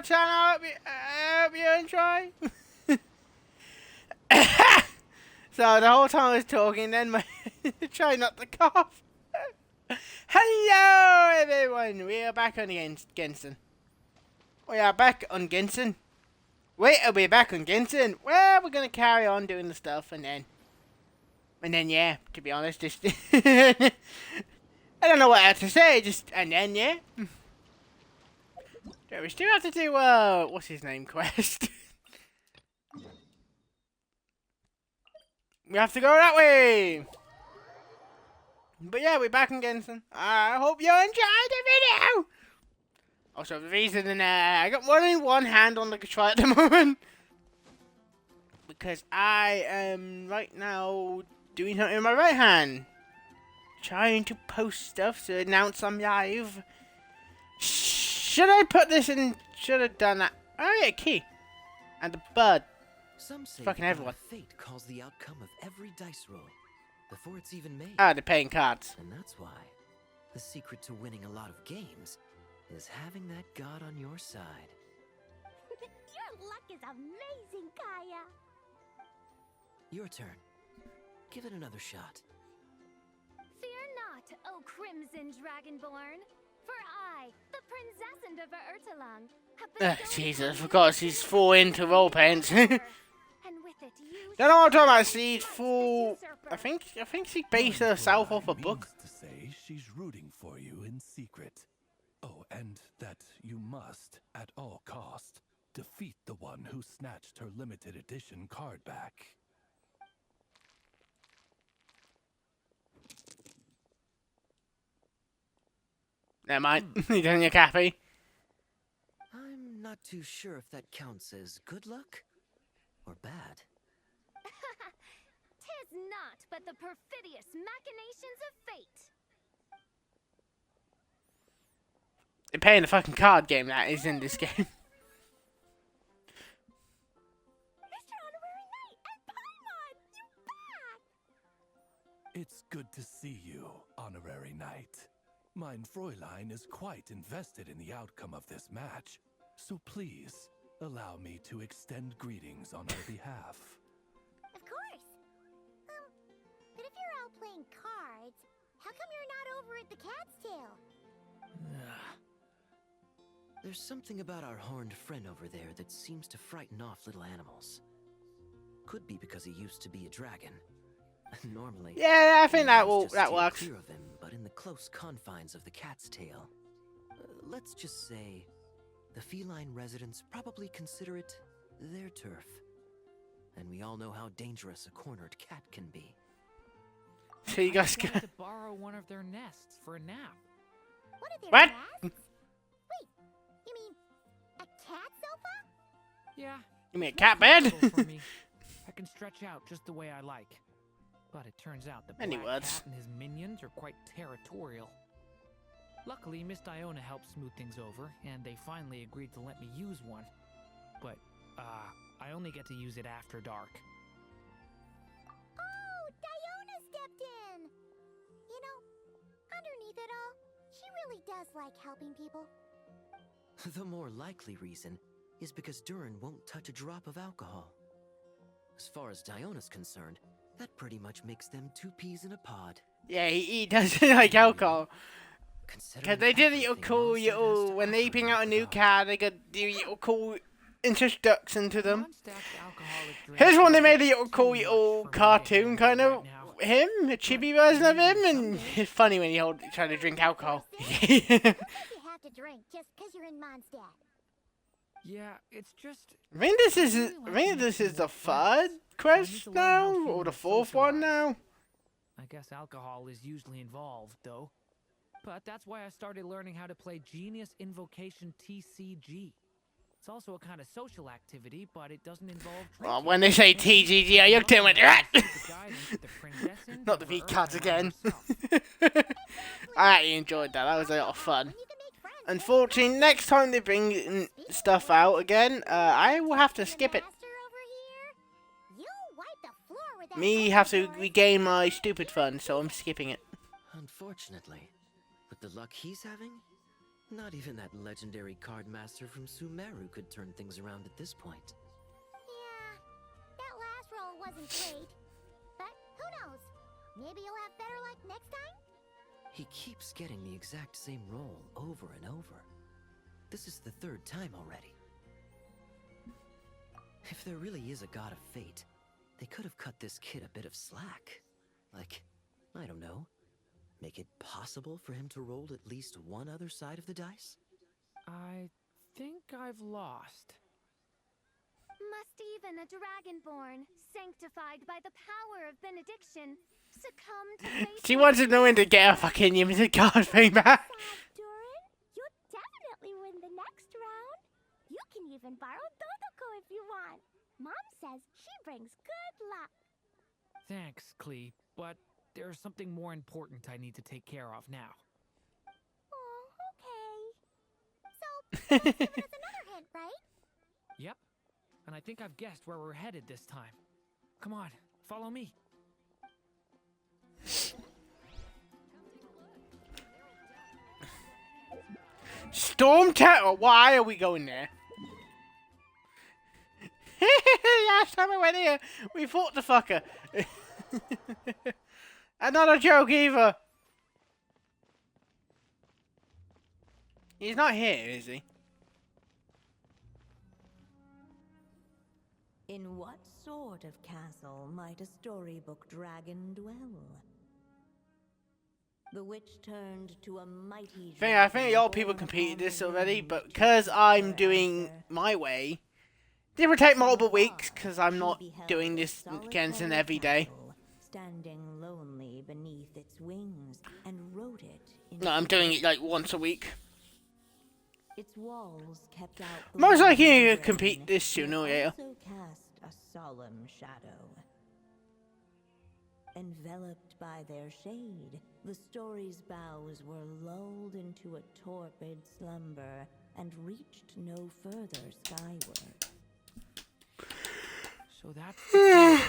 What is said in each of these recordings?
channel. I hope you enjoy. So the whole time I was talking, then my try not to cough. Hello everyone, we are back on Genshin. We are back on Genshin. Wait, are we back on Genshin? Well, we're gonna carry on doing the stuff, and then yeah, to be honest, just I don't know what else to say. And then yeah. So we still have to do what's his name quest. We have to go that way. But yeah, we're back in Genshin. I hope you enjoyed the video. Also, the reason I got only one hand on the controller at the moment because I am right now doing something with my right hand, trying to post stuff to announce I'm live. Should I put this in? Should have done that. Oh yeah, key and the bird. Some say Fucking everyone. Fate calls the outcome of every dice roll before it's even made. Ah, they're paying cards. And that's why the secret to winning a lot of games is having that god on your side. Your luck is amazing, Kaya. Your turn. Give it another shot. Fear not, O Crimson Dragonborn, for I, the Princess of Urtalang, have been Jesus, of course, he's full into role pants. And with it, you Don't know what I'm talking about. She's full. I think she based herself off a book. To say she's rooting for you in secret. Oh, and that you must, at all cost, defeat the one who snatched her limited edition card back. Never mind. You done your cappy? I'm not too sure if that counts as good luck or bad. tis not but the perfidious machinations of fate. They're paying the fucking card game that is in this game. Mr. Honorary Knight and Paimon, you back! It's good to see you, Honorary Knight. Mein Fräulein is quite invested in the outcome of this match, so please allow me to extend greetings on her behalf. Of course. But if you're out playing cards, how come you're not over at the Cat's Tail? There's something about our horned friend over there that seems to frighten off little animals. Could be because he used to be a dragon. Normally, Yeah, I think that animals just steer works. clear of him, but in the close confines of the Cat's Tail, let's just say, the feline residents probably consider it their turf. And we all know how dangerous a cornered cat can be. So you guys I can. to borrow one of their nests for a nap. What are their What? nests? Wait, you mean a cat sofa? Yeah. You mean a it's cat more bed? comfortable for me. I can stretch out just the way I like. But it turns out the Any Black words? Cat and his minions are quite territorial. Luckily, Miss Diona helped smooth things over, and they finally agreed to let me use one. But, I only get to use it after dark. Oh, Diona stepped in! You know, underneath it all, she really does like helping people. The more likely reason is because Durin won't touch a drop of alcohol. As far as Diona's concerned, that pretty much makes them two peas in a pod. Yeah, he does like alcohol. Considering Cause they did a little everything cool Mondstadt has little to when they offer bring in out a new alcohol. card. They got do a little cool introduction to them. Mondstadt's alcoholic drinks Here's one they are made a too little cool much little for me to cartoon handle kind of right now. him, a chibi version of him, and it's funny when you try to drink alcohol. You have to drink just because you're in Mondstadt. Yeah, it's just... I think this is the third quest now, or the fourth one now. I guess alcohol is usually involved, though. But that's why I started learning how to play Genius Invocation TCG. It's also a kind of social activity, but it doesn't involve Well, drinking. when they say TGG, I looked at him and went, "Ah!" Not Not the beat cards again. I actually enjoyed that. That was a lot of fun. You can make friends. Unfortunately, next time they bring stuff out again, I will have to skip it. Master over here, you'll wipe the floor with that Me open have to door. regain my stupid fun, so I'm skipping it. Unfortunately, with the luck he's having, Not even that legendary card master from Sumeru could turn things around at this point. Yeah, that last roll wasn't great. But who knows? Maybe you'll have better luck next time? He keeps getting the exact same roll over and over. This is the third time already. If there really is a god of fate, they could have cut this kid a bit of slack. Like, I don't know, make it possible for him to roll at least one other side of the dice? I think I've lost. Must even a dragonborn, sanctified by the power of benediction, succumb to fate? She wants to know when to get her fucking limited card thing back. Durin, you'll definitely win the next round. You can even borrow Dodoko if you want. Mom says she brings good luck. Thanks, Klee, but there's something more important I need to take care of now. Oh, okay. So, give us another hint, right? Yep, and I think I've guessed where we're headed this time. Come on, follow me. Storm Tower. Why are we going there? Last time I went here, we fought the fucker. And not a joke either. He's not here, is he? In what sort of castle might a storybook dragon dwell? The witch turned to a mighty I think all people competed this already, but because I'm doing my way, they will take multiple weeks because I'm not doing this Genshin every day. Standing lonely beneath its wings, and wrote it in No, I'm doing it like once a week. its walls kept out the Most likely wind you and compete rain, this sooner or but later. also cast a solemn shadow. Enveloped by their shade, the story's boughs were lulled into a torpid slumber and reached no further skyward. So that's the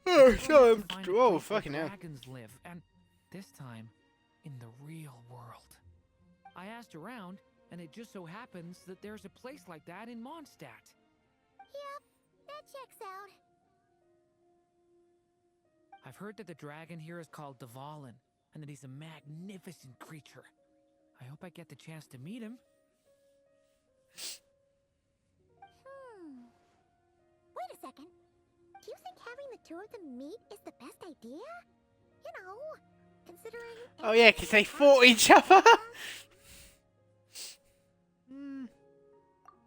Oh, plan. so To find a oh, place where fucking hell. dragons live, and this time in the real world. I asked around, and it just so happens that there's a place like that in Mondstadt. Yep, that checks out. I've heard that the dragon here is called Dvalin, and that he's a magnificent creature. I hope I get the chance to meet him. Wait a second. Do you think having the two of them meet is the best idea? You know, considering... Oh yeah, because they fought each other.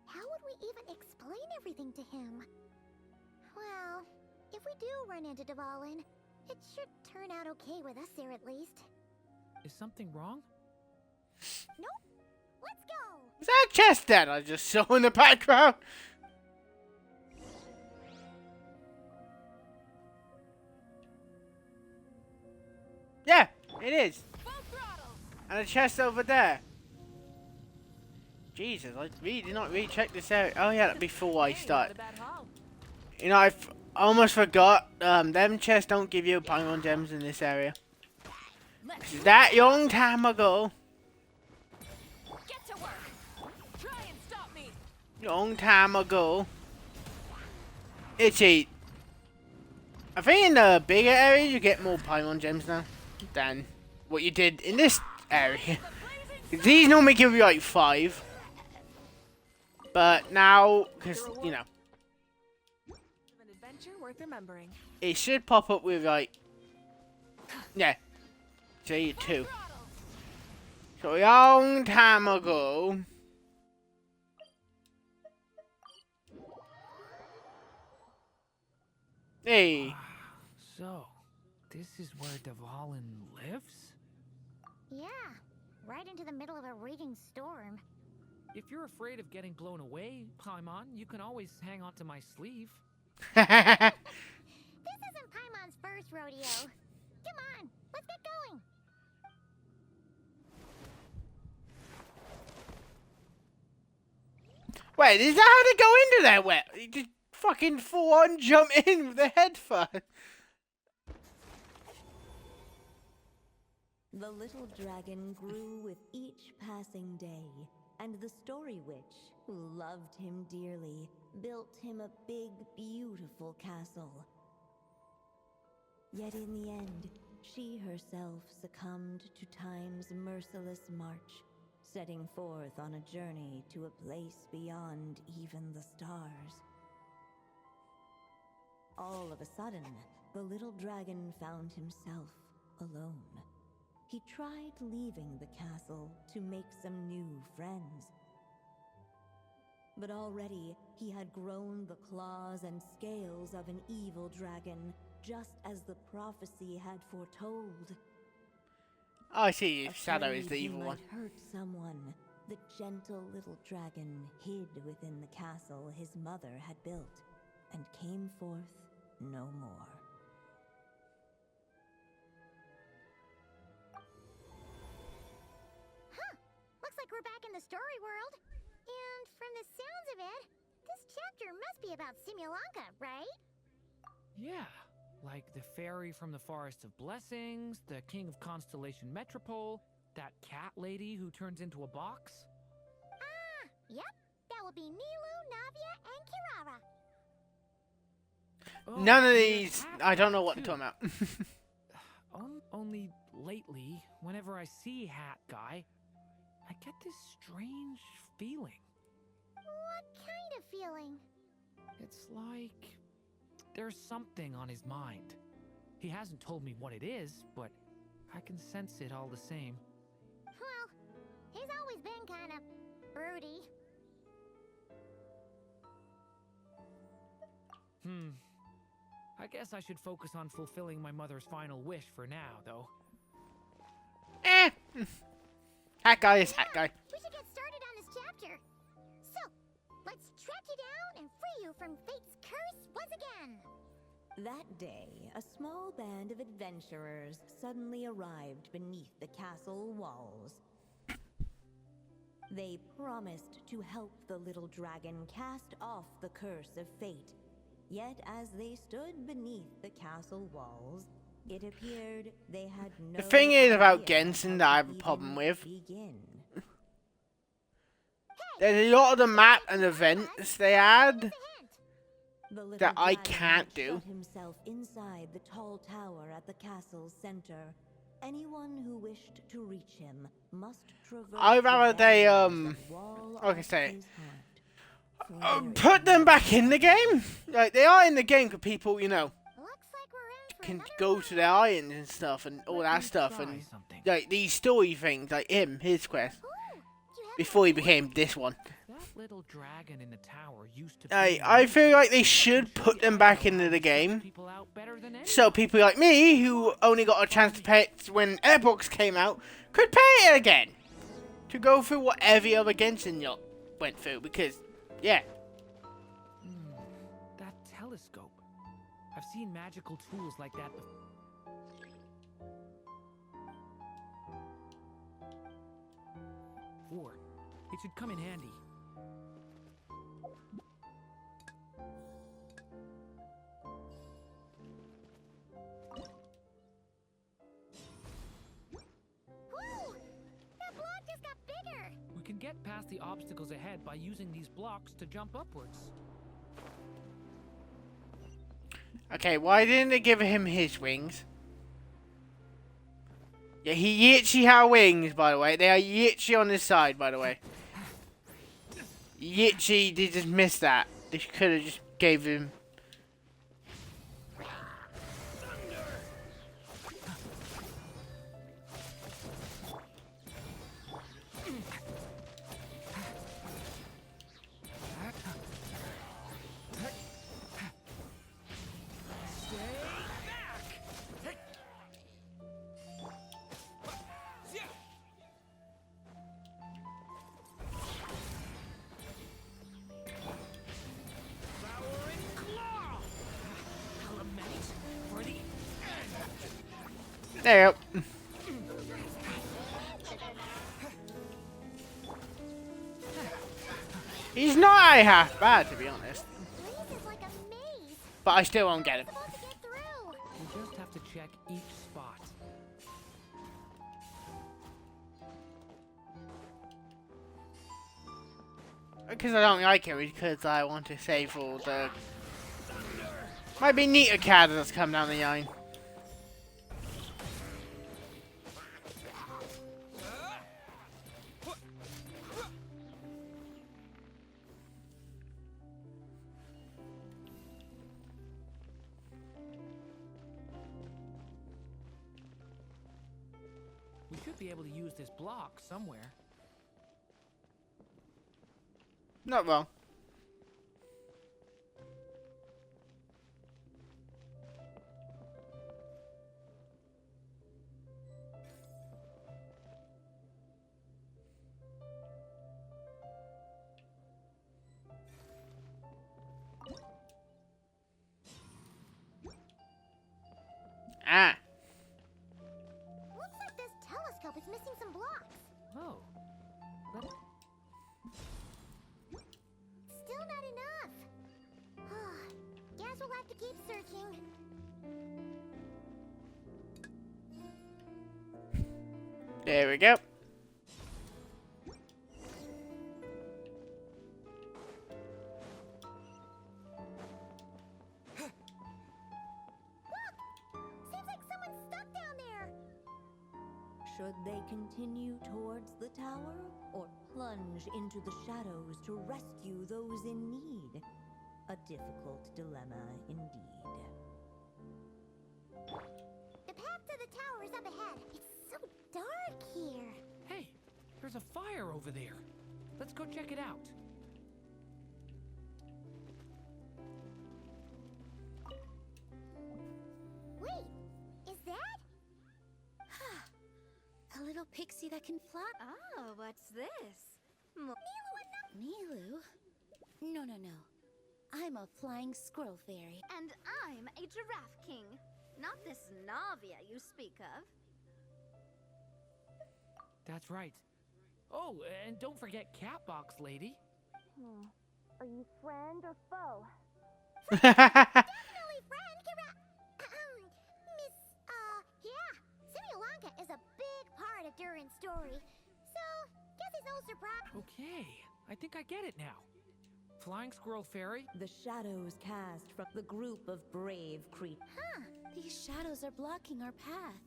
How would we even explain everything to him? Well, if we do run into Dvalin, it should turn out okay with us there at least. Is something wrong? Nope. Let's go! Is that a chest that I just saw in the background? Yeah, it is. And a chest over there. Jesus, I really did not really check this out. Oh yeah, that'd be before I start. You know, I almost forgot. Them chests don't give you Paimon gems in this area. That young time ago. Get to work. Try and stop me. Long time ago. Itchy. I think in the bigger areas you get more Paimon gems now than what you did in this area. These normally give you like 5. But now, because, you know, An adventure worth remembering. it should pop up with like, yeah, say 2. So a long time ago. Hey. So, this is where Dvalin lives? Yeah, right into the middle of a raging storm. If you're afraid of getting blown away, Paimon, you can always hang onto my sleeve. This isn't Paimon's first rodeo. Come on, let's get going. Wait, is that how they go into there? Wet? You just fucking full on jump in with the head first. The little dragon grew with each passing day, and the story witch, who loved him dearly, built him a big, beautiful castle. Yet in the end, she herself succumbed to time's merciless march, setting forth on a journey to a place beyond even the stars. All of a sudden, the little dragon found himself alone. He tried leaving the castle to make some new friends. But already, he had grown the claws and scales of an evil dragon, just as the prophecy had foretold. Oh, I see. Shadow is the Afraid evil he one. might hurt someone, the gentle little dragon hid within the castle his mother had built, and came forth no more. Huh. Looks like we're back in the story world. And from the sounds of it, this chapter must be about Simulanka, right? Yeah, like the fairy from the Forest of Blessings, the king of Constellation Metropole, that cat lady who turns into a box. Ah, yep. That would be Nilu, Navia, and Kirara. Oh, None of and there's these. Hat I don't Guy, know what they're too. talking about. Only lately, whenever I see Hat Guy, I get this strange feeling. What kind of feeling? It's like there's something on his mind. He hasn't told me what it is, but I can sense it all the same. Well, he's always been kind of broody. I guess I should focus on fulfilling my mother's final wish for now, though. Eh. Hat guy is hat guy. We should get started on this chapter. So, let's track you down and free you from fate's curse once again. That day, a small band of adventurers suddenly arrived beneath the castle walls. They promised to help the little dragon cast off the curse of fate. Yet as they stood beneath the castle walls, it appeared they had no The thing is about idea Genshin how that I to have a problem even with. begin. There's a lot of the map and events they add Hint. The little that I dragon can't had do. shut himself inside the tall tower at the castle's center. Anyone who wished to reach him must traverse I'd rather the they, barriers that wall like I off say, his heart. Very put them back in the game. Like, they are in the game for people, you know, Looks like we're in for can another go ride. to their islands and stuff and all Let that me stuff try and something. like these story things, like his quest Ooh, you have before he an idea? became this one. That little dragon in the tower used to be I me. feel like they should Surely put them I back know into how the to suss game. people out better than So anyone. people like me, who only got a chance to pay it when Airbox came out, could pay it again. To go through what every other Genshin yacht went through, because, yeah. That telescope. I've seen magical tools like that before. It should come in handy. Whoa! That block just got bigger. We can get past the obstacles ahead by using these blocks to jump upwards. Okay, why didn't they give him his wings? Yeah, he actually had wings, by the way. They are Yitchy on his side, by the way. Yitchy, they just missed that. They could have just gave him... There you go. He's not half bad, to be honest. This is like a maze. But I still won't get him. Supposed to get through. We just have to check each spot. because I don't like it, because I want to save all the... Might be neater cards that's come down the line. We should be able to use this block somewhere. Not wrong. Ah. Looks like this telescope is missing some blocks. Oh. Let- Still not enough. Guess we'll have to keep searching. There we go. Seems like someone's stuck down there. Should they continue towards the tower or plunge into the shadows to rescue those in need? A difficult dilemma indeed. The path to the tower is up ahead. It's so dark here. Hey, there's a fire over there. Let's go check it out. Wait, is that? A little pixie that can fly. Oh, what's this? Milu? No. I'm a flying squirrel fairy. And I'm a giraffe king. Not this Navia you speak of. That's right. Oh, and don't forget Catbox Lady. Are you friend or foe? Yeah, Definitely friend, Miss, yeah. Sri Lanka is a big part of Durin's story. So, guess it's no surprise. Okay, I think I get it now. Flying Squirrel Fairy? The shadows cast from the group of brave creatures. These shadows are blocking our path.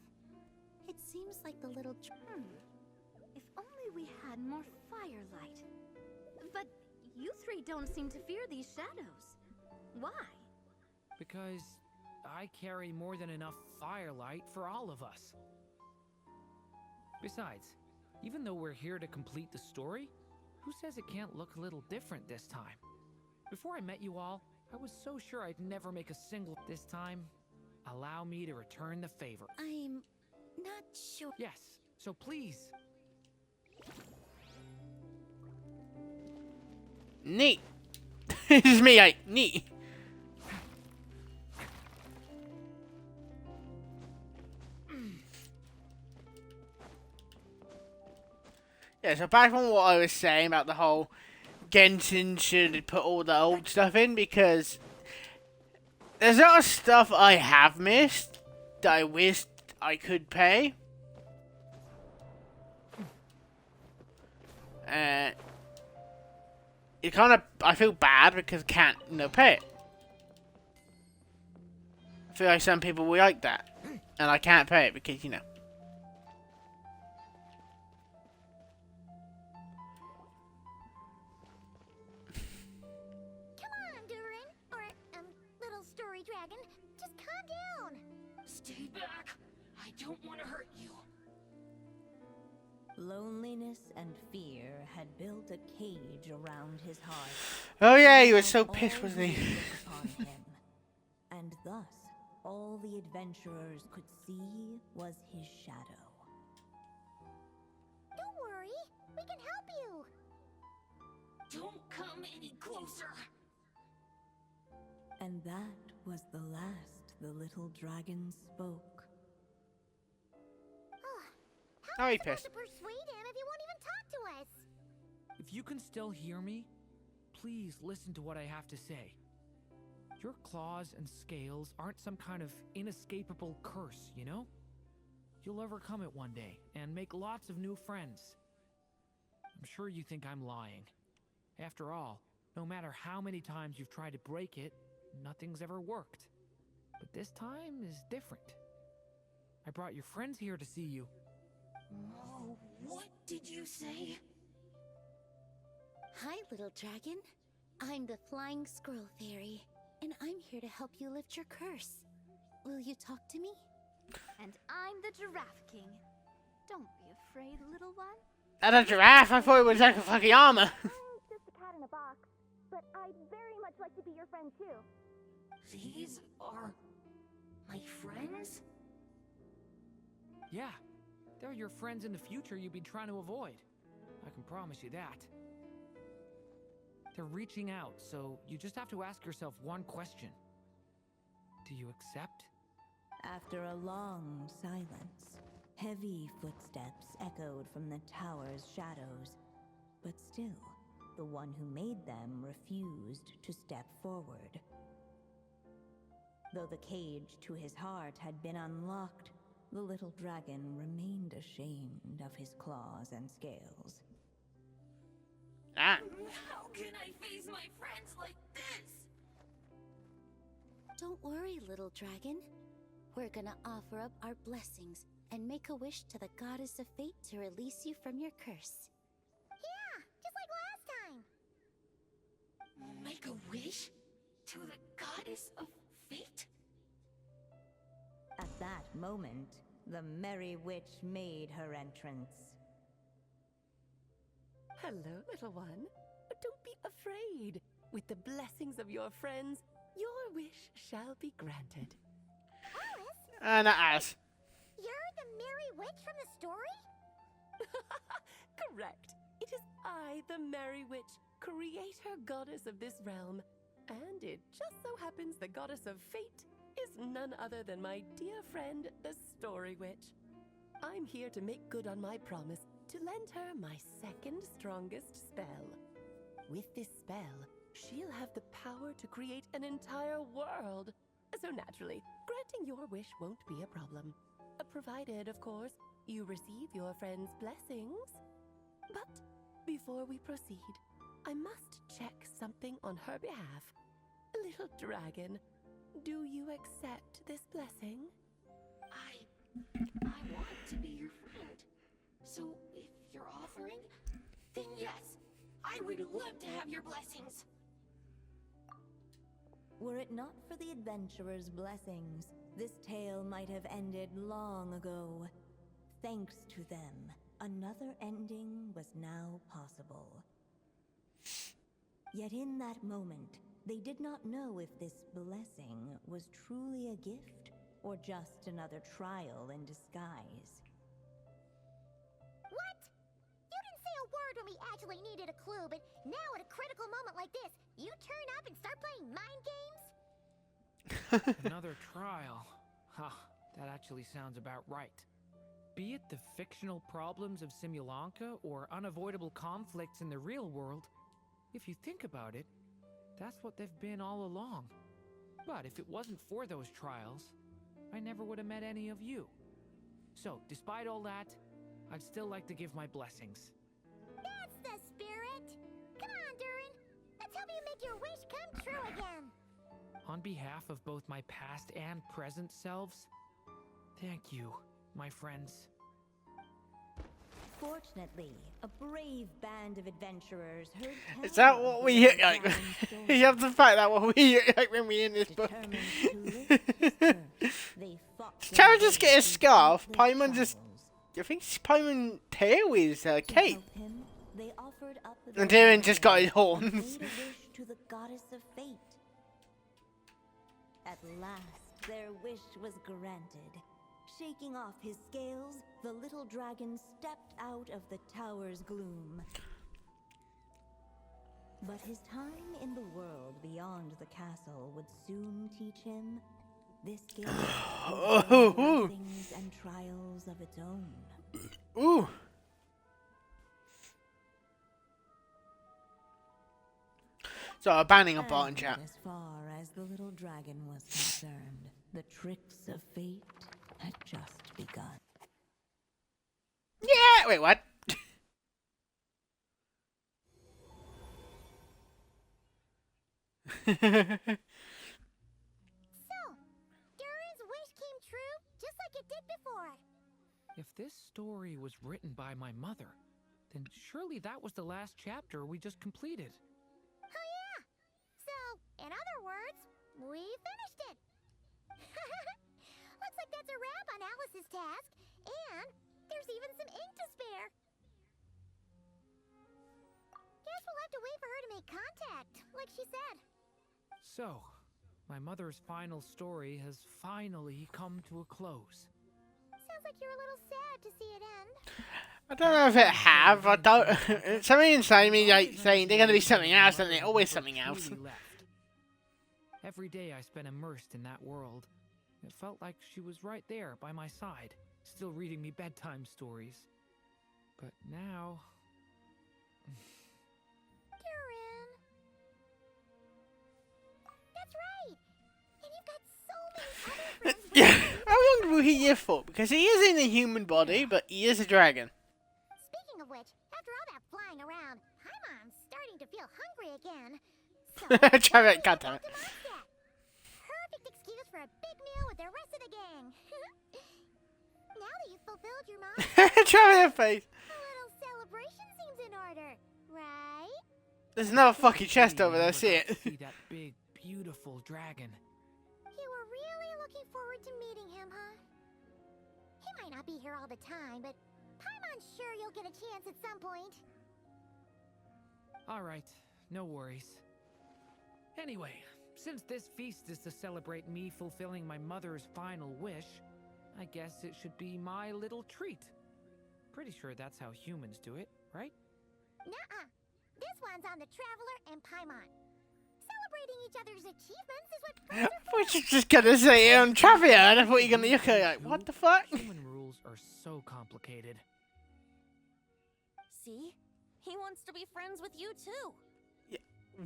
It seems like the little... If only we had more firelight. But you three don't seem to fear these shadows. Why? Because I carry more than enough firelight for all of us. Besides, even though we're here to complete the story, who says it can't look a little different this time? Before I met you all, I was so sure I'd never make a single. This time, allow me to return the favor. I'm not sure. Yes, so please. neat. This is me, like, neat. Yeah, so back on what I was saying about the whole Genshin should put all the old stuff in, because there's a lot of stuff I have missed that I wished I could pay. It kind of, I feel bad because I can't, pay it. I feel like some people will like that, and I can't pay it because, Come on, Durin. Or, little story dragon. Just calm down. Stay back. I don't want to hurt you. Loneliness and fear had built a cage around his heart. Oh yeah, he was so All pissed, wasn't he? waited upon him. And thus, all the adventurers could see was his shadow. Don't worry. We can help you. Don't come any closer. And that was the last the little dragon spoke. Oh, How are he we supposed pissed. to persuade him if he won't even talk to us? If you can still hear me, please listen to what I have to say. Your claws and scales aren't some kind of inescapable curse, you know? You'll overcome it one day and make lots of new friends. I'm sure you think I'm lying. After all, no matter how many times you've tried to break it, nothing's ever worked. But this time is different. I brought your friends here to see you. Oh, what did you say? Hi, little dragon. I'm the Flying Squirrel Fairy, and I'm here to help you lift your curse. Will you talk to me? And I'm the Giraffe King. Don't be afraid, little one. That's a giraffe. I thought it was like a fucking armor. I'm just a cat in a box, but I'd very much like to be your friend too. These are my friends? Yeah, they're your friends in the future you've been trying to avoid. I can promise you that. They're reaching out, so you just have to ask yourself one question. Do you accept? After a long silence, heavy footsteps echoed from the tower's shadows. But still, the one who made them refused to step forward. Though the cage to his heart had been unlocked, the little dragon remained ashamed of his claws and scales. Ah. How can I face my friends like this? Don't worry, little dragon. We're gonna offer up our blessings and make a wish to the goddess of fate to release you from your curse. Yeah, just like last time. Make a wish? To the goddess of fate? At that moment, the merry witch made her entrance. Hello, little one. Don't be afraid. With the blessings of your friends, your wish shall be granted. Alice, Not Alice. you're the merry witch from the story? Correct. It is I, the Merry Witch, creator goddess of this realm. And it just so happens the goddess of fate is none other than my dear friend, the Story Witch. I'm here to make good on my promise to lend her my second strongest spell. With this spell, she'll have the power to create an entire world. So naturally, granting your wish won't be a problem. Provided, of course, you receive your friend's blessings. But before we proceed, I must check something on her behalf. Little dragon, do you accept this blessing? I want to be your friend. So if you're offering, then yes, I would love to have your blessings. Were it not for the adventurer's blessings, this tale might have ended long ago. Thanks to them, another ending was now possible. Yet in that moment, they did not know if this blessing was truly a gift or just another trial in disguise. What? You didn't say a word when we actually needed a clue, but now at a critical moment like this, you turn up and start playing mind games? Another trial. Huh, that actually sounds about right. Be it the fictional problems of Simulanka or unavoidable conflicts in the real world, if you think about it, that's what they've been all along. But if it wasn't for those trials, I never would have met any of you. So, despite all that, I'd still like to give my blessings. That's the spirit! Come on, Durin! Let's help you make your wish come true again! On behalf of both my past and present selves, thank you, my friends. Fortunately, a brave band of adventurers heard Is that what we hear like? You have to fight that what we hear like when we in this book. Determined to lift his curse, they fought Did their Tara just way get a through scarf? countless Paimon just... trials. I think Paimon tail is To cape. help him, they offered up And their Tyrion just got his blessings and horns. made a wish to the goddess of fate. At last, their wish was granted. Shaking off his scales, the little dragon stepped out of the tower's gloom. But his time in the world beyond the castle would soon teach him this gift Oh, blessings and trials of its own. ooh. So banning a bot in And chat. as far as the little dragon was concerned, the tricks of fate had just begun. Yeah, wait, what? So, Durin's wish came true, just like it did before. If this story was written by my mother, then surely that was the last chapter we just completed. Oh yeah! So, in other words, we finished it. Looks like that's a wrap on Alice's task, and there's even some ink to spare. Guess we'll have to wait for her to make contact, like she said. So, my mother's final story has finally come to a close. Sounds like you're a little sad to see it end. I don't know if it have. I don't. Something inside me like saying they're gonna be something else, and they're always something else. Every day I spent immersed in that world. It felt like she was right there by my side, still reading me bedtime stories. But now... Durin. That's right. And you've got so many other friends. Yeah. How long will he live for? Because he is in a human body, but he is a dragon. Speaking of which, after all that flying around, Paimon's starting to feel hungry again. So, Try it, God damn it. Perfect excuse for a big meal with the rest of the gang. Now that you've fulfilled your mom's Try your face. a little celebration seems in order, right? There's another fucking chest over there. See it? See that big, beautiful dragon. You were really looking forward to meeting him, huh? He might not be here all the time, but Paimon's sure you'll get a chance at some point. All right, no worries. Anyway, since this feast is to celebrate me fulfilling my mother's final wish, I guess it should be my little treat. Pretty sure that's how humans do it, right? Nuh-uh. This one's on the Traveler and Paimon. Celebrating each other's achievements is what friends I thought you were just gonna say Travia, and I thought you were gonna look at it like, what the fuck? Human rules are so complicated. See? He wants to be friends with you too.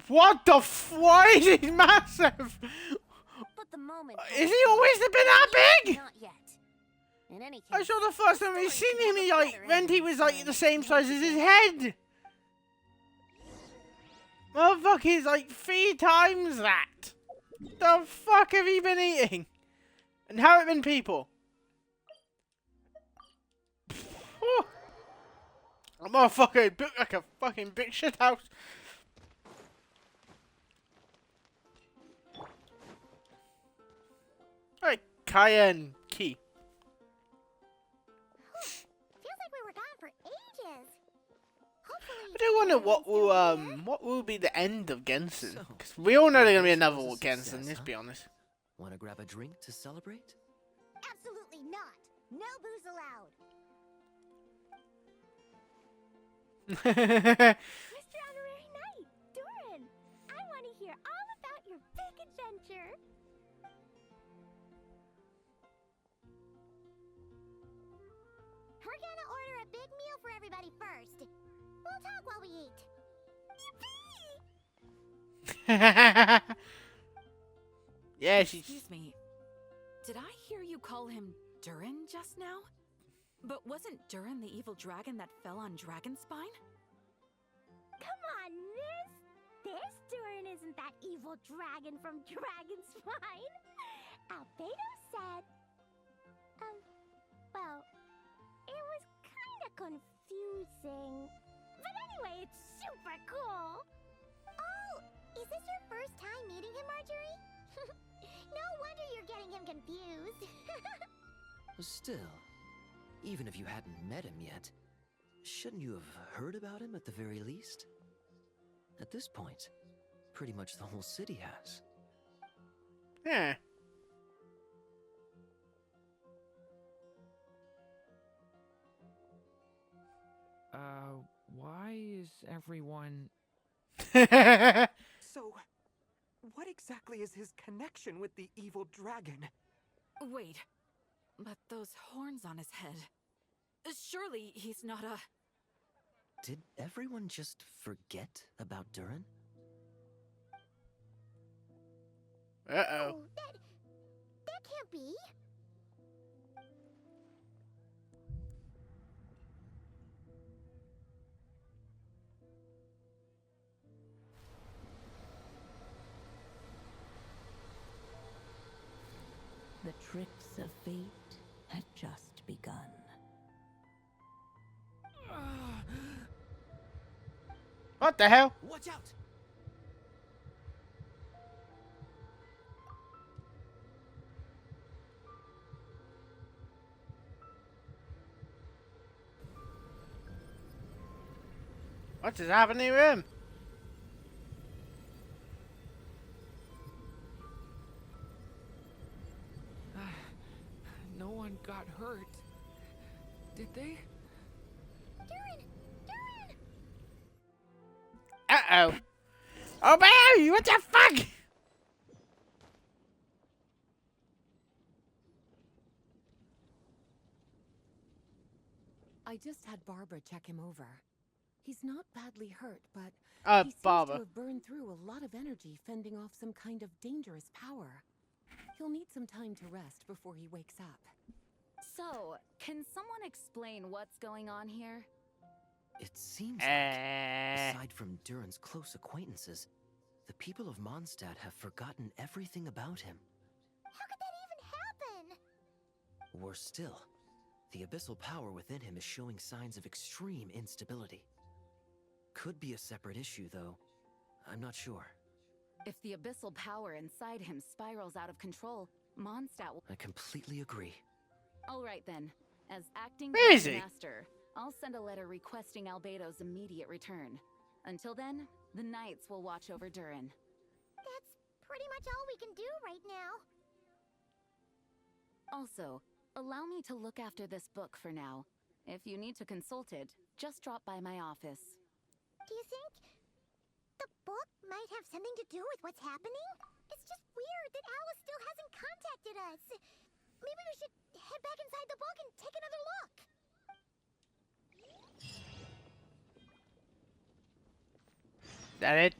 What the why is he massive? But the moment Is he always been that big? Not yet. In any case, I saw the first time we seen him, he like, when he was like the same size as his head. Motherfucker's like 3 times that. The fuck have he been eating? And how have it been people? Whew. A motherfucker built like a fucking big shit house. Alright, Cayenne key. Feels like we were gone for ages. Hopefully, I do wonder what will be the end of Genshin. Because we all know there's gonna be another Genshin, let's be honest. Want to grab a drink to celebrate? absolutely not. No booze allowed. Mr. Honorary Knight, Durin, I want to hear all about your big adventure. We're gonna order a big meal for everybody first. We'll talk while we eat. Yippee! Yeah, she's... Excuse me. Did I hear you call him Durin just now? But wasn't Durin the evil dragon that fell on Dragonspine? Come on, miss. This Durin isn't that evil dragon from Dragonspine. Albedo said... well, it was kind of confusing. But anyway, it's super cool. Oh, is this your first time meeting him, Marjorie? No wonder you're getting him confused. Still, even if you hadn't met him yet, shouldn't you have heard about him at the very least? At this point, pretty much the whole city has. Yeah. Why is everyone... So, what exactly is his connection with the evil dragon? Wait, but those horns on his head. Surely he's not a... Did everyone just forget about Durin? Uh-oh. Oh, that can't be. tricks of fate had just begun. What the hell? Watch out! What is happening with him? No one got hurt. Did they? Durin! Durin! Uh-oh. Oh, Barry! What the fuck? I just had Barbara check him over. He's not badly hurt, but he seems Barbara. to have burned through a lot of energy fending off some kind of dangerous power. He'll need some time to rest before he wakes up. So, can someone explain what's going on here? It seems like, aside from Durin's close acquaintances, the people of Mondstadt have forgotten everything about him. How could that even happen? Worse still, the abyssal power within him is showing signs of extreme instability. Could be a separate issue, though. I'm not sure. If the abyssal power inside him spirals out of control, Mondstadt will... I completely agree. All right then. As acting Where is he? master, I'll send a letter requesting Albedo's immediate return. Until then, the Knights will watch over Durin. That's pretty much all we can do right now. Also, allow me to look after this book for now. If you need to consult it, just drop by my office. Do you think the book might have something to do with what's happening? It's just weird that Alice still hasn't contacted us. Maybe we should head back inside the book and take another look. Is that it?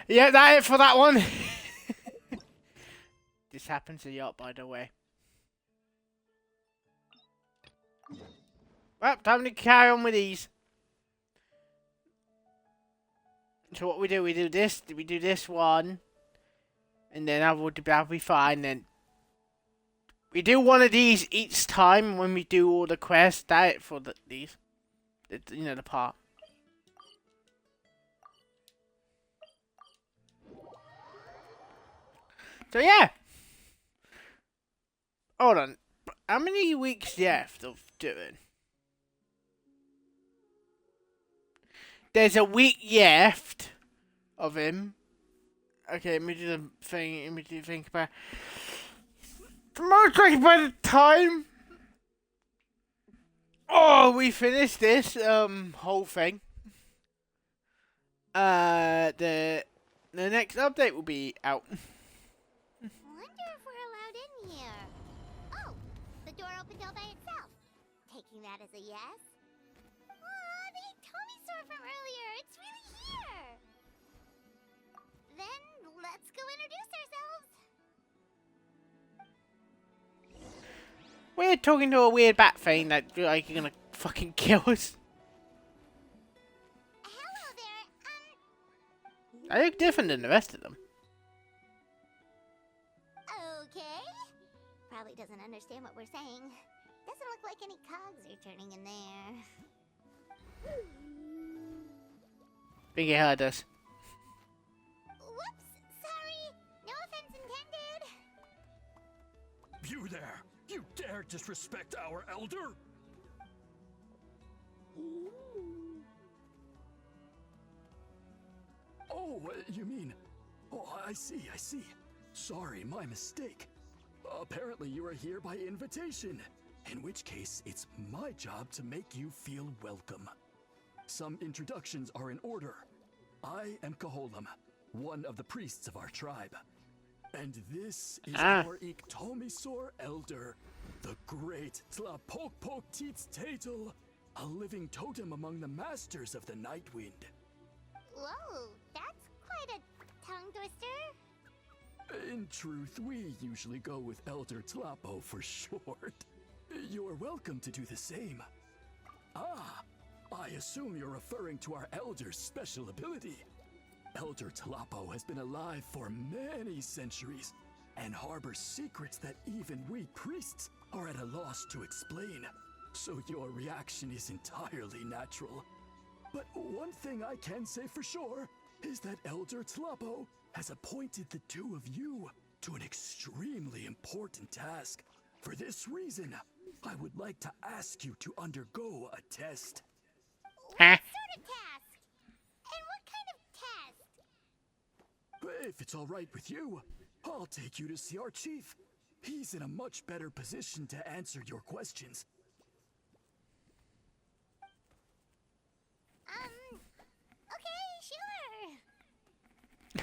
Yeah, that's it for that one. This happens a lot, by the way. Well, time to carry on with these. So what we do this one, and then that'll be fine. Then we do one of these each time when we do all the quests. That's it for these, you know, the part. So yeah. Hold on. How many weeks left of doing? There's a week left of him. Okay, let me do the thing. Let me do think about. Most likely by the time we finish this whole thing, the next update will be out. Wonder if we're allowed in here. Oh, the door opened all by itself. Taking that as a yes. The Tommy store from earlier. It's really here. Then let's go introduce ourselves. We're talking to a weird bat thing that like you're gonna fucking kill us. Hello there. I look different than the rest of them. Okay. Probably doesn't understand what we're saying. Doesn't look like any cogs are turning in there. Think he heard us. Whoops, sorry. No offense intended. You there! You dare disrespect our elder? Oh, you mean... Oh, I see. Sorry, my mistake. Apparently you are here by invitation. In which case, it's my job to make you feel welcome. Some introductions are in order. I am Kaholam, one of the priests of our tribe. And this is our Iktomisor elder, the great Tlapokpok Teets Tatel, a living totem among the masters of the Nightwind. Whoa, that's quite a tongue twister. In truth, we usually go with Elder Tlapo for short. You're welcome to do the same. Ah, I assume you're referring to our elder's special ability. Elder Talapo has been alive for many centuries and harbors secrets that even we priests are at a loss to explain. So your reaction is entirely natural. But one thing I can say for sure is that Elder Talapo has appointed the two of you to an extremely important task. For this reason, I would like to ask you to undergo a test. What sort of test? And what kind of test? If it's all right with you, I'll take you to see our chief. He's in a much better position to answer your questions.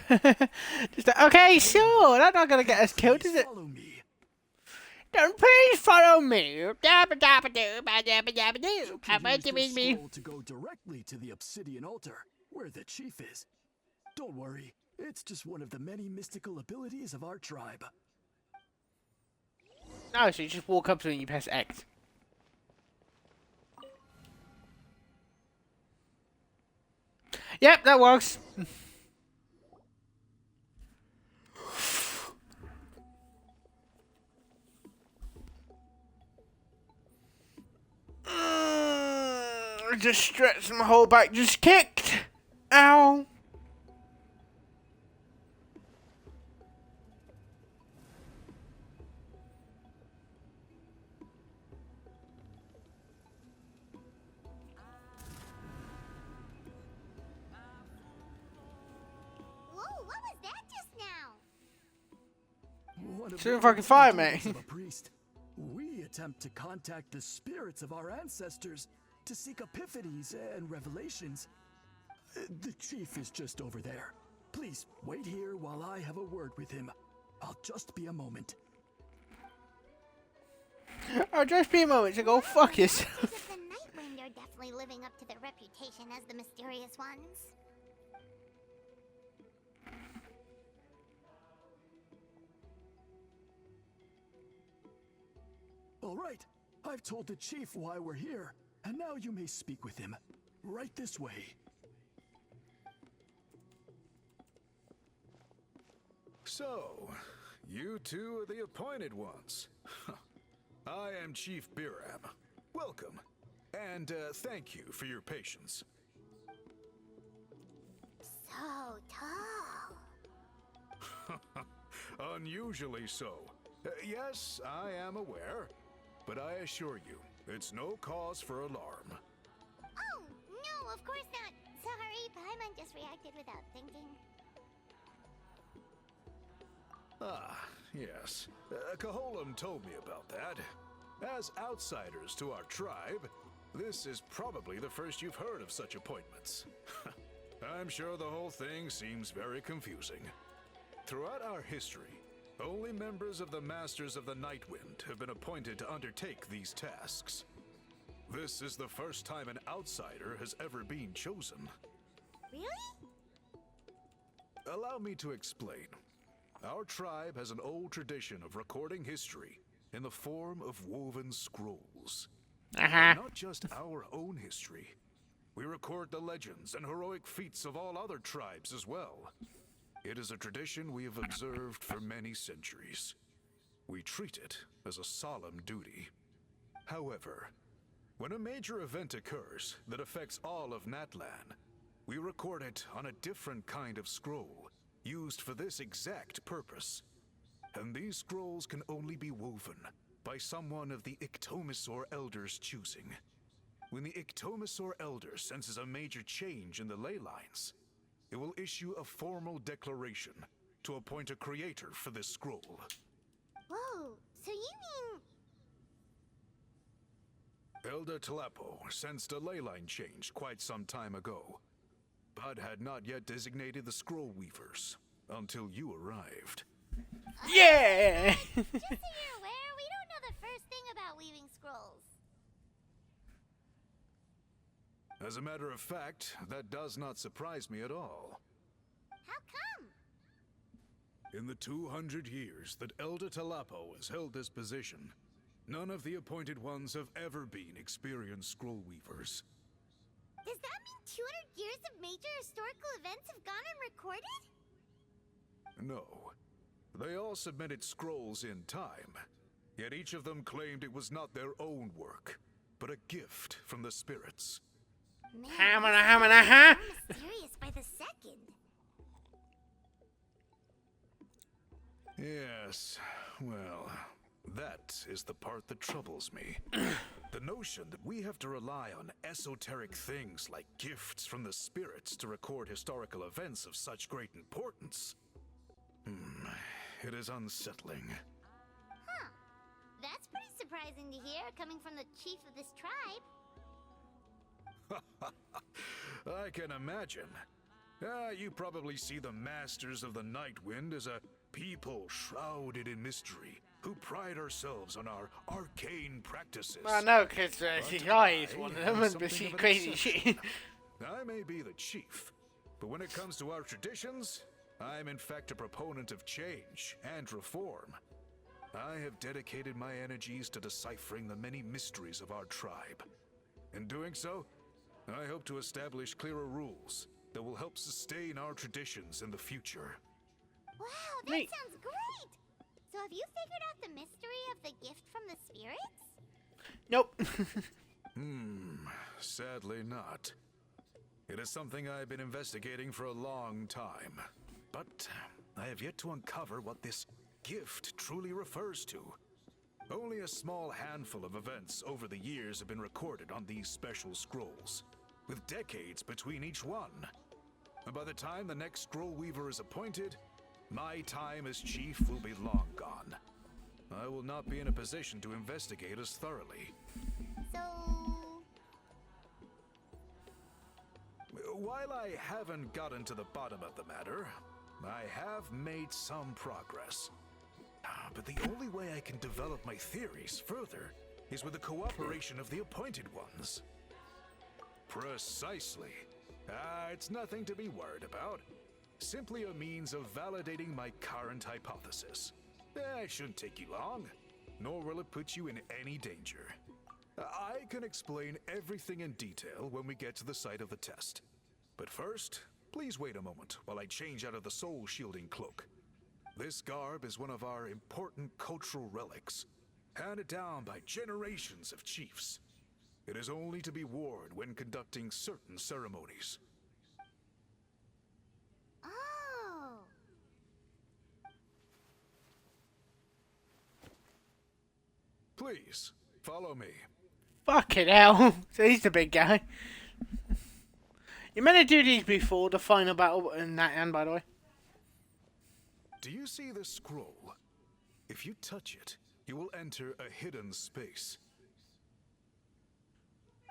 Okay, sure. Just like, okay, sure. That's not gonna get us killed, is it? Follow me. Don't please follow me. Dabba dabba doo, ba dabba dabba doo. You How can about use you this mean me? scroll to go directly to the obsidian altar, where the chief is. Don't worry, it's just one of the many mystical abilities of our tribe. No, so you just walk up to it and you press X. Yep, that works. Just stretched my whole back, just kicked. Ow. Whoa, what was that just now? One of See if the I can find duties me. of a priest. We attempt to contact the spirits of our ancestors to seek epiphanies and revelations. The chief is just over there. Please wait here while I have a word with him. I'll just be a moment. I'll just be a moment to go fuck yourself. Masters of the Nightwind are definitely living up to their reputation as the mysterious ones. All right, I've told the chief why we're here, and now you may speak with him. Right this way. So, you two are the appointed ones. I am Chief Biram. Welcome, and thank you for your patience. So tall. Unusually so. Yes, I am aware, but I assure you, it's no cause for alarm. Oh, no, of course not. Sorry, Paimon just reacted without thinking. Ah, yes. Kaholam told me about that. As outsiders to our tribe, this is probably the first you've heard of such appointments. I'm sure the whole thing seems very confusing. Throughout our history, only members of the Masters of the Nightwind have been appointed to undertake these tasks. This is the first time an outsider has ever been chosen. Really? Allow me to explain. Our tribe has an old tradition of recording history in the form of woven scrolls. And not just our own history. We record the legends and heroic feats of all other tribes as well. It is a tradition we have observed for many centuries. We treat it as a solemn duty. However, when a major event occurs that affects all of Natlan, we record it on a different kind of scroll, used for this exact purpose. And these scrolls can only be woven by someone of the Iktomisor Elder's choosing. When the Iktomisor Elder senses a major change in the ley lines, it will issue a formal declaration to appoint a creator for this scroll. Whoa, so you mean... Elder Talapo sensed a ley line change quite some time ago, but had not yet designated the scroll weavers until you arrived. Yeah! Just so you're aware, we don't know the first thing about weaving scrolls. As a matter of fact, that does not surprise me at all. How come? In the 200 years that Elder Talapo has held this position, none of the appointed ones have ever been experienced scroll weavers. Does that mean 200 years of major historical events have gone unrecorded? No. They all submitted scrolls in time, yet each of them claimed it was not their own work, but a gift from the spirits. Man, more mysterious by the second. Yes, well, that is the part that troubles me. The notion that we have to rely on esoteric things like gifts from the spirits to record historical events of such great importance. It is unsettling. Huh. That's pretty surprising to hear, coming from the chief of this tribe. I can imagine. You probably see the Masters of the Night Wind as a people shrouded in mystery, who pride ourselves on our arcane practices. Well, no, because CI is one of them, and but she crazy shit. I may be the chief, but when it comes to our traditions, I'm in fact a proponent of change and reform. I have dedicated my energies to deciphering the many mysteries of our tribe. In doing so, I hope to establish clearer rules that will help sustain our traditions in the future. Wow, that sounds great! So have you figured out the mystery of the gift from the spirits? Nope. Sadly not. It is something I've been investigating for a long time, but I have yet to uncover what this gift truly refers to. Only a small handful of events over the years have been recorded on these special scrolls, with decades between each one. And by the time the next scroll weaver is appointed, my time as chief will be long gone. I will not be in a position to investigate as thoroughly. So... While I haven't gotten to the bottom of the matter, I have made some progress. But the only way I can develop my theories further is with the cooperation of the appointed ones. Precisely. It's nothing to be worried about. Simply a means of validating my current hypothesis. It shouldn't take you long, nor will it put you in any danger. I can explain everything in detail when we get to the site of the test. But first, please wait a moment while I change out of the soul-shielding cloak. This garb is one of our important cultural relics, handed down by generations of chiefs. It is only to be worn when conducting certain ceremonies. Oh. Please, follow me. Fucking hell. So he's the big guy. You meant to do these before the final battle in that end, by the way. Do you see this scroll? If you touch it, you will enter a hidden space.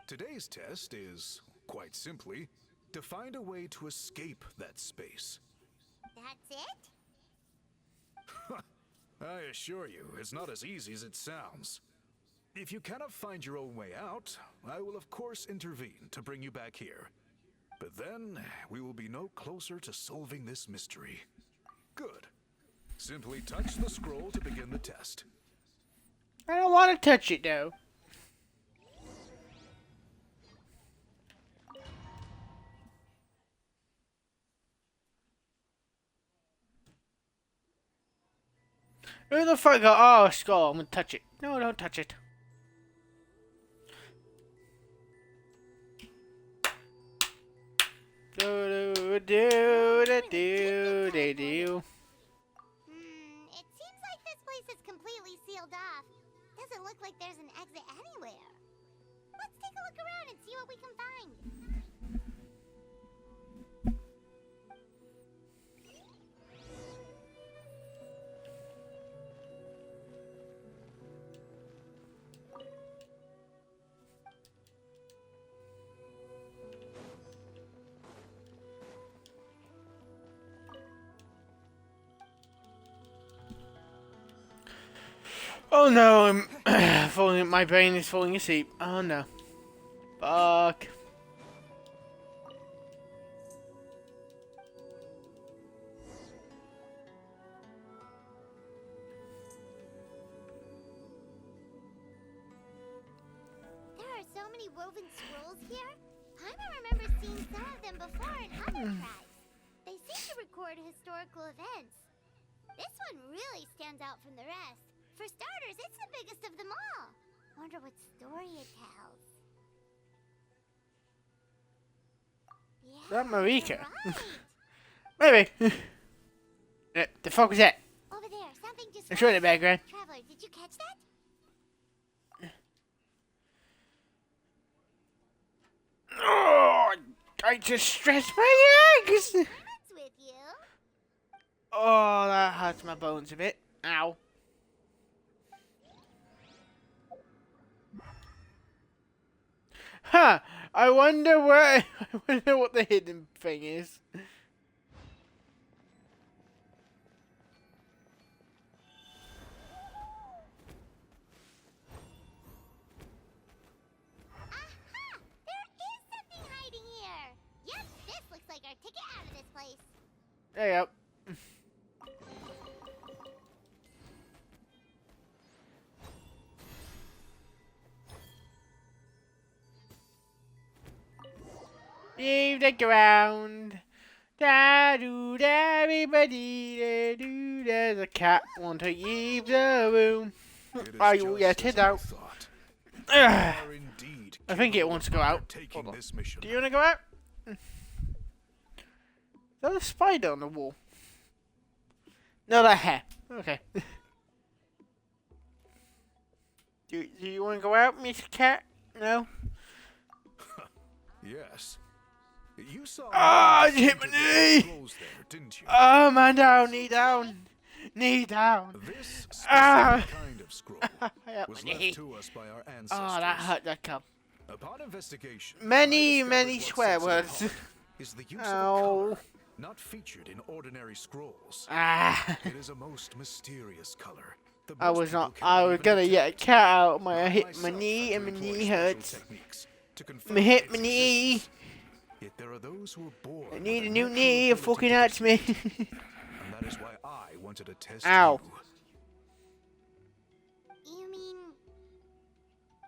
Today's test is, quite simply, to find a way to escape that space. That's it? I assure you, it's not as easy as it sounds. If you cannot find your own way out, I will of course intervene to bring you back here. But then, we will be no closer to solving this mystery. Good. Simply touch the scroll to begin the test. I don't want to touch it, though. Who the fuck got, oh, skull, I'm gonna touch it. No, don't touch it. Do do do do do do do. It seems like this place is completely sealed off. Doesn't look like there's an exit anywhere. Let's take a look around and see what we can find. Oh no, I'm falling. My brain is falling asleep. Oh no. Fuck. There are so many woven scrolls here. I don't remember seeing some of them before in other tribes. They seem to record record historical events. This one really stands out from the rest. For starters, it's the biggest of them all. Wonder what story it tells. Yeah, Is that Marika? right. Maybe. The fuck was that? Over there, something just... It's right in the background. Traveler, did you catch that? Oh, I just stretched my legs. What's with you? Oh, that hurts my bones a bit. Ow. Huh. I wonder where. I wonder what the hidden thing is. Aha! There is something hiding here. Yep, this looks like our ticket out of this place. There you go. Leave the ground. Da do da everybody da do. There's a cat want to leave the room. Oh, you get it out. I think it wants to go out. Hold on. Do you want to go out? Is that a spider on the wall? No, that hair. Okay. Do you want to go out, Miss Cat? No? Yes. You saw I hit my knee! there, didn't you? Oh, man down, knee down. Knee down. This Ah! kind of scroll was my knee. left to us by our ancestors. Oh, that hurt that cup. Upon investigation, Many what swear sets it words. apart is the use of a Ow. color not featured in ordinary scrolls. Ah. It is a most mysterious color. that I most was people not. cannot I was even gonna detect. get a cat out. I I hit my myself knee had and my to employ knee special hurts. techniques to I confirm hit its my knee. existence. Yet there are those who are born I with need a a new natural knee. It ability fucking to hurts me. perceive. And that is why I wanted to test Ow. you. You mean...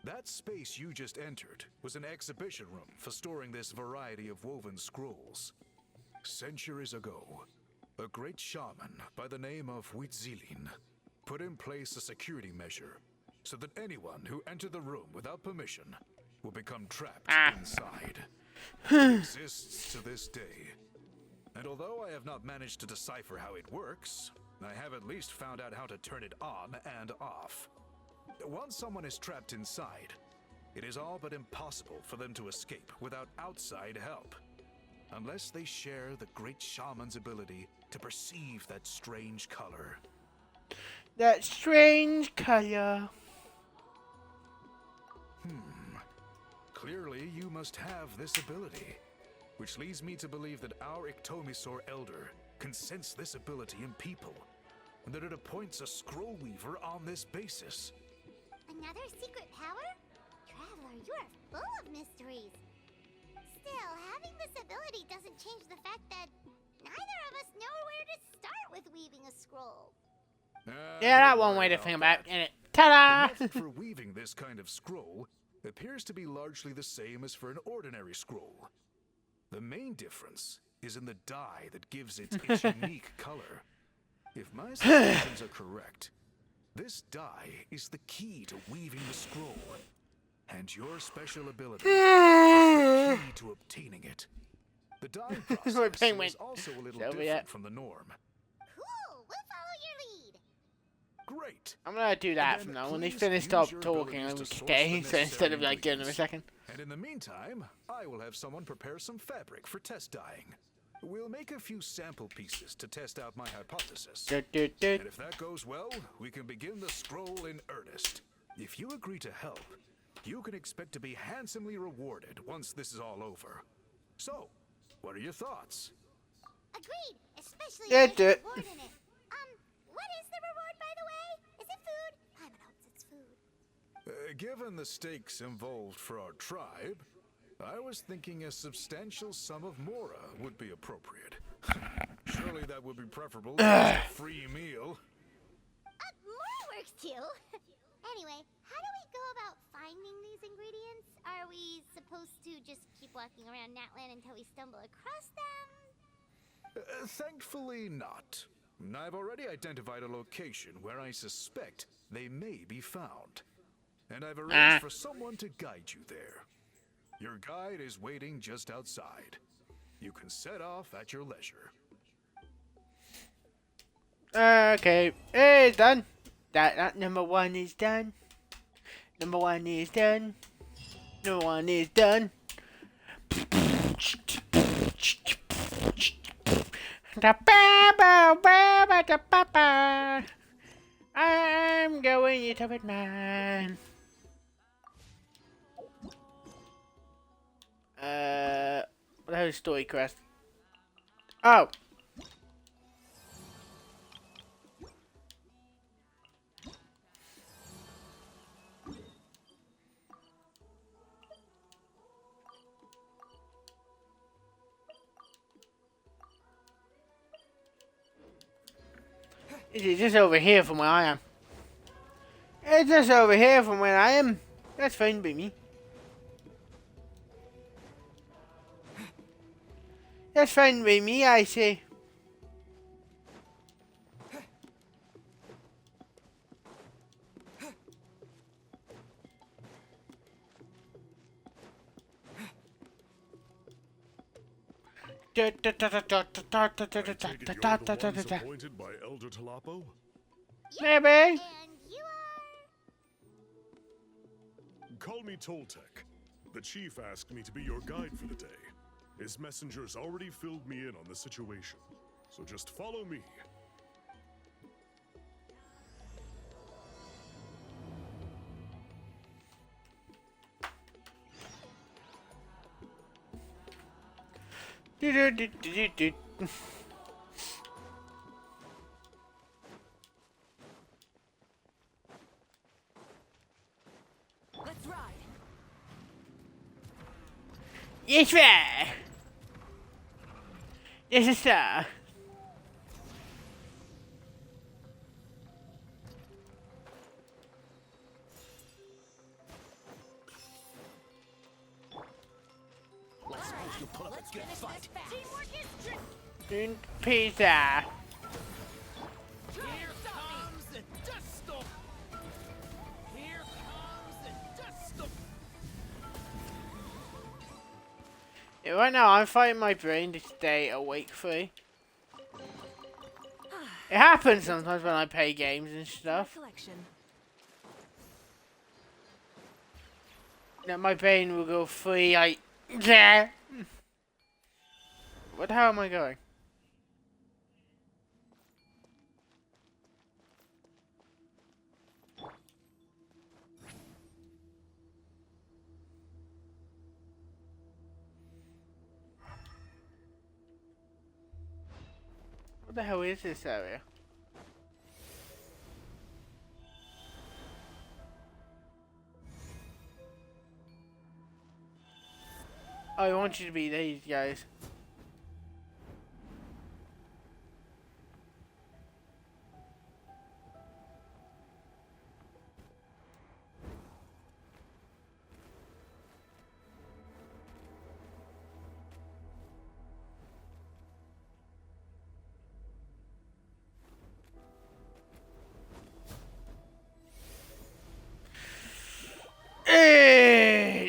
That space you just entered was an exhibition room for storing this variety of woven scrolls. Centuries ago, a great shaman by the name of Huitzilin put in place a security measure so that anyone who entered the room without permission will become trapped inside. It exists to this day. And although I have not managed to decipher how it works, I have at least found out how to turn it on and off. Once someone is trapped inside, it is all but impossible for them to escape without outside help. Unless they share the great shaman's ability to perceive that strange color. That strange color. Clearly, you must have this ability. Which leads me to believe that our Iktomisor Elder can sense this ability in people. And that it appoints a scroll weaver on this basis. Another secret power? Traveler, you are full of mysteries. Still, having this ability doesn't change the fact that neither of us know where to start with weaving a scroll. Yeah, that one way to think about it. Ta-da! The method for weaving this kind of scroll appears to be largely the same as for an ordinary scroll. The main difference is in the dye that gives it its unique color. If my suspicions are correct, this dye is the key to weaving the scroll. And your special ability is the key to obtaining it. The dyeing process is also a little different from the norm. Cool, we'll follow your lead. Great. I'm gonna do that from now. When they finish stop talking, I'm okay. So instead of like giving them a second. And in the meantime, I will have someone prepare some fabric for test dyeing. We'll make a few sample pieces to test out my hypothesis. And if that goes well, we can begin the scroll in earnest. If you agree to help, you can expect to be handsomely rewarded once this is all over. So, what are your thoughts? Agreed, especially Yeah, if do there's it. reward in it. What is the reward, by the way? Is it food? Paimon hopes it's food. Given the stakes involved for our tribe, I was thinking a substantial sum of mora would be appropriate. Surely that would be preferable to a free meal. More works too. Anyway, how do we go about finding these ingredients? Are we supposed to just keep walking around Natlan until we stumble across them? Thankfully not. I've already identified a location where I suspect they may be found. And I've arranged for someone to guide you there. Your guide is waiting just outside. You can set off at your leisure. Okay, it's done. That number one is done. Number one is done. Number one is done. I'm going to Trumpet Man. What the hell is story quest? Oh. It's just over here from where I am. It's just over here from where I am. That's fine by me. That's fine by me, I say. I take it you're the ones appointed by Elder Talapo? Maybe. And you Call me Toltec. The chief asked me to be your guide for the day. His messengers already filled me in on the situation. So just follow me. Let's ride. Yes, sir. Yes, sir. Let's hope you put up a good fight. Teamwork is Pizza. Here comes the dust storm. Here comes the dust storm. Yeah, right now, I'm fighting my brain to stay awake free. It happens sometimes when I play games and stuff. That my brain will go free, like, yeah. What the hell am I going? What the hell is this area? Oh, I want you to be these guys.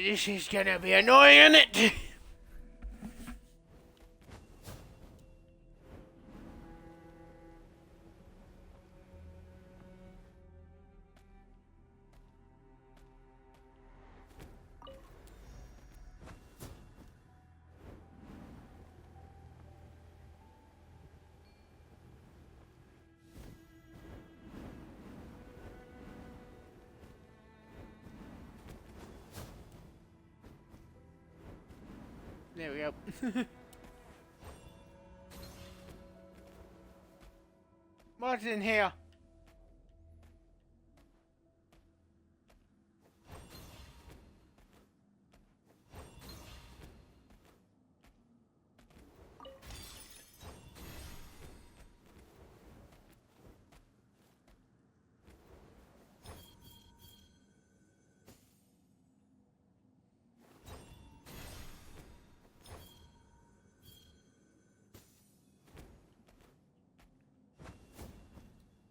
This is gonna be annoying, isn't it? There we go. What's in here?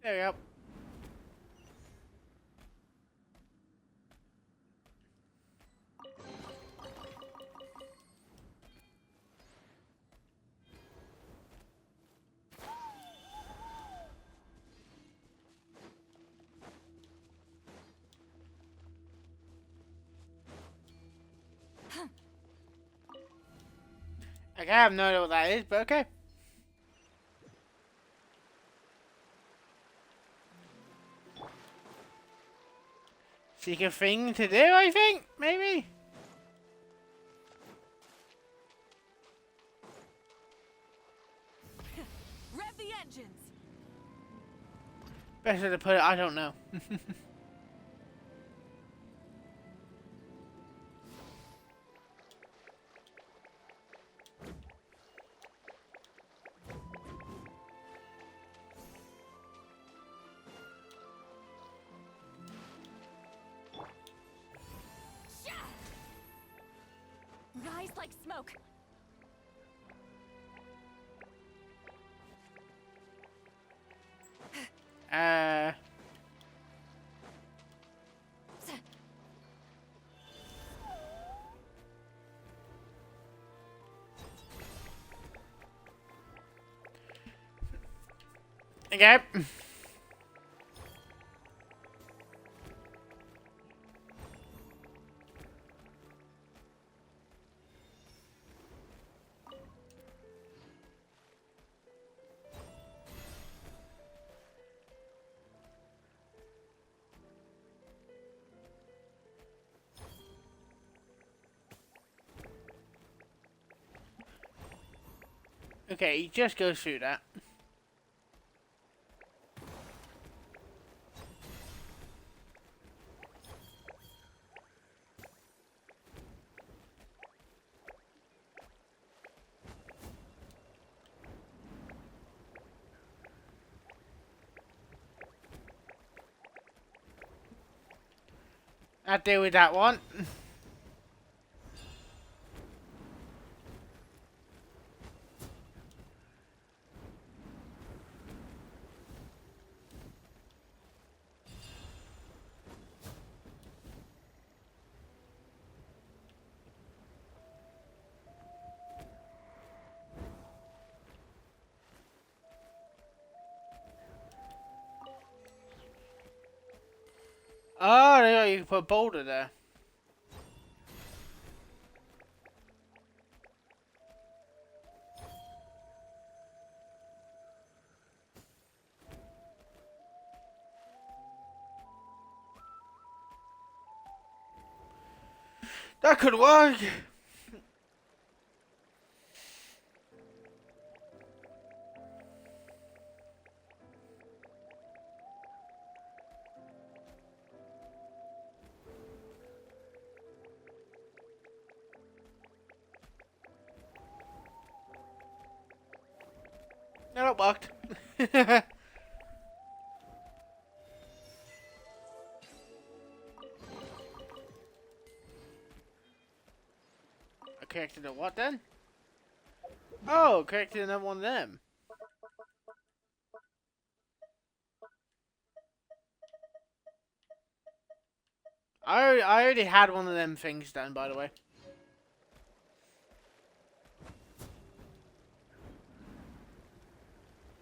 There we go. Okay, I have no idea what that is, but okay. Secret thing to do, I think, maybe? Rev the engines. Better to put it, I don't know. Rise like smoke. Okay. Okay, he just goes through that. I'll deal with that one. Oh, there you can put a boulder there. That could work. No, that worked. I connected to what then? Oh, connected another one of them. I already had one of them things done, by the way.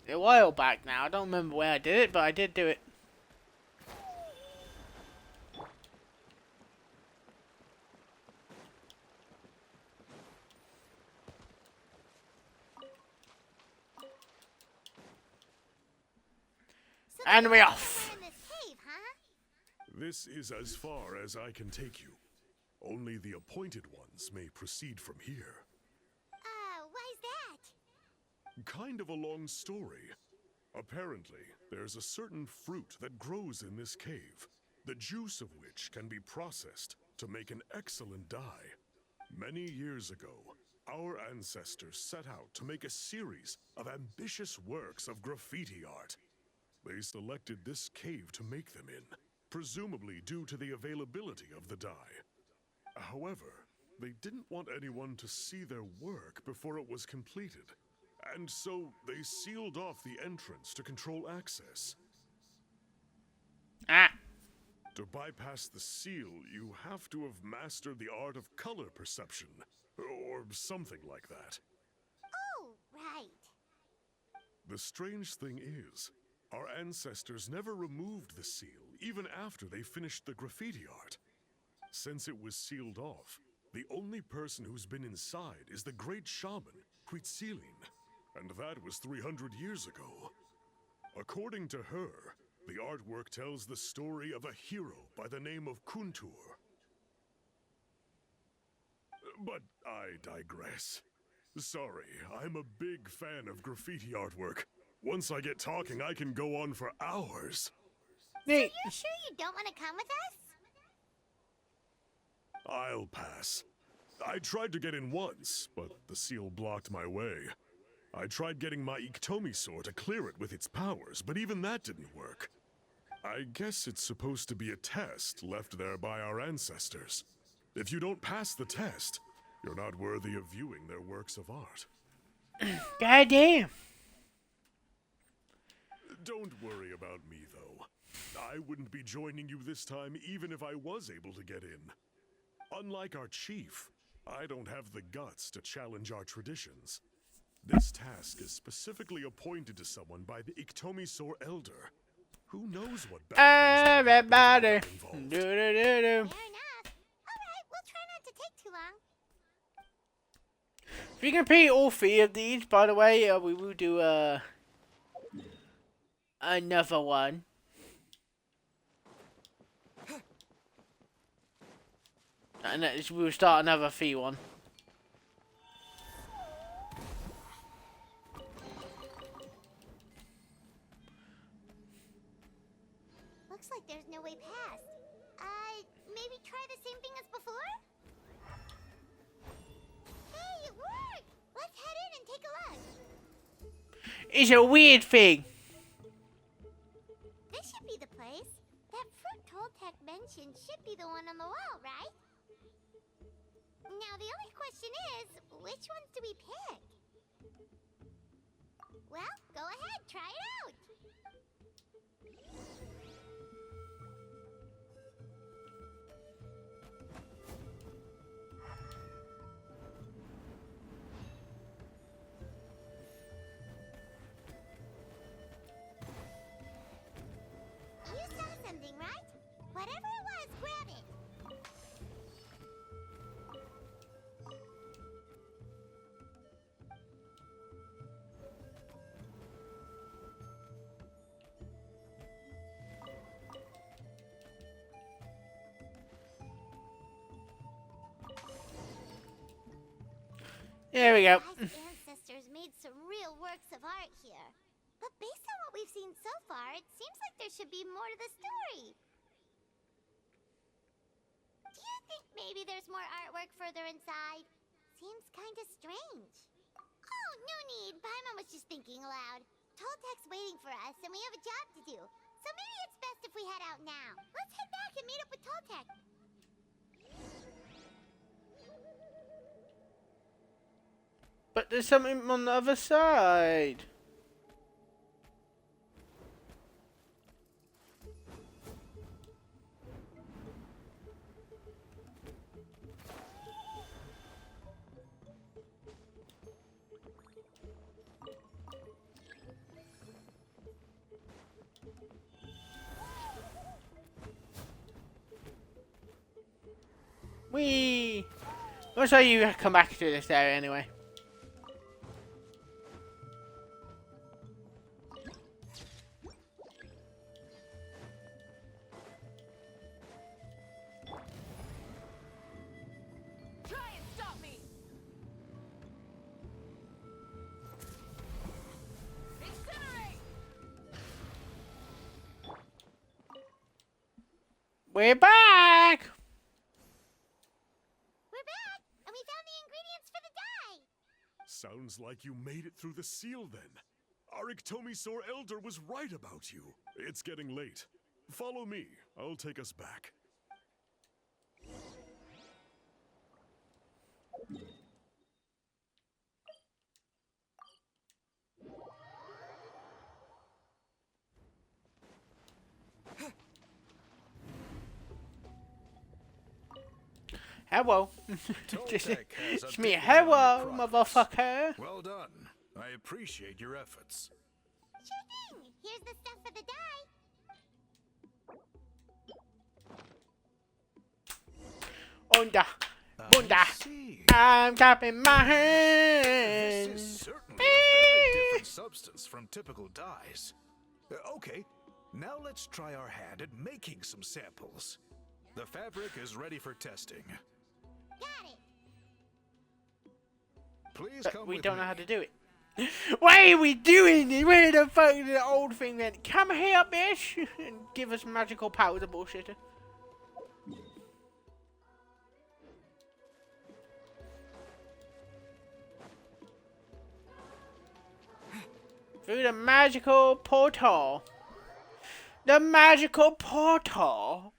A while back now. I don't remember where I did it, but I did do it. So And we're off. in this cave, huh? This is as far as I can take you. Only the appointed ones may proceed from here. Why's that? Kind of a long story. Apparently, there's a certain fruit that grows in this cave, the juice of which can be processed to make an excellent dye. Many years ago, our ancestors set out to make a series of ambitious works of graffiti art. They selected this cave to make them in, presumably due to the availability of the dye. However, they didn't want anyone to see their work before it was completed, and so they sealed off the entrance to control access. Ah. To bypass the seal, you have to have mastered the art of color perception, or something like that. Oh, right. The strange thing is, our ancestors never removed the seal, even after they finished the graffiti art. Since it was sealed off, the only person who's been inside is the great shaman, Huitzilin, and that was 300 years ago. According to her, the artwork tells the story of a hero by the name of Kuntur. But I digress. Sorry, I'm a big fan of graffiti artwork. Once I get talking, I can go on for hours. So you're sure you don't want to come with us? I'll pass. I tried to get in once, but the seal blocked my way. I tried getting my Iktomisaur to clear it with its powers, but even that didn't work. I guess it's supposed to be a test left there by our ancestors. If you don't pass the test, you're not worthy of viewing their works of art. God damn. Don't worry about me, though. I wouldn't be joining you this time even if I was able to get in. Unlike our chief, I don't have the guts to challenge our traditions. This task is specifically appointed to someone by the Iktomisaur Elder. Who knows what everybody. Fair enough. Alright, we'll try not to take too long. If you complete all 3 of these, by the way, we will do another one. And we'll start another free one. Looks like there's no way past. Maybe try the same thing as before? Hey, it worked! Let's head in and take a look. It's a weird thing. This should be the place. That fruit Toltec mentioned should be the one on the wall, right? Now the only question is, which ones do we pick? Well, go ahead, try it out! You saw something, right? Whatever it was, grab it! There we go. Our ancestors made some real works of art here. But based on what we've seen so far, it seems like there should be more to the story. Do you think maybe there's more artwork further inside? Seems kinda strange. Oh, no need. Paimon was just thinking aloud. Toltec's waiting for us, and we have a job to do. So maybe it's best if we head out now. Let's head back and meet up with Toltec. But there's something on the other side. Whee! I'll show you come back to this area anyway. Try and stop me! Incinerate! We're back! We're back, and we found the ingredients for the dye. Sounds like you made it through the seal then. Our Iktomisaur Elder was right about you. It's getting late. Follow me. I'll take us back. Hello. Toltec has It's me. updated on Hello, your progress. motherfucker. Well done. I appreciate your efforts. Sure thing. Here's the stuff for the dye. Onda. Bunda. I see. I'm clapping my This hands. is certainly a very different substance from typical dyes. Okay, now let's try our hand at making some samples. The fabric is ready for testing. Got it. Please But come we with don't me. know how to do it. Why are we doing it? Where the fuck did the old thing went? Come here, bitch, and give us magical powers of bullshit. Through the magical portal. The magical portal.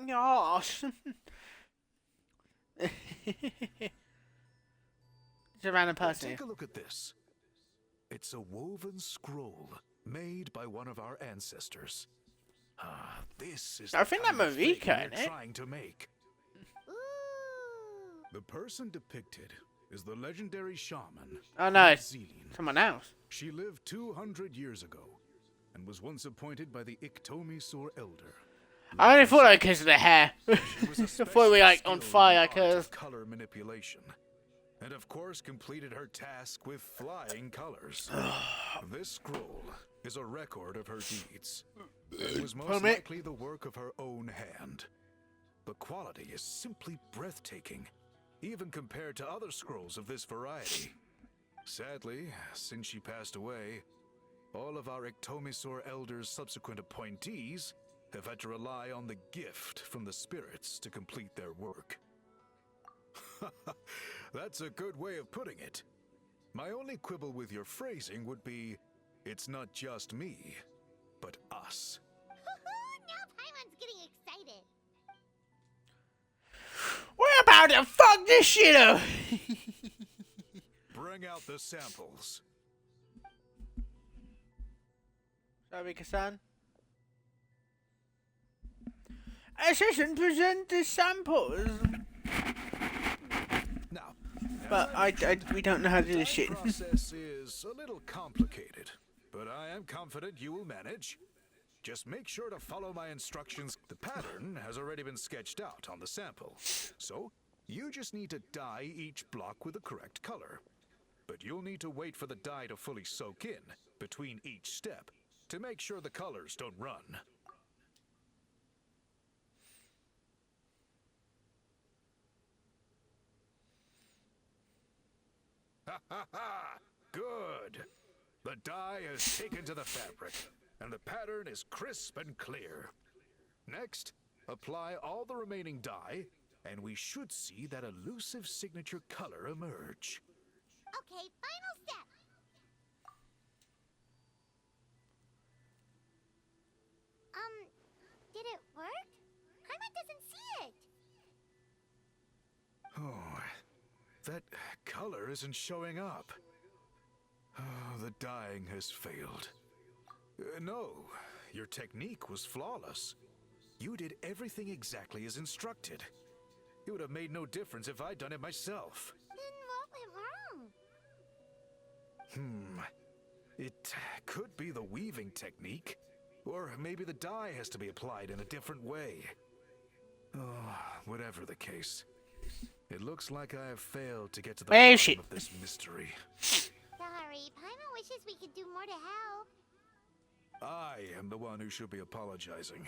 Yes. It's a random person. Take a look at this. It's a woven scroll made by one of our ancestors. Ah, this is I think that kind of thing Marika, we're eh? trying to make. Ooh. The person depicted is the legendary shaman. Oh no, it's Zine. someone else. She lived 200 years ago and was once appointed by the Iktomi-Sur Elder. I only thought that because of the hair. She was Before we especially like on skilled in fire, the art cause of color manipulation, and of course completed her task with flying colors. This scroll is a record of her deeds. It was most likely the work of her own hand. The quality is simply breathtaking, even compared to other scrolls of this variety. Sadly, since she passed away, all of our Iktomi-Sur Elder's subsequent appointees have had to rely on the gift from the spirits to complete their work. That's a good way of putting it. My only quibble with your phrasing would be, it's not just me, but us. Now Paimon's getting excited. We're about to fuck this shit up. Bring out the samples. Sorry, Kasan. Assistant, present the samples. Now, But we don't know how to do the this shit. process is a little complicated, but I am confident you will manage. Just make sure to follow my instructions. The pattern has already been sketched out on the sample, so you just need to dye each block with the correct color. But you'll need to wait for the dye to fully soak in between each step to make sure the colors don't run. Ha ha ha! Good! The dye is taken to the fabric, and the pattern is crisp and clear. Next, apply all the remaining dye, and we should see that elusive signature color emerge. Okay, final step. Did it work? Paimon doesn't see it. Oh, that color isn't showing up. Oh, the dyeing has failed. No, your technique was flawless. You did everything exactly as instructed. It would have made no difference if I'd done it myself. Then what went wrong? It could be the weaving technique, or maybe the dye has to be applied in a different way. Oh, whatever the case. It looks like I have failed to get to the bottom of this mystery. Sorry, Paimon wishes we could do more to help. I am the one who should be apologizing.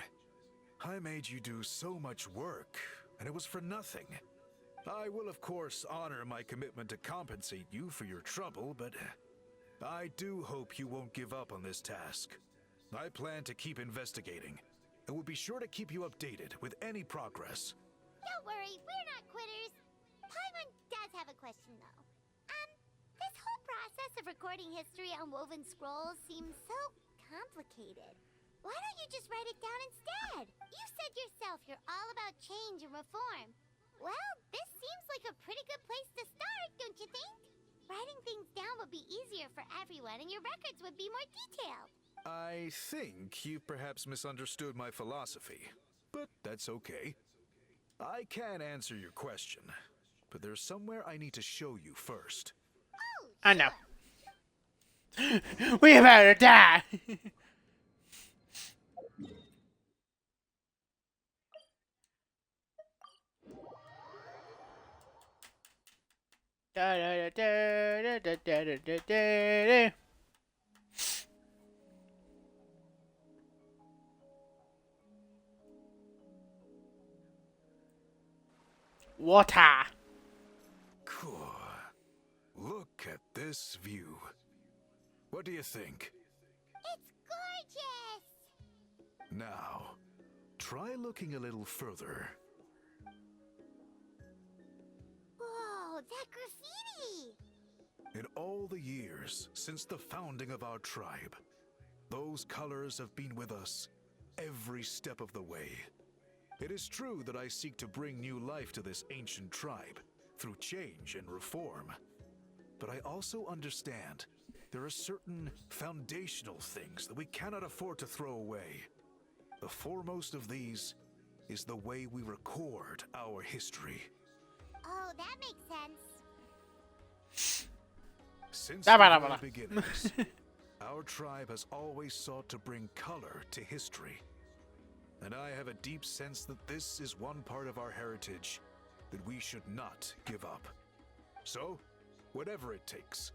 I made you do so much work, and it was for nothing. I will, of course, honor my commitment to compensate you for your trouble, but I do hope you won't give up on this task. I plan to keep investigating, and will be sure to keep you updated with any progress. Don't worry, we're not quitters. Paimon does have a question, though. This whole process of recording history on woven scrolls seems so complicated. Why don't you just write it down instead? You said yourself you're all about change and reform. Well, this seems like a pretty good place to start, don't you think? Writing things down would be easier for everyone, and your records would be more detailed. I think you perhaps misunderstood my philosophy, but that's okay. I can answer your question, but there's somewhere I need to show you first. I know. We about to die. Da, da, da, da, da, da, da, da, da. Water. Cool. Look at this view. What do you think? It's gorgeous! Now, try looking a little further. Whoa, that graffiti! In all the years since the founding of our tribe, those colors have been with us every step of the way. It is true that I seek to bring new life to this ancient tribe through change and reform. But I also understand there are certain foundational things that we cannot afford to throw away. The foremost of these is the way we record our history. Oh, that makes sense. Since the very beginnings, our tribe has always sought to bring color to history. And I have a deep sense that this is one part of our heritage that we should not give up. So, whatever it takes,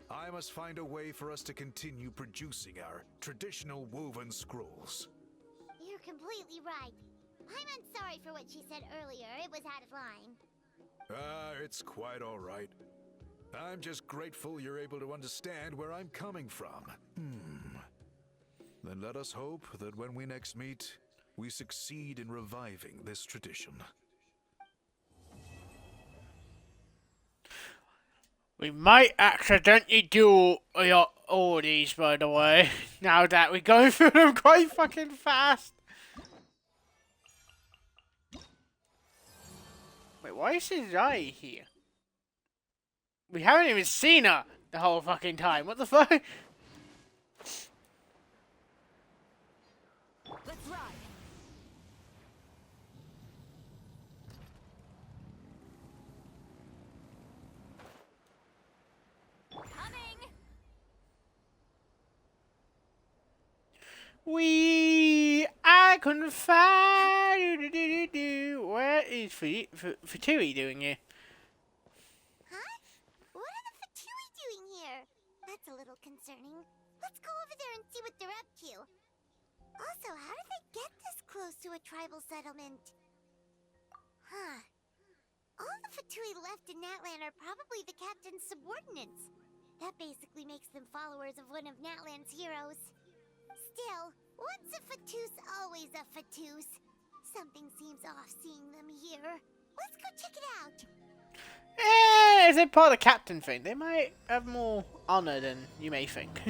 I must find a way for us to continue producing our traditional woven scrolls. You're completely right. I'm sorry for what she said earlier. It was out of line. It's quite all right. I'm just grateful you're able to understand where I'm coming from. Then let us hope that when we next meet, we succeed in reviving this tradition. We might accidentally do all these, by the way, now that we're going through them quite fucking fast. Wait, why is Zai here? We haven't even seen her the whole fucking time. What the fuck? Let's ride. I couldn't find. Where is Fatui doing here? Huh? What are the Fatui doing here? That's a little concerning. Let's go over there and see what they're up to. Also, how did they get this close to a tribal settlement? Huh. All the Fatui left in Natlan are probably the captain's subordinates. That basically makes them followers of one of Natlan's heroes. Still, once a Fatus, always a Fatus. Something seems off seeing them here. Let's go check it out. Is it part of the captain thing? They might have more honor than you may think.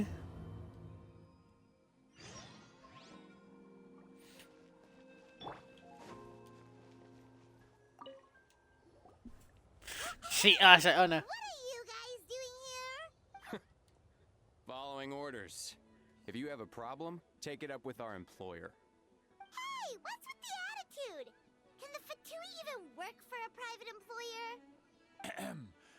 See, I said, oh no. What are you guys doing here? Following orders. If you have a problem, take it up with our employer. Hey, what's with the attitude? Can the Fatui even work for a private employer?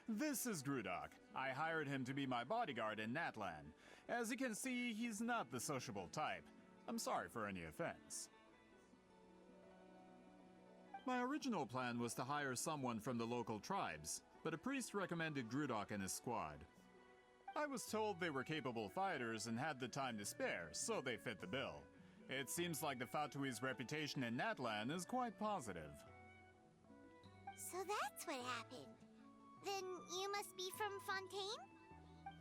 This is Grudok. I hired him to be my bodyguard in Natlan. As you can see, he's not the sociable type. I'm sorry for any offense. My original plan was to hire someone from the local tribes, but a priest recommended Grudok and his squad. I was told they were capable fighters and had the time to spare, so they fit the bill. It seems like the Fatui's reputation in Natlan is quite positive. So that's what happened. Then you must be from Fontaine?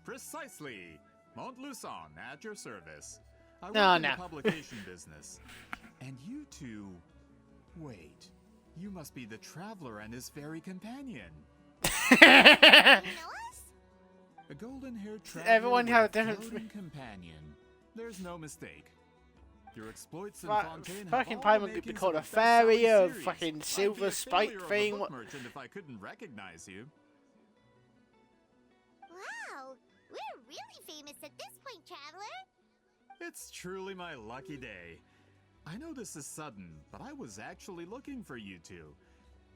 Precisely! Montluçon, at your service. I work No, in no. the publication business. And you two... Wait. You must be the Traveler and his fairy companion. You know us? A golden-haired traveler Everyone with have a a different floating companion. There's no mistake. Your exploits in Right, Fontaine fucking have all Paimon the could be makings called of a best-selling fairy, a series. fucking I'd be silver a spike failure of a thing. book What? merchant if I couldn't recognize you. Wow, we're really famous at this point, Traveler. It's truly my lucky day. I know this is sudden, but I was actually looking for you two.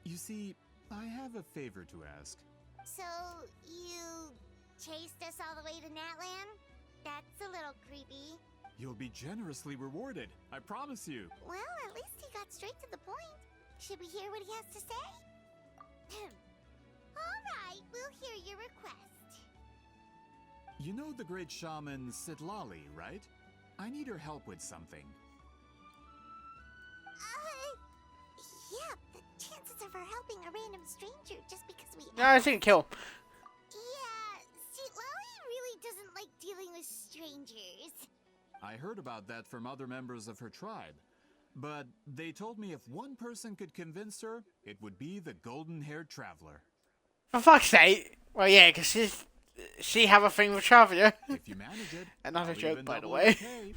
You see, I have a favor to ask. So, you chased us all the way to Natlan? That's a little creepy. You'll be generously rewarded, I promise you. Well, at least he got straight to the point. Should we hear what he has to say? Alright, we'll hear your request. You know the great shaman Sitlali, right? I need her help with something. Yeah, the chances of her helping a random stranger just because we No, I think kill. Yeah, see, Lolly really doesn't like dealing with strangers. I heard about that from other members of her tribe. But they told me if one person could convince her, it would be the golden-haired traveler. For fuck's sake. Well, yeah, because she have a thing with Traveler. If you manage it, Another I'll joke, even by the double way. okay.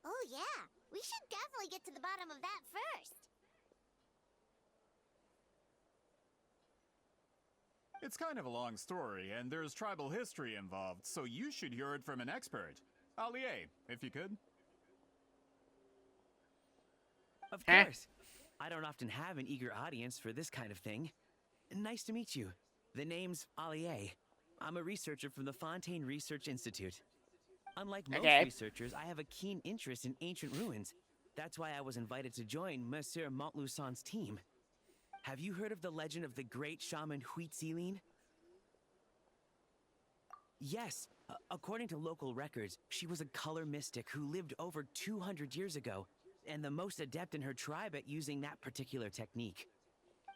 Oh yeah, we should definitely get to the bottom of that first. It's kind of a long story, and there's tribal history involved, so you should hear it from an expert. Allier, if you could. Of course. I don't often have an eager audience for this kind of thing. Nice to meet you. The name's Allier. I'm a researcher from the Fontaine Research Institute. Unlike most researchers, I have a keen interest in ancient ruins. That's why I was invited to join Monsieur Montluçon's team. Have you heard of the legend of the great shaman Huitzilin? Yes. According to local records, she was a color mystic who lived over 200 years ago, and the most adept in her tribe at using that particular technique.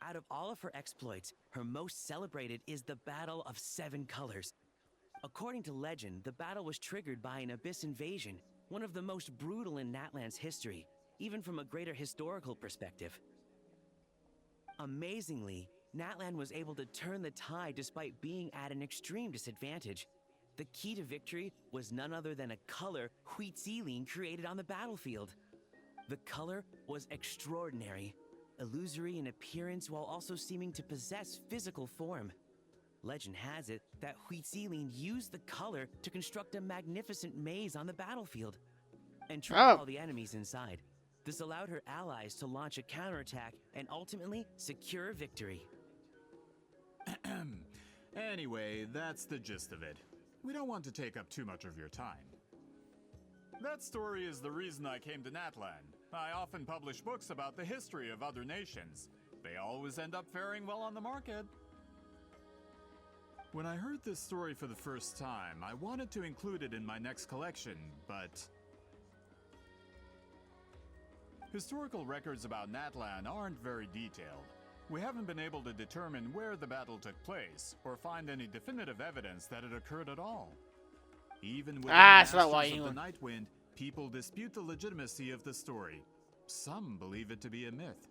Out of all of her exploits, her most celebrated is the Battle of Seven Colors. According to legend, the battle was triggered by an abyss invasion, one of the most brutal in Natlan's history, even from a greater historical perspective. Amazingly, Natlan was able to turn the tide despite being at an extreme disadvantage. The key to victory was none other than a color Huitzilin created on the battlefield. The color was extraordinary, illusory in appearance while also seeming to possess physical form. Legend has it that Huitzilin used the color to construct a magnificent maze on the battlefield and trap all the enemies inside. This allowed her allies to launch a counterattack and ultimately secure victory. Anyway, that's the gist of it. We don't want to take up too much of your time. That story is the reason I came to Natlan. I often publish books about the history of other nations. They always end up faring well on the market. When I heard this story for the first time, I wanted to include it in my next collection, but historical records about Natlan aren't very detailed. We haven't been able to determine where the battle took place, or find any definitive evidence that it occurred at all. Even within the Masters of the Nightwind, people dispute the legitimacy of the story. Some believe it to be a myth.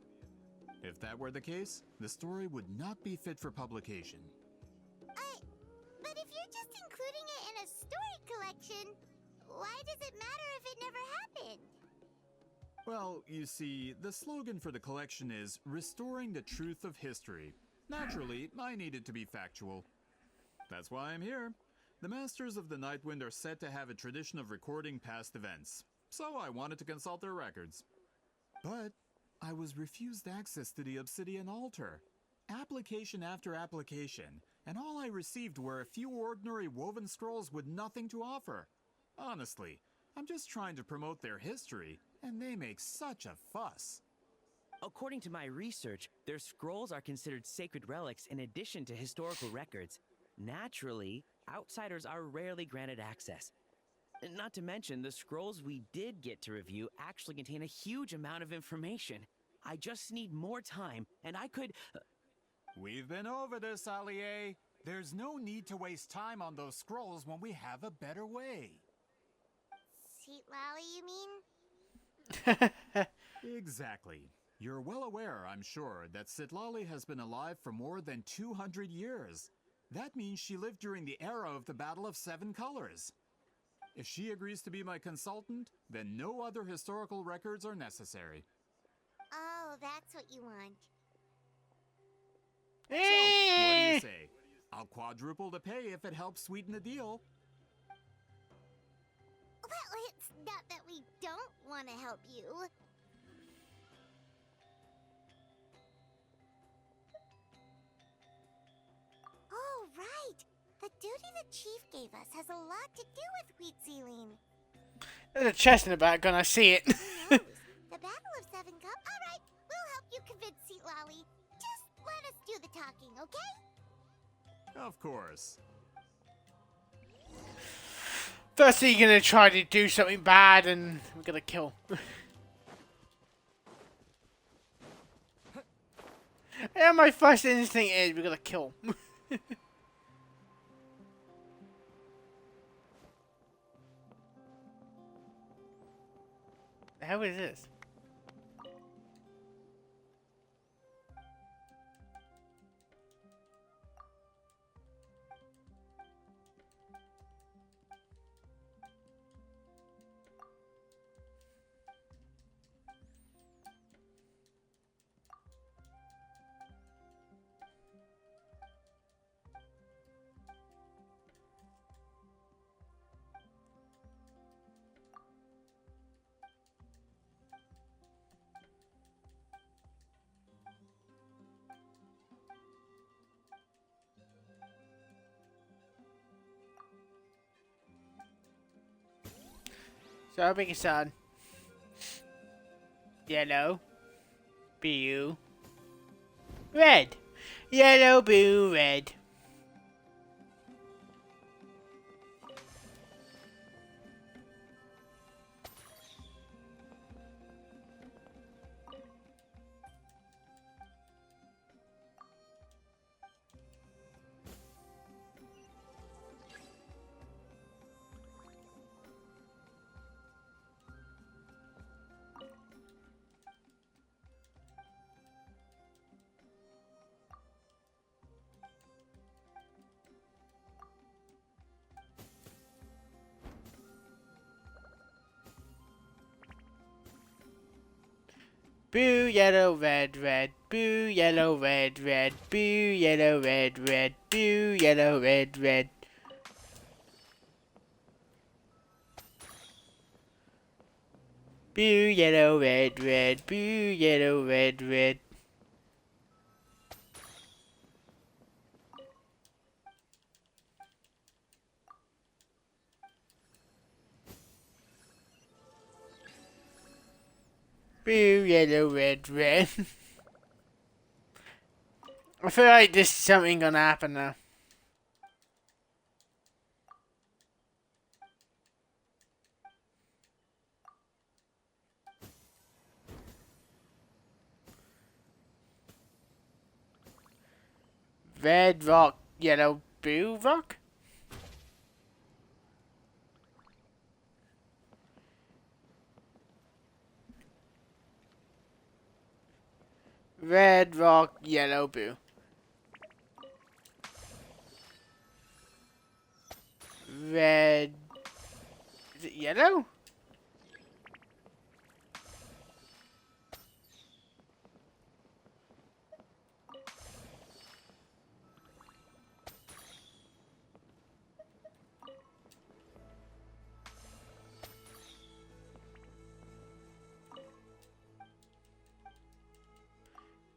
If that were the case, the story would not be fit for publication. But if you're just including it in a story collection, why does it matter if it never happened? Well, you see, the slogan for the collection is Restoring the Truth of History. Naturally, I needed to be factual. That's why I'm here. The Masters of the Nightwind are said to have a tradition of recording past events, so I wanted to consult their records. But I was refused access to the Obsidian Altar. Application after application, and all I received were a few ordinary woven scrolls with nothing to offer. Honestly, I'm just trying to promote their history, and they make such a fuss. According to my research, their scrolls are considered sacred relics in addition to historical records. Naturally, outsiders are rarely granted access. Not to mention, the scrolls we did get to review actually contain a huge amount of information. I just need more time, and I could... We've been over this, Allier. There's no need to waste time on those scrolls when we have a better way. Seat Lally, you mean? Exactly. You're well aware, I'm sure, that Sitlali has been alive for more than 200 years. That means she lived during the era of the Battle of Seven Colors. If she agrees to be my consultant, then no other historical records are necessary. Oh, that's what you want. So, what do you say? I'll quadruple the pay if it helps sweeten the deal. Well, it's not that we don't want to help you. You're right. The duty the chief gave us has a lot to do with wheat sealing. There's a chest in the back, and I see it. Who knows? The Battle of Seven Cup. All right, we'll help you convince Seat Lolly. Just let us do the talking, okay? Of course. First, you're gonna try to do something bad, and we're gonna kill. Yeah, my first instinct is we're gonna kill. The hell is this? So I beg your son. Yellow. Blue. Red. Yellow, blue, red. Blue, yellow, red, red. Blue, yellow, red, red. Blue, yellow, red, red. Blue, yellow, red, red. Blue, yellow, red, red. Blue, yellow, red, red. Blue, yellow, red, red. I feel like this is something gonna happen now. Red rock, yellow, blue rock? Red rock, yellow, blue. Red. Is it yellow?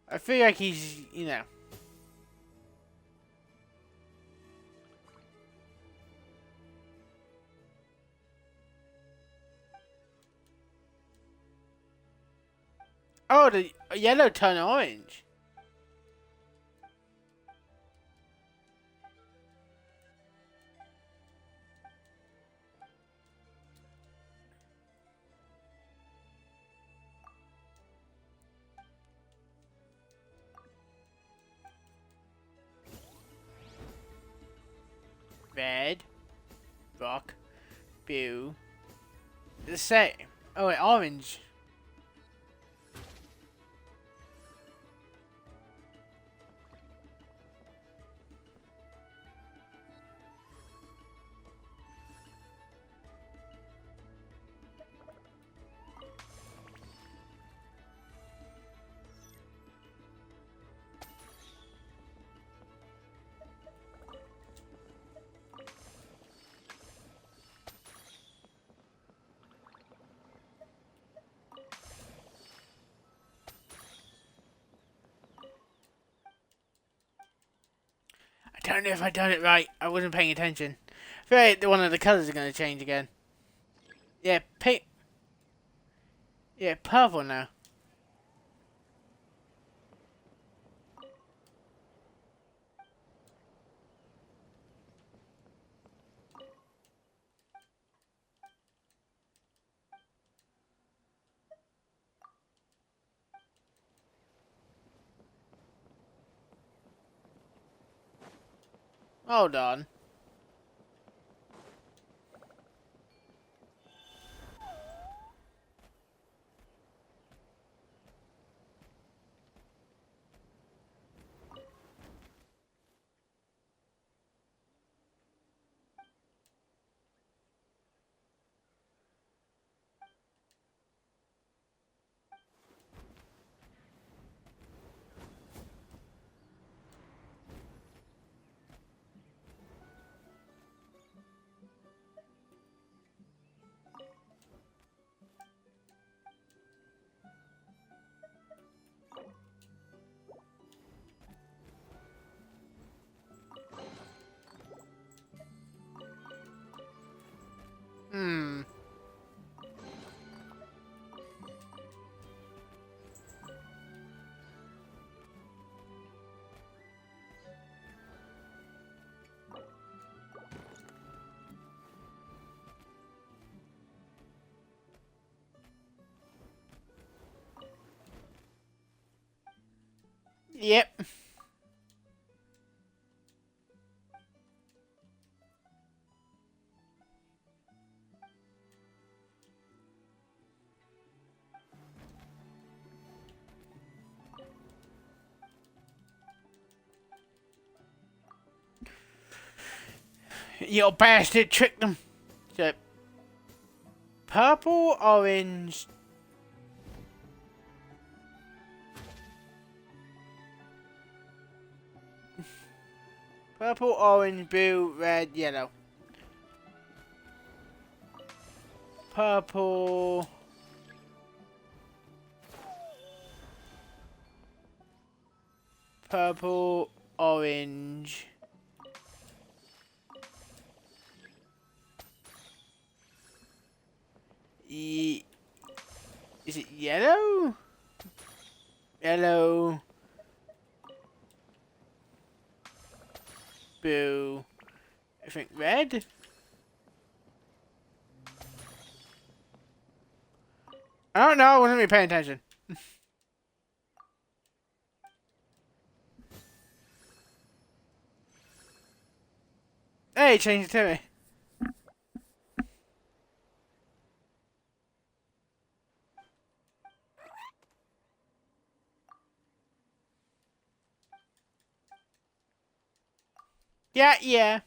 I feel like he's, you know. Oh, the yellow turned orange. Red, rock, blue, the same. Oh wait, orange. don't know if I done it right. I wasn't paying attention. I feel like one of the colours are going to change again. Yeah, pink. Yeah, purple now. Hold on. Yep. You bastard, tricked them. So, purple, orange. Purple, orange, blue, red, yellow. Purple. Purple, orange. Is it yellow? Yellow. Blue. I think red. I don't know, I wasn't really paying attention. Hey, change it to me. Yeah.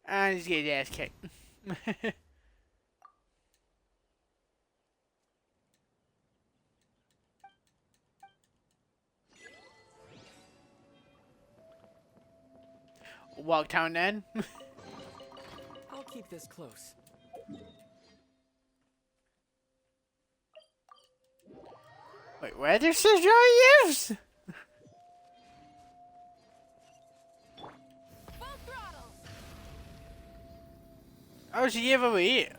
And he's getting his ass kicked. Walk town then. I'll keep this close. Wait, where does this guy use? Oh, she over here.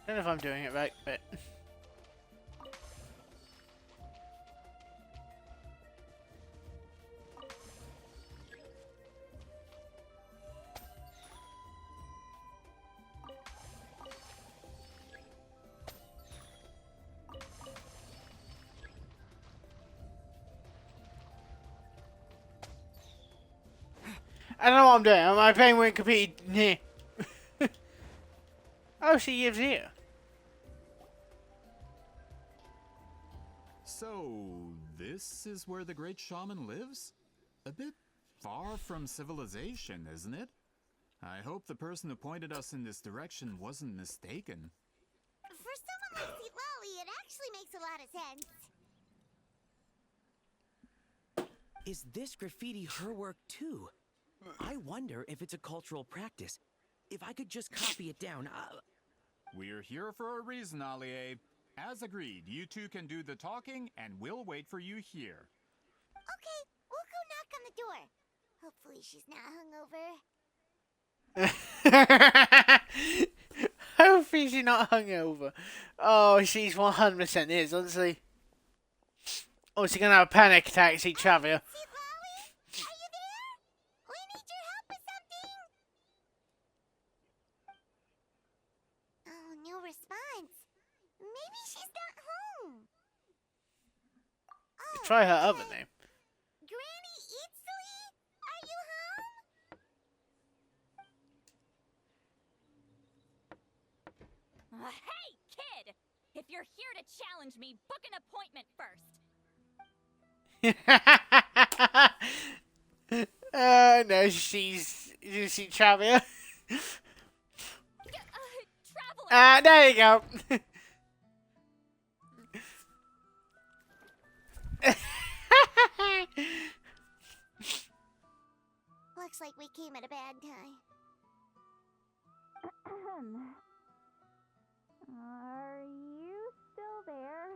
I don't know if I'm doing it right, but... I don't know what I'm doing. My brain went completely near. Oh, she lives here. So, this is where the great shaman lives? A bit far from civilization, isn't it? I hope the person who pointed us in this direction wasn't mistaken. For someone like Sweet Lolly, it actually makes a lot of sense. Is this graffiti her work too? I wonder if it's a cultural practice. If I could just copy it down, We're here for a reason, Alie. As agreed, you two can do the talking, and we'll wait for you here. Okay, we'll go knock on the door. Hopefully she's not hungover. Hopefully she's not hungover. Oh, she's 100% is, honestly. Oh, she's gonna have a panic attack, see Traveler. Sweet Lolly, are you there? We need your help with something. Oh, no response. Maybe she's not home. Oh, Try her other name. Granny Eatsley, are you home? Hey, kid! If you're here to challenge me, book an appointment first. No, she's Traveler. Traveler! There you go. Looks like we came at a bad time. Are you still there?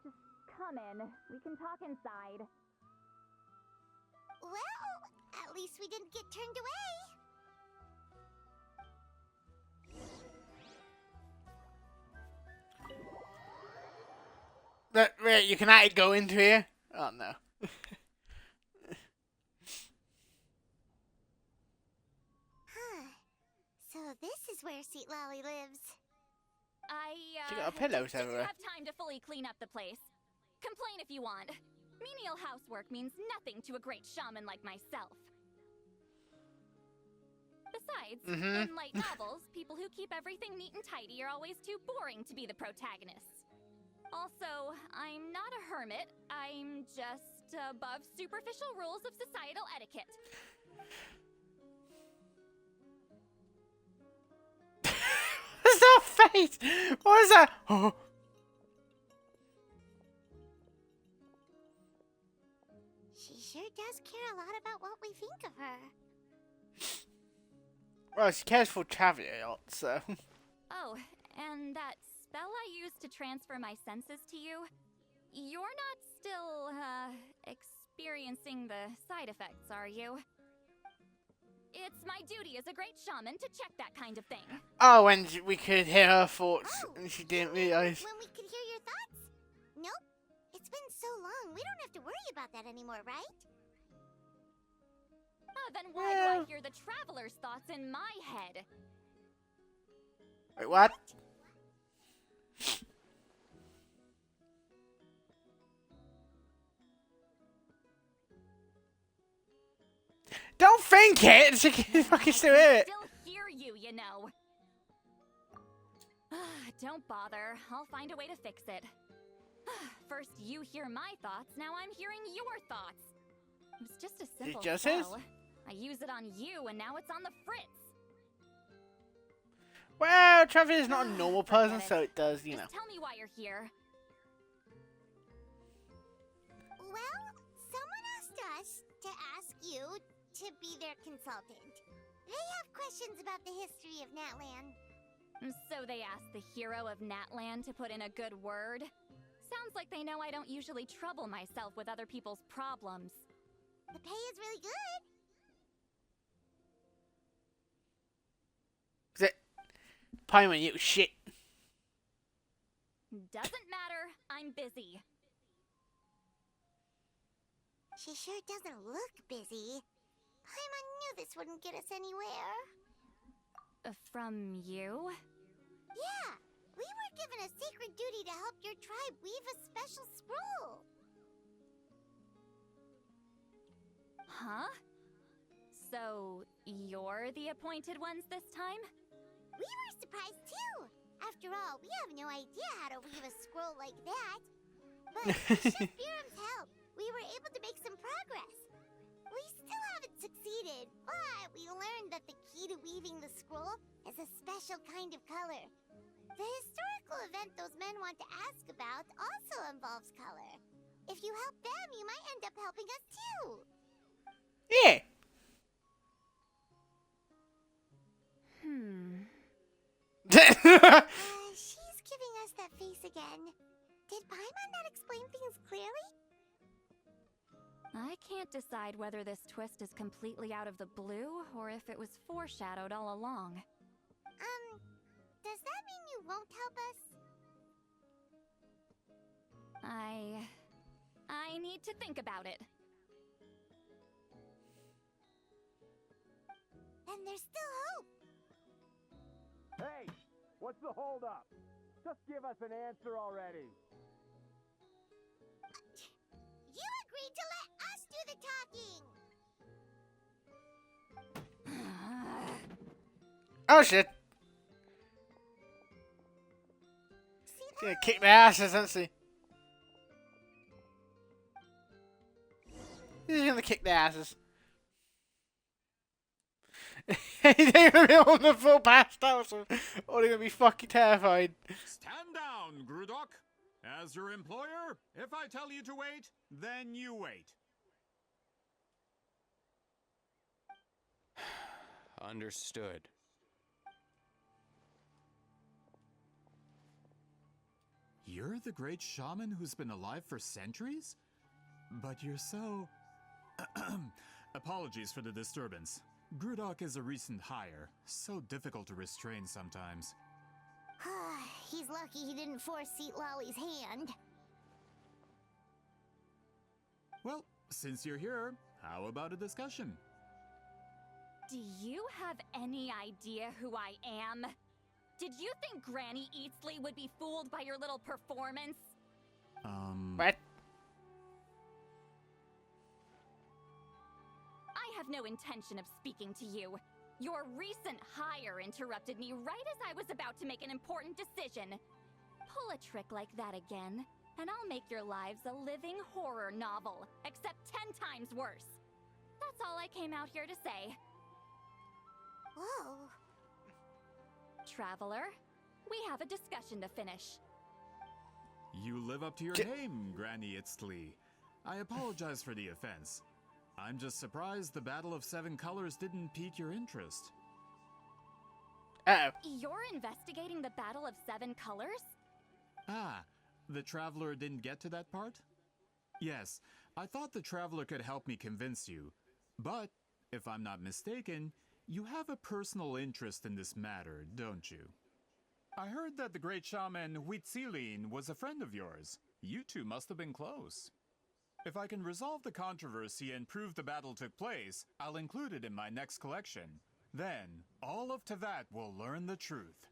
Just come in. We can talk inside. Well, at least we didn't get turned away. Wait, you can actually go into here? Oh, no. So this is where Sweet Lolly lives. She got pillows didn't everywhere. have time to fully clean up the place. Complain if you want. Menial housework means nothing to a great shaman like myself. Besides, in light novels, people who keep everything neat and tidy are always too boring to be the protagonists. Also, I'm not a hermit. I'm just above superficial rules of societal etiquette. What's that face? What is that? Oh. She sure does care a lot about what we think of her. Well, she cares for Traveler a lot, so. Oh, and that spell I used to transfer my senses to you, you're not still, experiencing the side effects, are you? It's my duty as a great shaman to check that kind of thing. Oh, and we could hear her thoughts, and she didn't realize. When we could hear your thoughts? Nope. It's been so long, we don't have to worry about that anymore, right? Oh, then why do I hear the traveler's thoughts in my head? Wait, what? Don't think it! She can fucking still hear it. Still hear you, you know. Don't bother. I'll find a way to fix it. First you hear my thoughts, now I'm hearing your thoughts. It's just a simple spell. I use it on you, and now it's on the Fritz. Well, Traveler's not a normal person, so it does, you know. Just tell me why you're here. Well, someone asked us to ask you to be their consultant. They have questions about the history of Natlan. So they asked the hero of Natlan to put in a good word? Sounds like they know I don't usually trouble myself with other people's problems. The pay is really good. Payment, you shit. Doesn't matter. I'm busy. She sure doesn't look busy. Paimon knew this wouldn't get us anywhere. From you? Yeah, we were given a sacred duty to help your tribe weave a special scroll. Huh? So, you're the appointed ones this time? We were surprised too! After all, we have no idea how to weave a scroll like that. But with Chef Biram's help, we were able to make some progress. We still haven't succeeded, but we learned that the key to weaving the scroll is a special kind of color. The historical event those men want to ask about also involves color. If you help them, you might end up helping us too. Yeah. She's giving us that face again. Did Paimon not explain things clearly? I can't decide whether this twist is completely out of the blue or if it was foreshadowed all along. Does that mean you won't help us? I need to think about it. Then there's still hope. Hey, what's the holdup? Just give us an answer already. You agreed to let us do the talking. Oh shit. She's gonna kick their asses, isn't she? She's gonna kick their asses. They're gonna be on the full past house, or they're gonna be fucking terrified. Stand down, Grudok. As your employer, if I tell you to wait, then you wait. Understood. You're the great shaman who's been alive for centuries? But you're so... Apologies for the disturbance. Grudok is a recent hire, so difficult to restrain sometimes. He's lucky he didn't force Seat Lolly's hand. Well, since you're here, how about a discussion? Do you have any idea who I am? Did you think Granny Eatsley would be fooled by your little performance? What? I have no intention of speaking to you. Your recent hire interrupted me right as I was about to make an important decision. Pull a trick like that again, and I'll make your lives a living horror novel, except 10 times worse. That's all I came out here to say. Whoa. Traveler, we have a discussion to finish. You live up to your name, Granny Itztli. I apologize for the offense. I'm just surprised the Battle of Seven Colors didn't pique your interest. Uh-oh. You're investigating the Battle of Seven Colors? Ah, the Traveler didn't get to that part? Yes, I thought the Traveler could help me convince you. But, if I'm not mistaken, you have a personal interest in this matter, don't you? I heard that the great shaman Huitzilin was a friend of yours. You two must have been close. If I can resolve the controversy and prove the battle took place, I'll include it in my next collection. Then, all of Tevat will learn the truth.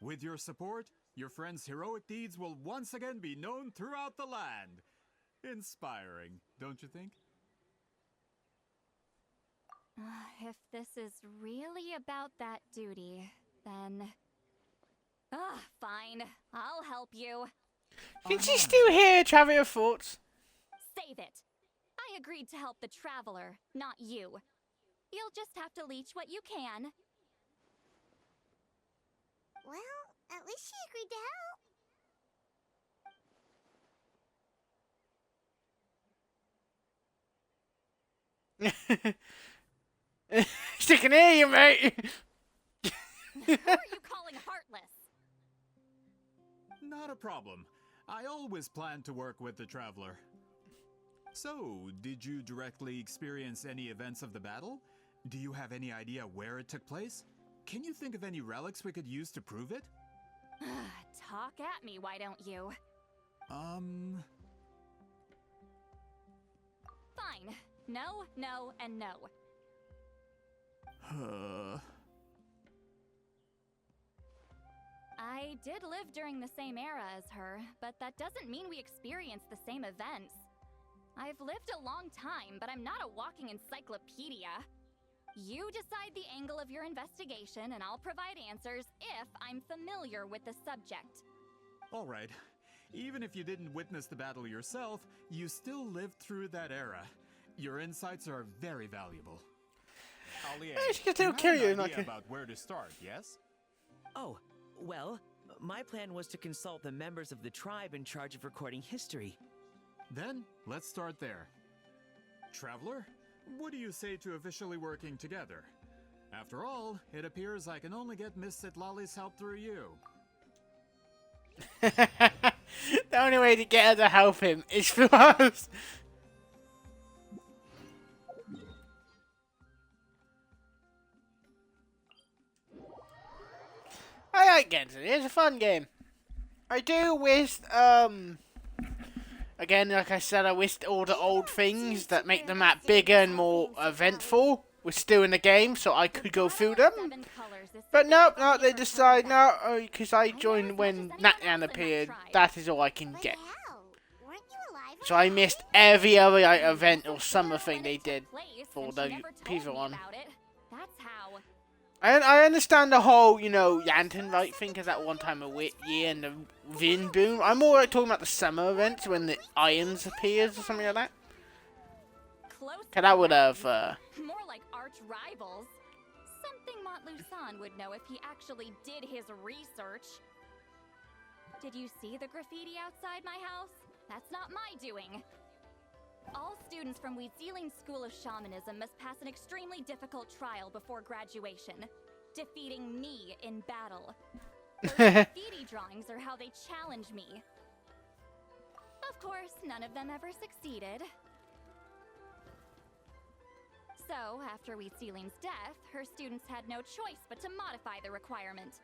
With your support, your friend's heroic deeds will once again be known throughout the land. Inspiring, don't you think? If this is really about that duty, then... fine. I'll help you. Can she still hear Traveler thoughts? Save it. I agreed to help the Traveler, not you. You'll just have to leech what you can. Well, at least she agreed to help. She can hear you, mate. Who are you calling heartless? Not a problem. I always plan to work with the Traveler. So, did you directly experience any events of the battle? Do you have any idea where it took place? Can you think of any relics we could use to prove it? Talk at me, why don't you? Fine. No, no, and no. I did live during the same era as her, but that doesn't mean we experienced the same events. I've lived a long time, but I'm not a walking encyclopedia. You decide the angle of your investigation, and I'll provide answers if I'm familiar with the subject. All right. Even if you didn't witness the battle yourself, you still lived through that era. Your insights are very valuable. Allier, you have an idea about where to start, yes? Oh, well, my plan was to consult the members of the tribe in charge of recording history. Then, let's start there. Traveler, what do you say to officially working together? After all, it appears I can only get Miss Sitlali's help through you. The only way to get her to help him is through us. I like Genshin. It's a fun game. I do wish, again, like I said, I wish all the old things that make the map bigger and more eventful were still in the game, so I could go through them. But nope, no, they decide no, because I joined when Natyan appeared. That is all I can get. So I missed every other like, event or summer thing they did for the previous one. I understand the whole, you know, Lantern Light thing, because at one time a year and the Wind Boom. I'm more like talking about the summer events when the Irons appears or something like that. Cause that would have, More like arch rivals. Something Montlusan would know if he actually did his research. Did you see the graffiti outside my house? That's not my doing. All students from Weezealing's School of Shamanism must pass an extremely difficult trial before graduation, defeating me in battle. Those graffiti drawings are how they challenge me. Of course, none of them ever succeeded. So, after Weezealing's death, her students had no choice but to modify the requirement.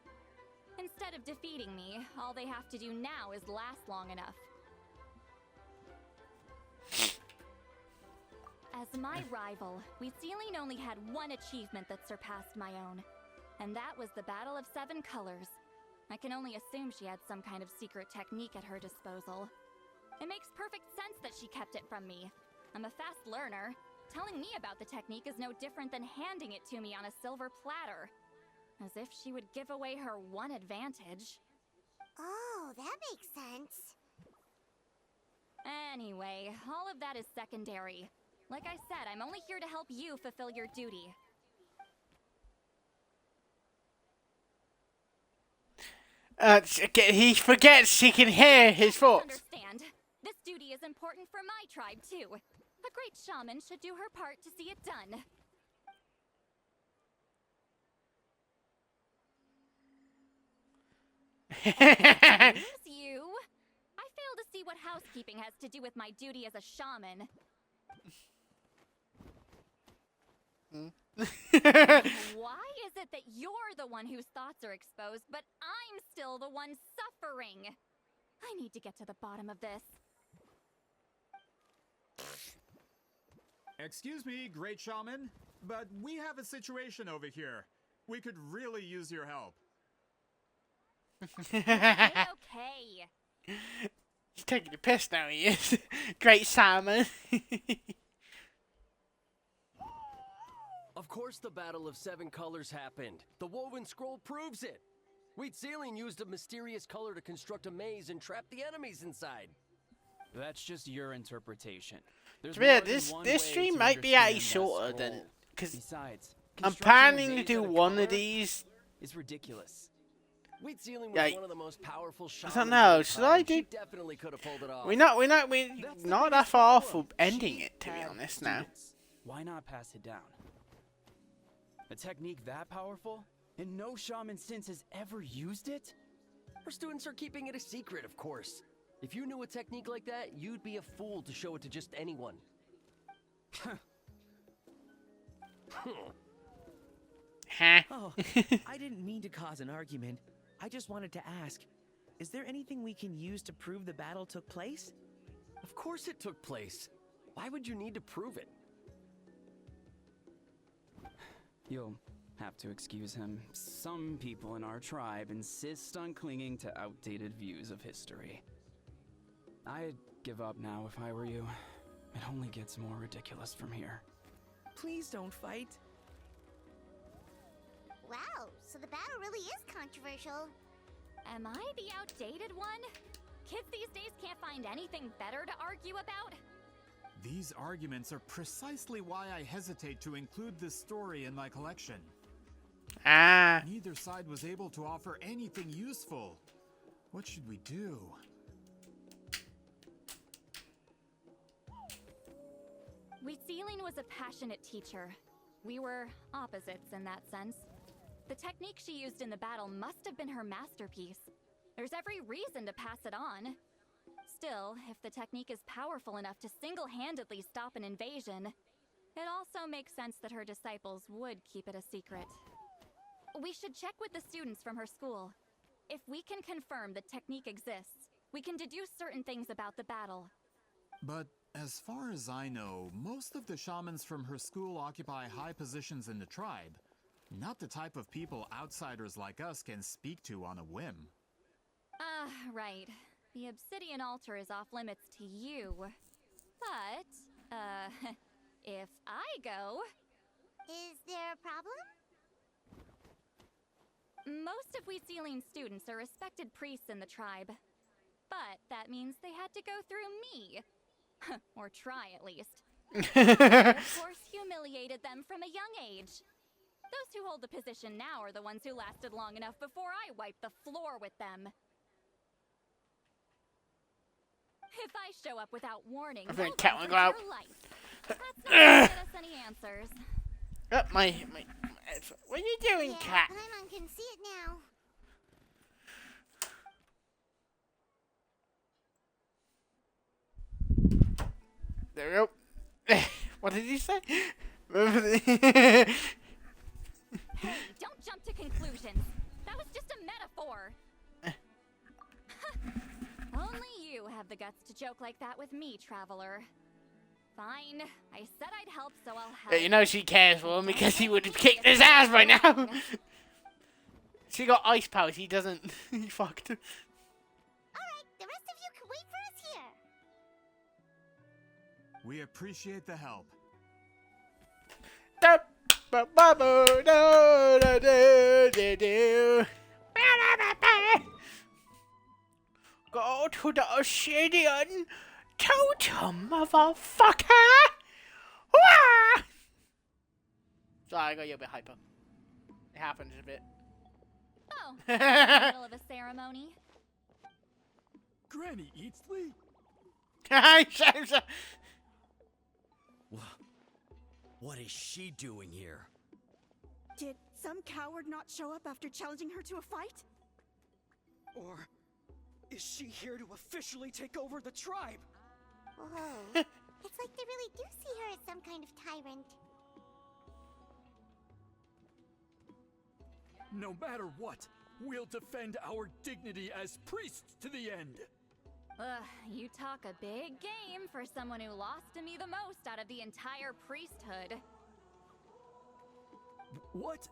Instead of defeating me, all they have to do now is last long enough. As my rival, Weezealing only had one achievement that surpassed my own, and that was the Battle of 7 Colors. I can only assume she had some kind of secret technique at her disposal. It makes perfect sense that she kept it from me. I'm a fast learner. Telling me about the technique is no different than handing it to me on a silver platter. As if she would give away her one advantage. Oh, that makes sense. Anyway, all of that is secondary. Like I said, I'm only here to help you fulfill your duty. He forgets he can hear his thoughts. Understand. This duty is important for my tribe, too. A great shaman should do her part to see it done. Excuse you. I fail to see what housekeeping has to do with my duty as a shaman. Why is it that you're the one whose thoughts are exposed, but I'm still the one suffering? I need to get to the bottom of this. Excuse me, great shaman, but we have a situation over here. We could really use your help. Okay. He's taking the piss now, he is. Great shaman. Of course the Battle of 7 Colors happened. The woven scroll proves it. Weezealing used a mysterious color to construct a maze and trap the enemies inside. That's just your interpretation. This stream might be actually shorter than, because I'm planning to do one of these. It's ridiculous. Weezealing was Like, one of the most powerful I don't know. Should I do? Definitely could have pulled it off. We're not that far off from ending it, to be honest. Now. Why not pass it down? A technique that powerful, and no shaman since has ever used it? Our students are keeping it a secret, of course. If you knew a technique like that, you'd be a fool to show it to just anyone. Oh, I didn't mean to cause an argument. I just wanted to ask, is there anything we can use to prove the battle took place? Of course it took place. Why would you need to prove it? You'll have to excuse him. Some people in our tribe insist on clinging to outdated views of history. I'd give up now if I were you. It only gets more ridiculous from here. Please don't fight. Wow, so the battle really is controversial. Am I the outdated one? Kids these days can't find anything better to argue about? These arguments are precisely why I hesitate to include this story in my collection. Ah. Neither side was able to offer anything useful. What should we do? Wheatzealing was a passionate teacher. We were opposites in that sense. The technique she used in the battle must have been her masterpiece. There's every reason to pass it on. Still, if the technique is powerful enough to single-handedly stop an invasion, it also makes sense that her disciples would keep it a secret. We should check with the students from her school. If we can confirm the technique exists, we can deduce certain things about the battle. But as far as I know, most of the shamans from her school occupy high positions in the tribe. Not the type of people outsiders like us can speak to on a whim. Right. The obsidian altar is off limits to you. But, if I go... Is there a problem? Most of Wheatzealing's students are respected priests in the tribe. But that means they had to go through me. Or try, at least. I, of course, humiliated them from a young age. Those who hold the position now are the ones who lasted long enough before I wiped the floor with them. If I show up without warning, I think you'll cat run will for go out. your life. That's not gonna get us any answers. Oh, my what are you doing, Yeah, cat? Paimon can see it now. There we go. What did he say? Hey, don't jump to conclusions. That was just a metaphor. Only you have the guts to joke like that with me, traveler. Fine. I said I'd help, so I'll help. You know she cares for him because he would have kicked his ass by now. She got ice powers. He doesn't. He fucked. Alright, the rest of you can wait for us here. We appreciate the help. Go to the obsidian totem, motherfucker! Wah! Sorry, I got you a bit hyper. It happens a bit. Oh, in the middle of a ceremony. Granny Eatsley? What is she doing here? Did some coward not show up after challenging her to a fight? Or is she here to officially take over the tribe? Whoa. It's like they really do see her as some kind of tyrant. No matter what, we'll defend our dignity as priests to the end. You talk a big game for someone who lost to me the most out of the entire priesthood. What?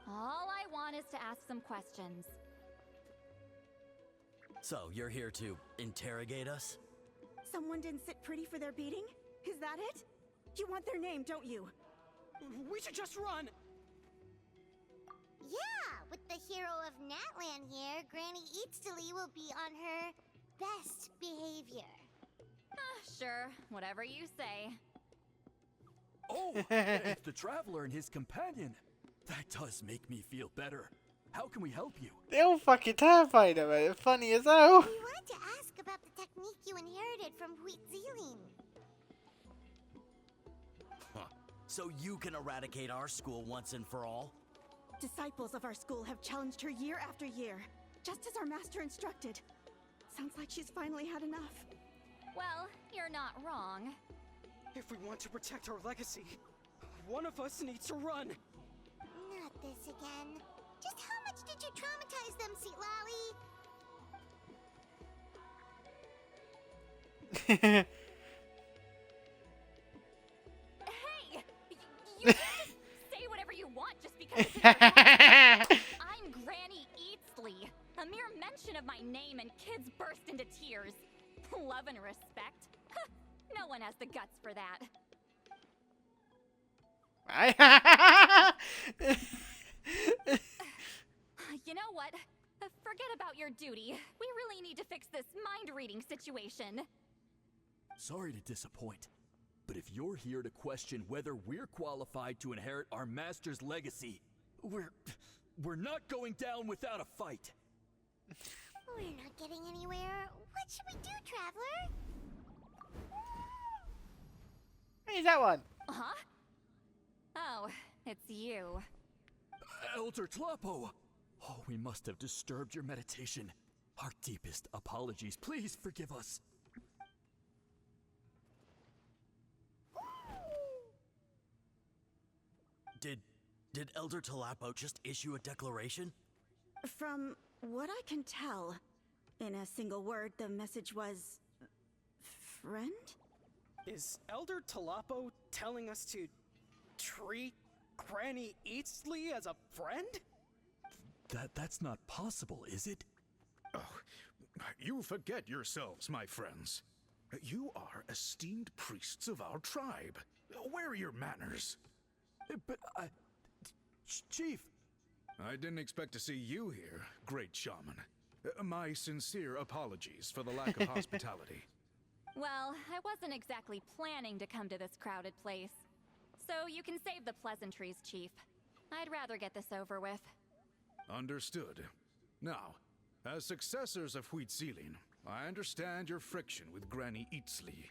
All I want is to ask some questions. So, you're here to interrogate us? Someone didn't sit pretty for their beating? Is that it? You want their name, don't you? We should just run! Yeah, with the hero of Natlan here, Granny Eatsley will be on her best behavior. Sure, whatever you say. Oh, it's the traveler and his companion. That does make me feel better. How can we help you? They all fucking terrified of it. Funny as hell. We wanted to ask about the technique you inherited from Wheatzealing. Huh. So you can eradicate our school once and for all? Disciples of our school have challenged her year after year, just as our master instructed. Sounds like she's finally had enough. Well, you're not wrong. If we want to protect our legacy, one of us needs to run. Not this again. Just how much did you traumatize them, Seat Lally? Hey! You can't just say whatever you want just because it's in your head. I'm Granny Eatsley. A mere mention of my name and kids burst into tears. Love and respect. for that. You know what? Forget about your duty. We really need to fix this mind-reading situation. Sorry to disappoint, but if you're here to question whether we're qualified to inherit our master's legacy, we're not going down without a fight. We're not getting anywhere. What should we do, Traveler? Hey, that one. Huh? Oh, it's you. Elder Tlapo! Oh, we must have disturbed your meditation. Our deepest apologies. Please forgive us. Did Elder Tlapo just issue a declaration? From what I can tell, in a single word, the message was... friend? Is Elder Tlapo telling us to treat Granny Eatsley as a friend? That's not possible, is it? Oh, you forget yourselves, my friends. You are esteemed priests of our tribe. Where are your manners? But Chief! I didn't expect to see you here, great shaman. My sincere apologies for the lack of hospitality. Well, I wasn't exactly planning to come to this crowded place. So you can save the pleasantries, Chief. I'd rather get this over with. Understood. Now, as successors of Huitzilin, I understand your friction with Granny Eatsley.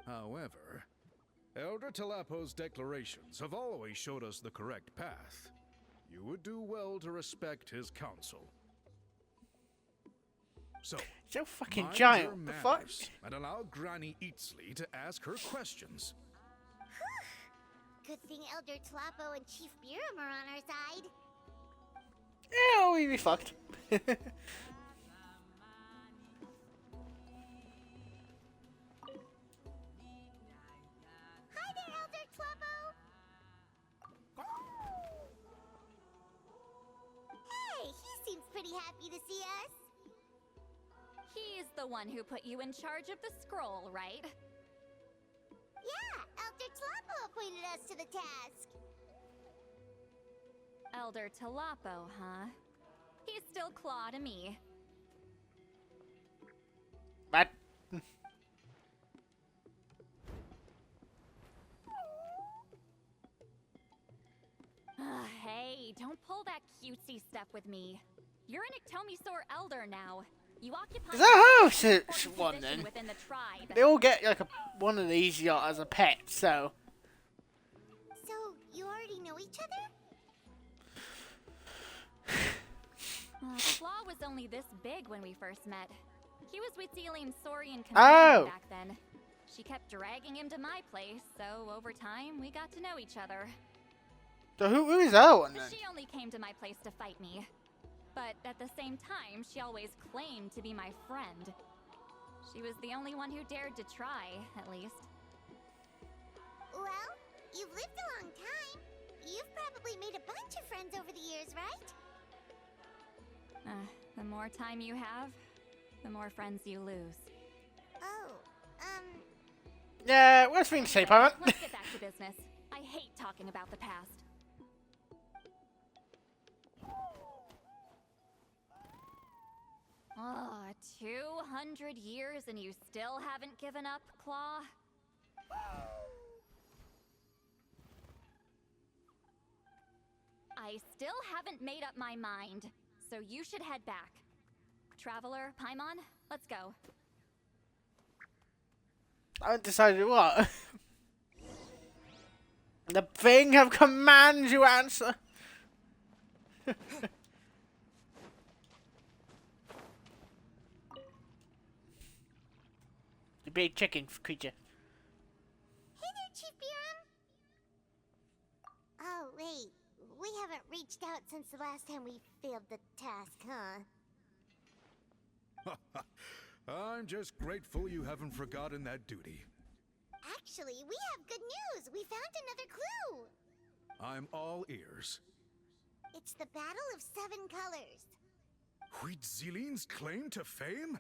However, Elder Tlapo's declarations have always showed us the correct path. You would do well to respect his counsel. So fucking mind giant. your What the fuck? manners and allow Granny Eatsley to ask her questions. Good thing Elder Tlapo and Chief Biram are on our side. Yeah, we'd be fucked. Hi there, Elder Tlapo! Hey, he seems pretty happy to see us. He's the one who put you in charge of the scroll, right? Yeah, Elder Tlapo appointed us to the task. Elder Tlapo, huh? He's still Claw to me. What? Hey, don't pull that cutesy stuff with me. You're an Iktomi-Sor elder now. You occupy Is that how it's important one position then? within the tribe. They all get like one of these yacht as a pet, so. So, you already know each other? Claw was only this big when we first met. He was with Zeline's Saurian companion Oh. back then. She kept dragging him to my place, so over time we got to know each other. So who is that one then? She only came to my place to fight me. But at the same time, she always claimed to be my friend. She was the only one who dared to try, at least. Well, you've lived a long time. You've probably made a bunch of friends over the years, right? The more time you have, the more friends you lose. Oh, Yeah, what's thing to say, Pirate? Let's get back to business. I hate talking about the past. Oh, 200 years and you still haven't given up, Claw? I still haven't made up my mind, so you should head back. Traveler, Paimon, let's go. I haven't decided what. The thing have command you answer. The big chicken creature. hey there, Chief Biram. Oh, wait. We haven't reached out since the last time we failed the task, huh? I'm just grateful you haven't forgotten that duty. Actually, we have good news. We found another clue. I'm all ears. It's the Battle of 7 Colors. Huitzilin's claim to fame?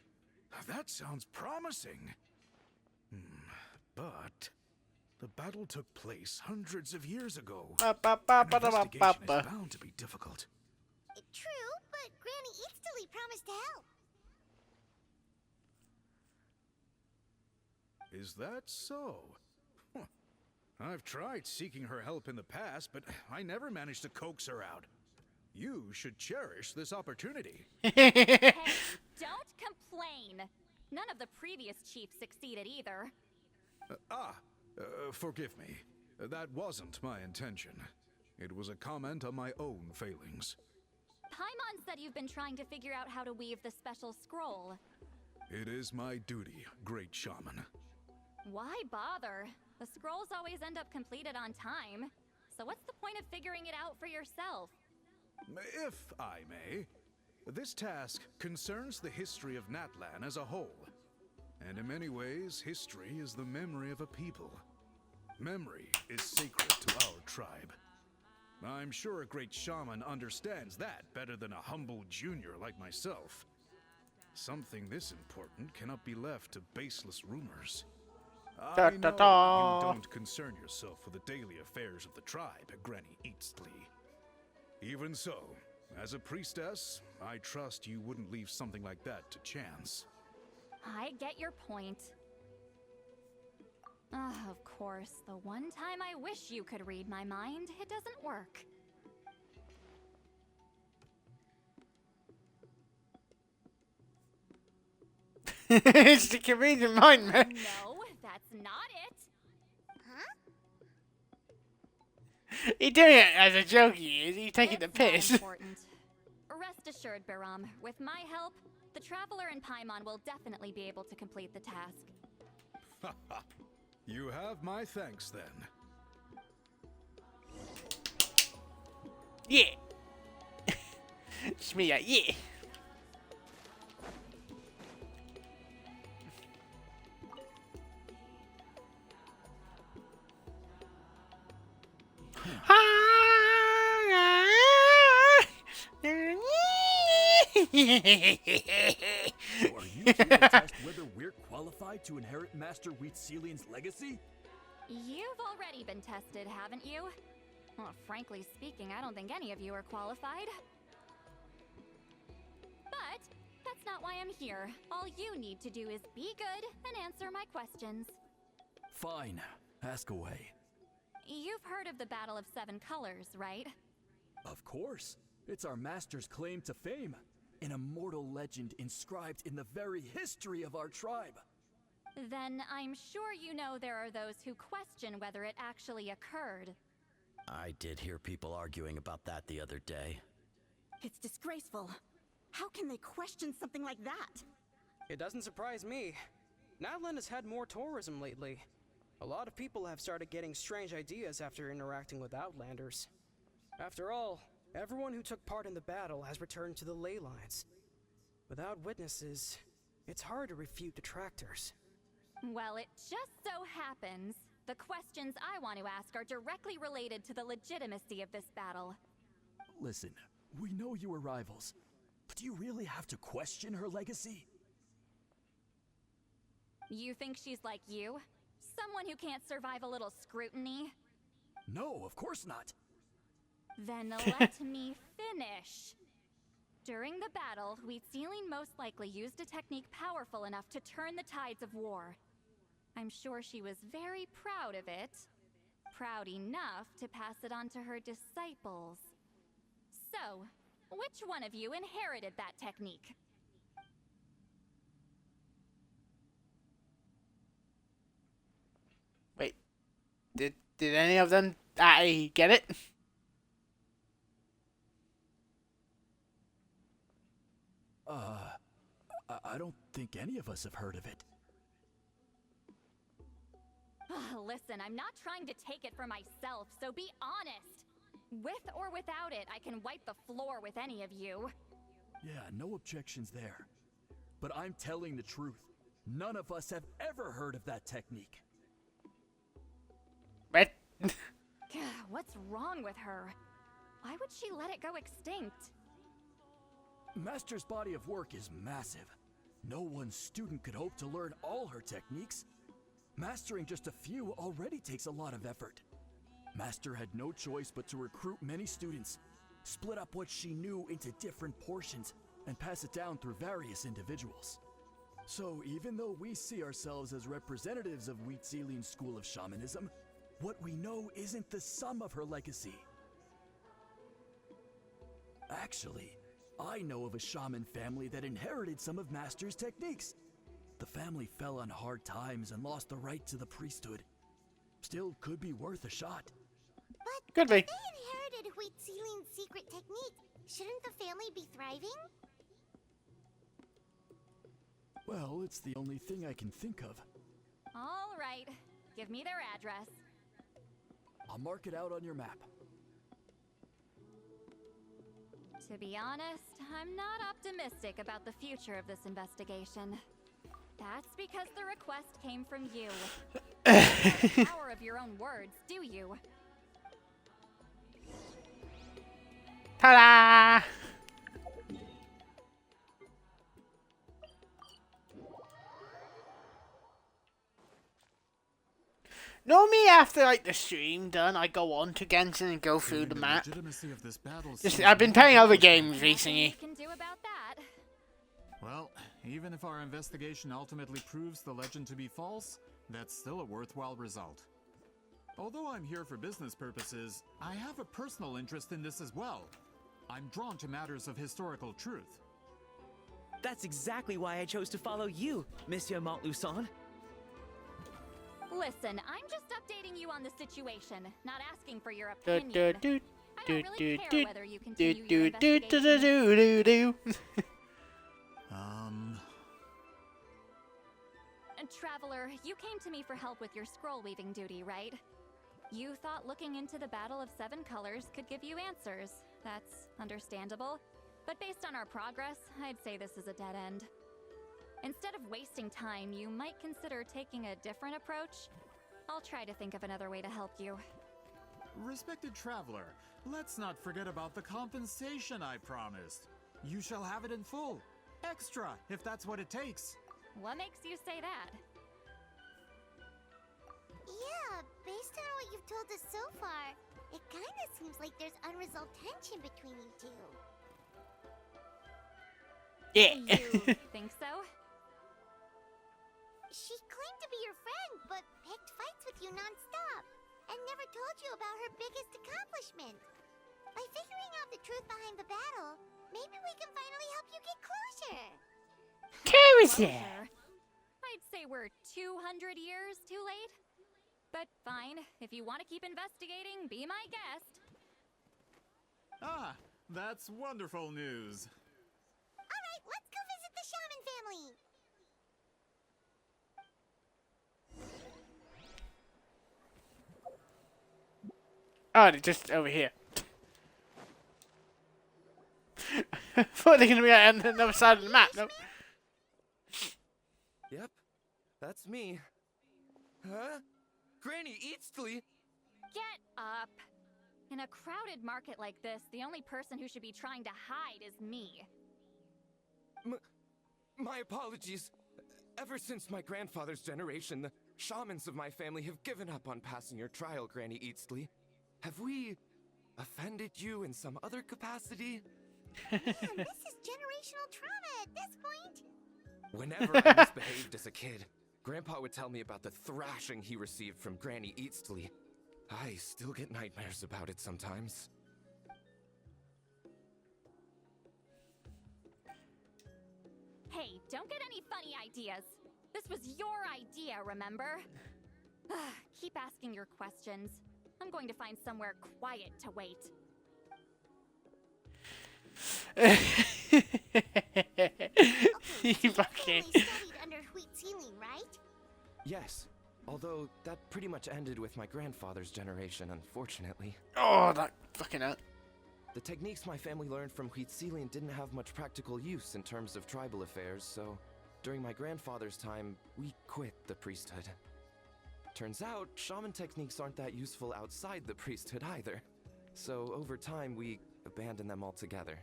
That sounds promising. But the battle took place hundreds of years ago. An investigation is bound to be difficult. True, but Granny Eatsterly promised to help. Is that so? Huh. I've tried seeking her help in the past, but I never managed to coax her out. You should cherish this opportunity. Hey, don't complain. None of the previous chiefs succeeded either. Forgive me. That wasn't my intention. It was a comment on my own failings. Paimon said you've been trying to figure out how to weave the special scroll. It is my duty, great shaman. Why bother? The scrolls always end up completed on time. So what's the point of figuring it out for yourself? If I may, this task concerns the history of Natlan as a whole. And in many ways, history is the memory of a people. Memory is sacred to our tribe. I'm sure a great shaman understands that better than a humble junior like myself. Something this important cannot be left to baseless rumors. I know you don't concern yourself with the daily affairs of the tribe, Granny Eatsterly. Even so, as a priestess, I trust you wouldn't leave something like that to chance. I get your point. Of course, the one time I wish you could read my mind, it doesn't work. She can read your mind, man. No, that's not it. Huh? He doing it as a joke, he is. He's taking the piss. Important. Rest assured, Baram, with my help, the Traveler and Paimon will definitely be able to complete the task. You have my thanks, then. Yeah. Shmiya, yeah. So are you here to test whether we're qualified to inherit Master Wheatselian's legacy? You've already been tested, haven't you? Well, frankly speaking, I don't think any of you are qualified. But that's not why I'm here. All you need to do is be good and answer my questions. Fine. Ask away. You've heard of the Battle of Seven Colors, right? Of course. It's our master's claim to fame. An immortal legend inscribed in the very history of our tribe. Then I'm sure you know there are those who question whether it actually occurred. I did hear people arguing about that the other day. It's disgraceful. How can they question something like that? It doesn't surprise me. Natlan has had more tourism lately. A lot of people have started getting strange ideas after interacting with Outlanders. After all, everyone who took part in the battle has returned to the ley lines. Without witnesses, it's hard to refute detractors. Well, it just so happens the questions I want to ask are directly related to the legitimacy of this battle. Listen, we know you were rivals, but do you really have to question her legacy? You think she's like you? Someone who can't survive a little scrutiny? No, of course not. Then let me finish. During the battle, Wheatselian most likely used a technique powerful enough to turn the tides of war. I'm sure she was very proud of it. Proud enough to pass it on to her disciples. So, which one of you inherited that technique? Wait, did any of them get it? I don't think any of us have heard of it. Listen, I'm not trying to take it for myself, so be honest. With or without it, I can wipe the floor with any of you. Yeah, no objections there. But I'm telling the truth. None of us have ever heard of that technique. What? What's wrong with her? Why would she let it go extinct? Master's body of work is massive. No one student could hope to learn all her techniques. Mastering just a few already takes a lot of effort. Master had no choice but to recruit many students, split up what she knew into different portions, and pass it down through various individuals. So even though we see ourselves as representatives of Wheat Sealing's school of shamanism, what we know isn't the sum of her legacy. Actually, I know of a shaman family that inherited some of Master's techniques. The family fell on hard times and lost the right to the priesthood. Still could be worth a shot. But could be. If they inherited Wheat Sealing's secret technique, shouldn't the family be thriving? Well, it's the only thing I can think of. All right. Give me their address. I'll mark it out on your map. To be honest, I'm not optimistic about the future of this investigation. That's because the request came from you. You don't have the power of your own words, do you? Ta-da! Normally after like the stream done, I go on to Genshin and go through the map. I've been playing other games recently. Can do about that. Well, even if our investigation ultimately proves the legend to be false, that's still a worthwhile result. Although I'm here for business purposes, I have a personal interest in this as well. I'm drawn to matters of historical truth. That's exactly why I chose to follow you, Monsieur Montluçon. Listen, I'm just updating you on the situation, not asking for your opinion. I don't really care whether you continue your investigation. Traveler, you came to me for help with your scroll weaving duty, right? You thought looking into the Battle of Seven Colors could give you answers. That's understandable. But based on our progress, I'd say this is a dead end. Instead of wasting time, you might consider taking a different approach. I'll try to think of another way to help you. Respected traveler, let's not forget about the compensation I promised. You shall have it in full. Extra, if that's what it takes. What makes you say that? Yeah, based on what you've told us so far, it kinda seems like there's unresolved tension between you two. Yeah. You think so? She claimed to be your friend, but picked fights with you non-stop, and never told you about her biggest accomplishment. By figuring out the truth behind the battle, maybe we can finally help you get closure. Closer? I'd say we're 200 years too late. But fine, if you want to keep investigating, be my guest. Ah, that's wonderful news. Alright, let's go visit the shaman family. Oh, they're just over here. I thought they're going to be on the other side of the map, no? Yep, that's me. Huh? Granny Eatsley? Get up. In a crowded market like this, the only person who should be trying to hide is me. My apologies. Ever since my grandfather's generation, the shamans of my family have given up on passing your trial, Granny Eatsley. Have we offended you in some other capacity? Man, this is generational trauma at this point. Whenever I misbehaved as a kid, Grandpa would tell me about the thrashing he received from Granny Eatsley. I still get nightmares about it sometimes. Hey, don't get any funny ideas. This was your idea, remember? Keep asking your questions. I'm going to find somewhere quiet to wait. You fucking studied under Wheat Sealing, right? Yes, although that pretty much ended with my grandfather's generation, unfortunately. Oh, that fucking hell. The techniques my family learned from Wheat Sealing didn't have much practical use in terms of tribal affairs, so during my grandfather's time, we quit the priesthood. Turns out, shaman techniques aren't that useful outside the priesthood either. So over time, we abandoned them altogether.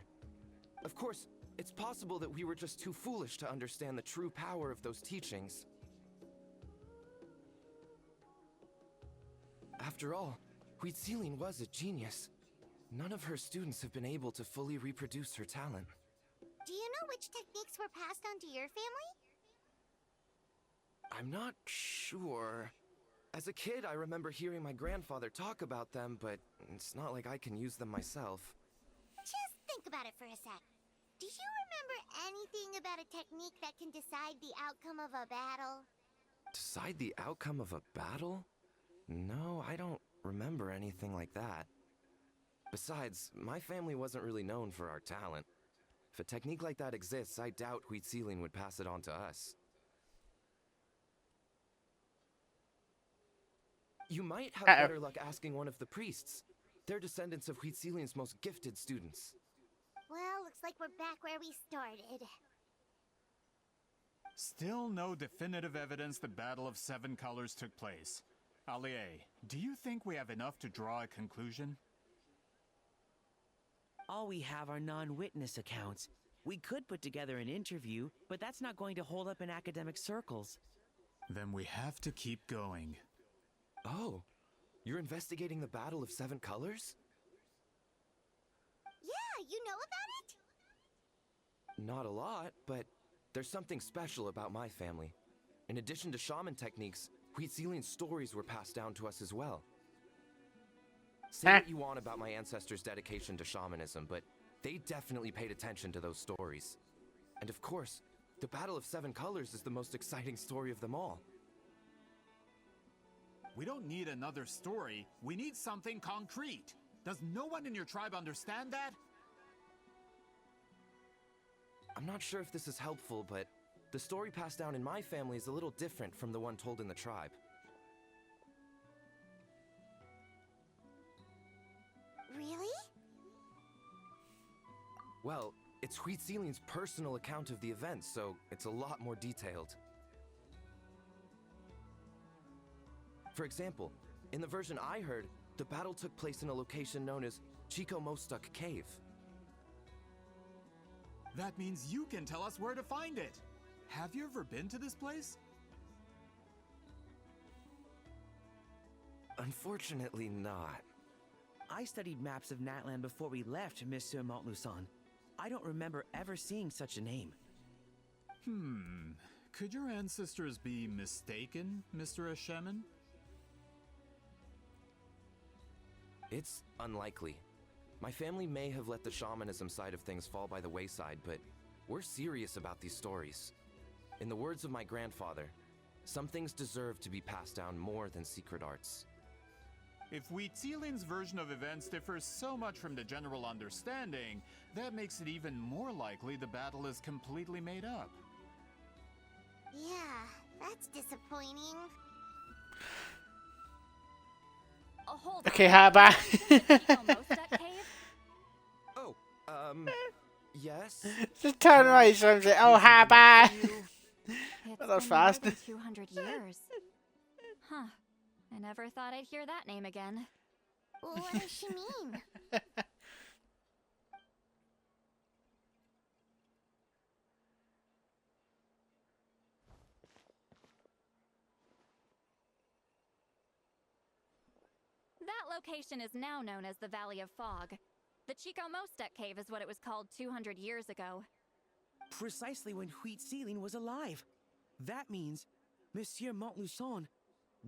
Of course, It's possible that we were just too foolish to understand the true power of those teachings. After all, Huitziline was a genius. None of her students have been able to fully reproduce her talent. Do you know which techniques were passed on to your family? I'm not sure. As a kid, I remember hearing my grandfather talk about them, but it's not like I can use them myself. Just think about it for a sec. Do you remember anything about a technique that can decide the outcome of a battle? Decide the outcome of a battle? No, I don't remember anything like that. Besides, my family wasn't really known for our talent. If a technique like that exists, I doubt Huitziline would pass it on to us. You might have better luck asking one of the priests. They're descendants of Huitziline's most gifted students. Well, looks like we're back where we started. Still no definitive evidence the Battle of Seven Colors took place. Allier, do you think we have enough to draw a conclusion? All we have are non-witness accounts. We could put together an interview, but that's not going to hold up in academic circles. Then we have to keep going. Oh, you're investigating the Battle of Seven Colors? Yeah, you know about it? Not a lot, but there's something special about my family. In addition to shaman techniques, Huitziline's stories were passed down to us as well. Say what you want about my ancestors' dedication to shamanism, but they definitely paid attention to those stories. And of course, the Battle of Seven Colors is the most exciting story of them all. We don't need another story. We need something concrete. Does no one in your tribe understand that? I'm not sure if this is helpful, but the story passed down in my family is a little different from the one told in the tribe. Really? Well, it's Huitziline's personal account of the event, so it's a lot more detailed. For example, in the version I heard, the battle took place in a location known as Chico Mostuk Cave. That means you can tell us where to find it. Have you ever been to this place? Unfortunately not. I studied maps of Natlan before we left, Monsieur Montluçon. I don't remember ever seeing such a name. Could your ancestors be mistaken, Mr. Ashemin? It's unlikely. My family may have let the shamanism side of things fall by the wayside, but we're serious about these stories. In the words of my grandfather, some things deserve to be passed down more than secret arts. If Huitziline's version of events differs so much from the general understanding, that makes it even more likely the battle is completely made up. Yeah, that's disappointing. Hold Okay, how about? Oh, yes? Just turn around and say, oh, how about? That was fast. 200 years. Huh. I never thought I'd hear that name again. What does she mean? That location is now known as the Valley of Fog. The Chico Mostek Cave is what it was called 200 years ago. Precisely when Huitziline was alive. That means, Monsieur Montluçon,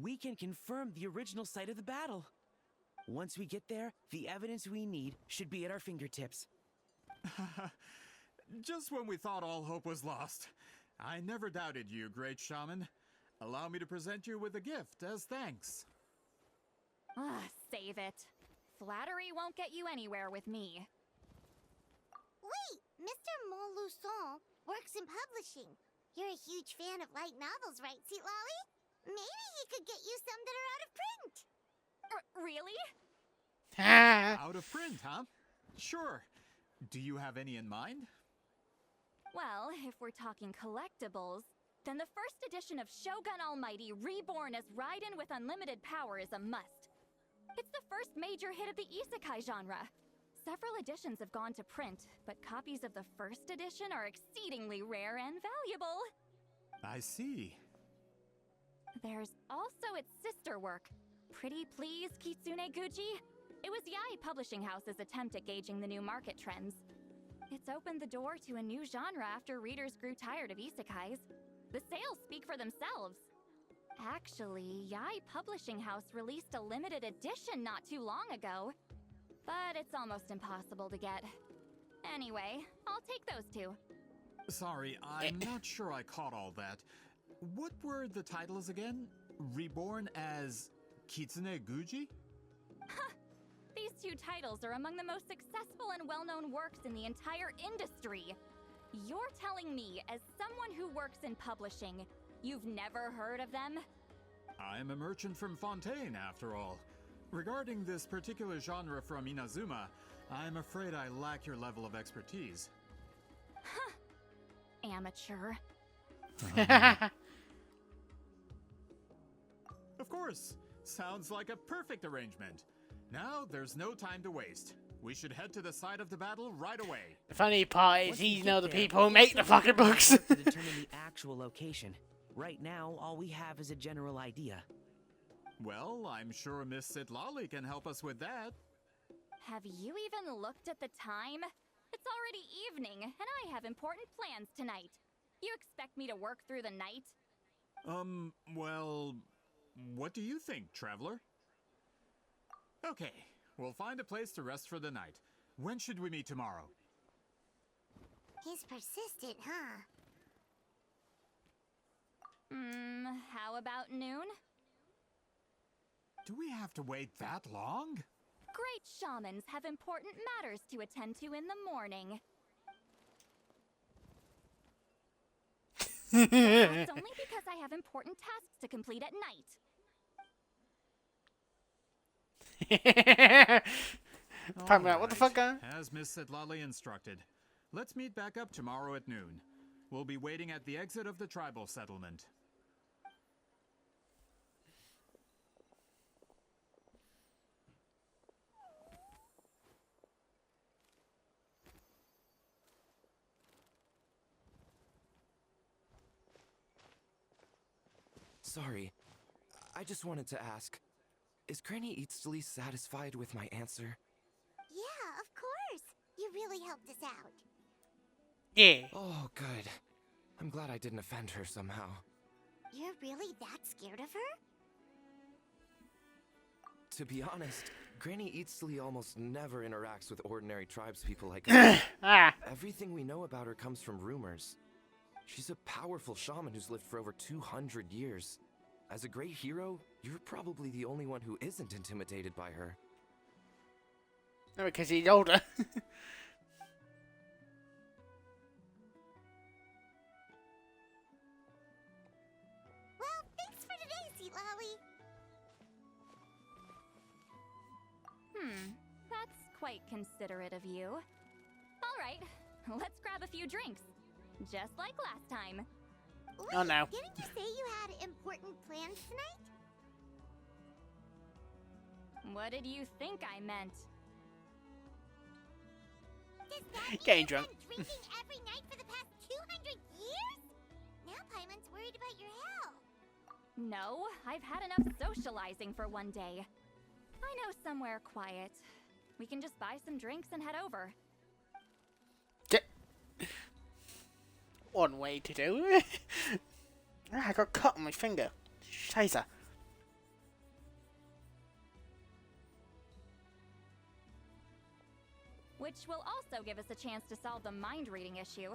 we can confirm the original site of the battle. Once we get there, the evidence we need should be at our fingertips. Just when we thought all hope was lost. I never doubted you, great shaman. Allow me to present you with a gift as thanks. Save it. Flattery won't get you anywhere with me. Wait, Mr. Montluçon works in publishing. You're a huge fan of light novels, right, Seatlolly? Maybe he could get you some that are out of print. Really? Out of print, huh? Sure. Do you have any in mind? Well, if we're talking collectibles, then the first edition of Shogun Almighty reborn as Raiden with unlimited power is a must. It's the first major hit of the isekai genre. Several editions have gone to print, but copies of the first edition are exceedingly rare and valuable. I see. There's also its sister work, Pretty Please Kitsune Gucci. It was Yai Publishing House's attempt at gauging the new market trends. It's opened the door to a new genre after readers grew tired of isekais. The sales speak for themselves. Actually, Yai Publishing House released a limited edition not too long ago, but it's almost impossible to get. Anyway, I'll take those two. Sorry, I'm not sure I caught all that. What were the titles again? Reborn as Kitsune Guji? These two titles are among the most successful and well-known works in the entire industry. You're telling me, as someone who works in publishing, you've never heard of them? I'm a merchant from Fontaine, after all. Regarding this particular genre from Inazuma, I'm afraid I lack your level of expertise. Amateur. Of course! Sounds like a perfect arrangement. Now, there's no time to waste. We should head to the site of the battle right away. The funny part is Once he's we know get the there, people who make the fucking books. to determine the actual location. Right now, all we have is a general idea. Well, I'm sure Miss Sitlali can help us with that. Have you even looked at the time? It's already evening, and I have important plans tonight. You expect me to work through the night? Well, what do you think, traveler? Okay, we'll find a place to rest for the night. When should we meet tomorrow? He's persistent, huh? How about noon? Do we have to wait that long? Great shamans have important matters to attend to in the morning. That's only because I have important tasks to complete at night. Probably like, what the fuck, guy? As Miss Sitlali instructed. Let's meet back up tomorrow at noon. We'll be waiting at the exit of the tribal settlement. Sorry, I just wanted to ask, is Granny Eatsley satisfied with my answer? Yeah, of course. You really helped us out. Yeah. Oh, good. I'm glad I didn't offend her somehow. You're really that scared of her? To be honest, Granny Eatsley almost never interacts with ordinary tribespeople like us. Everything we know about her comes from rumors. She's a powerful shaman who's lived for over 200 years. As a great hero, you're probably the only one who isn't intimidated by her. No, because he's older. Well, thanks for today, Sweet Lolly. That's quite considerate of you. All right, let's grab a few drinks. Just like last time. Wait, Oh, no. Didn't you say you had important plans tonight? What did you think I meant? Does that mean Getting you've drunk. been drinking every night for the past 200 years? Now Paimon's worried about your health. No, I've had enough socializing for one day. I know somewhere quiet. We can just buy some drinks and head over. One way to do it. I got cut on my finger. Scheiße. Which will also give us a chance to solve the mind reading issue.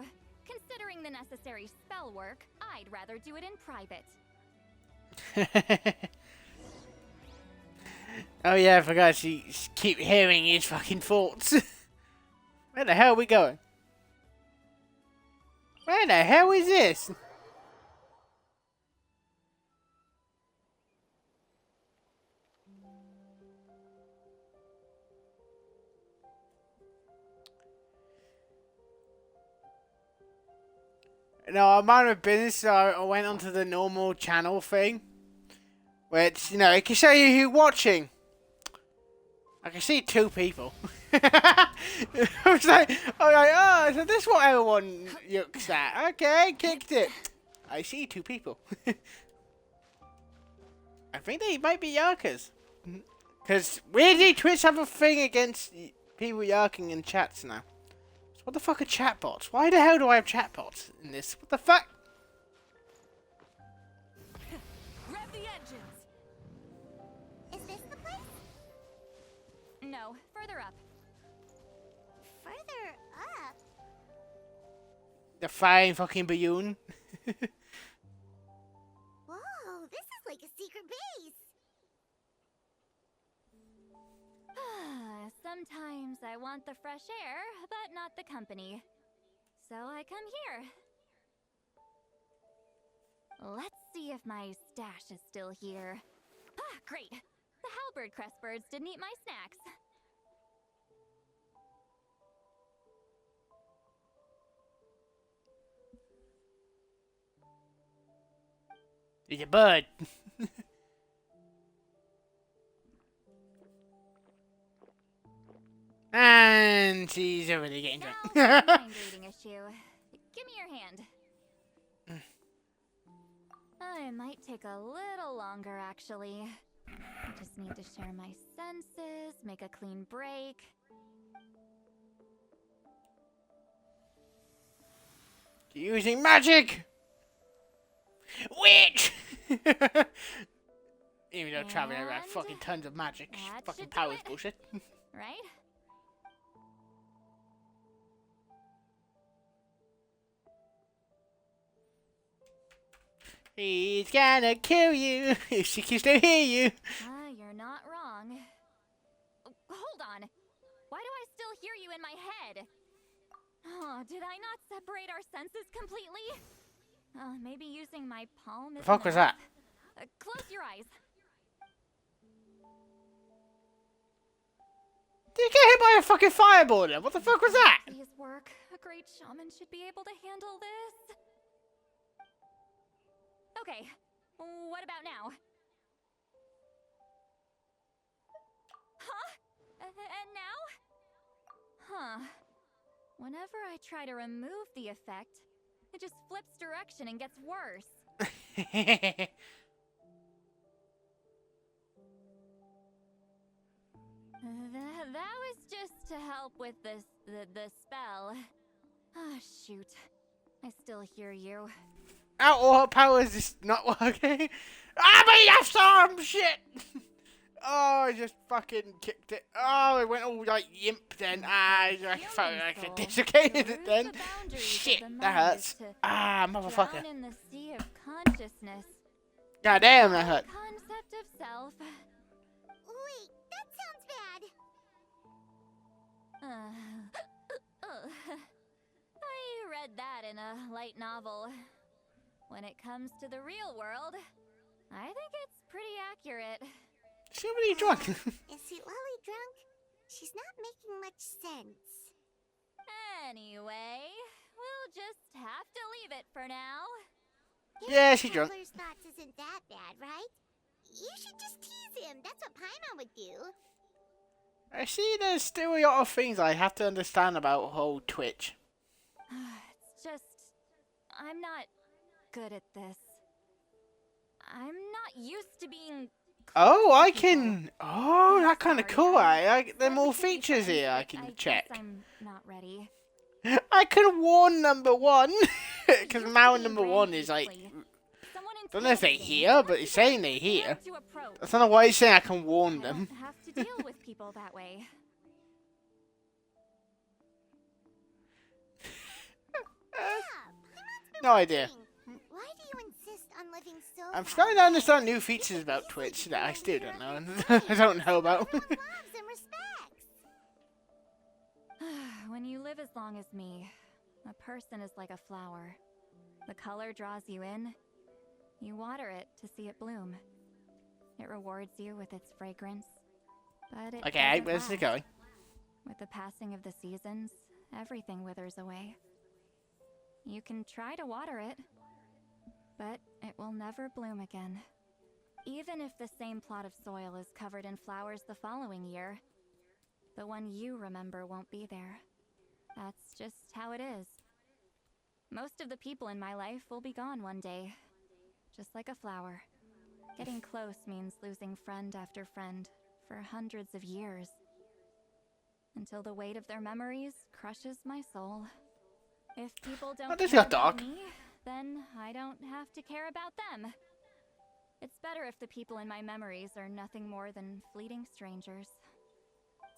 Considering the necessary spell work, I'd rather do it in private. Oh yeah, I forgot she keep hearing his fucking thoughts. Where the hell are we going? Where the hell is this? No, I might have been, so I went onto the normal channel thing. Which, you know, it can show you who's watching. I can see 2 people. I was like, oh, so this is what everyone looks at. Okay, kicked it. I see two people. I think they might be Yarkers. Because weirdly, Twitch have a thing against people yarking in chats now. So what the fuck are chatbots? Why the hell do I have chatbots in this? What the fuck? Rev the engines. Is this the place? No, further up. Further up? The flying fucking balloon. Whoa, this is like a secret base. Sometimes I want the fresh air, but not the company. So I come here. Let's see if my stash is still here. Ah, great! The halberd crest birds didn't eat my snacks. It's a bird. And she's already getting drunk. Now, mind reading issue. Give me your hand. It might take a little longer, actually. I just need to share my senses, make a clean break. Using magic! Witch! Even though traveling around fucking tons of magic, fucking powers bullshit. Right? He's gonna kill you if she can still hear you. You're not wrong. Oh, hold on. Why do I still hear you in my head? Oh, did I not separate our senses completely? Maybe using my palm is The fuck was that? Close your eyes. Did you get hit by a fucking fireball then? What the fuck was that? Please work. A great shaman should be able to handle this. Okay, what about now? Huh? And now? Huh. Whenever I try to remove the effect, it just flips direction and gets worse. That was just to help with the spell. Ah, shoot. I still hear you. Ow, all her powers is not working. Ah, my left arm! Shit! Oh, I just fucking kicked it. Oh, it went all like yimp then. I felt like it dislocated it then. Shit, that hurts. Ah, motherfucker. Drown in the sea of consciousness. God damn, that hurt. Concept of self. Wait, that sounds bad. I read that in a light novel. When it comes to the real world, I think it's pretty accurate. Is she really drunk? Is she Lily drunk? She's not making much sense. Anyway, we'll just have to leave it for now. Yeah, she's drunk. Traveler's thoughts isn't that bad, right? You should just tease him. That's what Paimon would do. I see there's still a lot of things I have to understand about whole Twitch. It's just, I'm not good at this. I'm not used to being... Oh, I can... Oh, that's kind of cool. There are more features here I can check. I'm not ready. I can warn number one. Because now number one is like... I don't know if they hear, but it's saying they hear. I don't know why it's saying I can warn them. I don't have to deal with people that way. No idea. Why do you insist on living so I'm starting to understand new features about Twitch that I still don't know. I don't know about. When you live as long as me, a person is like a flower. The color draws you in. You water it to see it bloom. It rewards you with its fragrance. But it Okay, doesn't where's it last. going? With the passing of the seasons, everything withers away. You can try to water it, but it will never bloom again. Even if the same plot of soil is covered in flowers the following year, the one you remember won't be there. That's just how it is. Most of the people in my life will be gone one day, just like a flower. Getting close means losing friend after friend for hundreds of years, until the weight of their memories crushes my soul. If people don't care about me, then I don't have to care about them. It's better if the people in my memories are nothing more than fleeting strangers.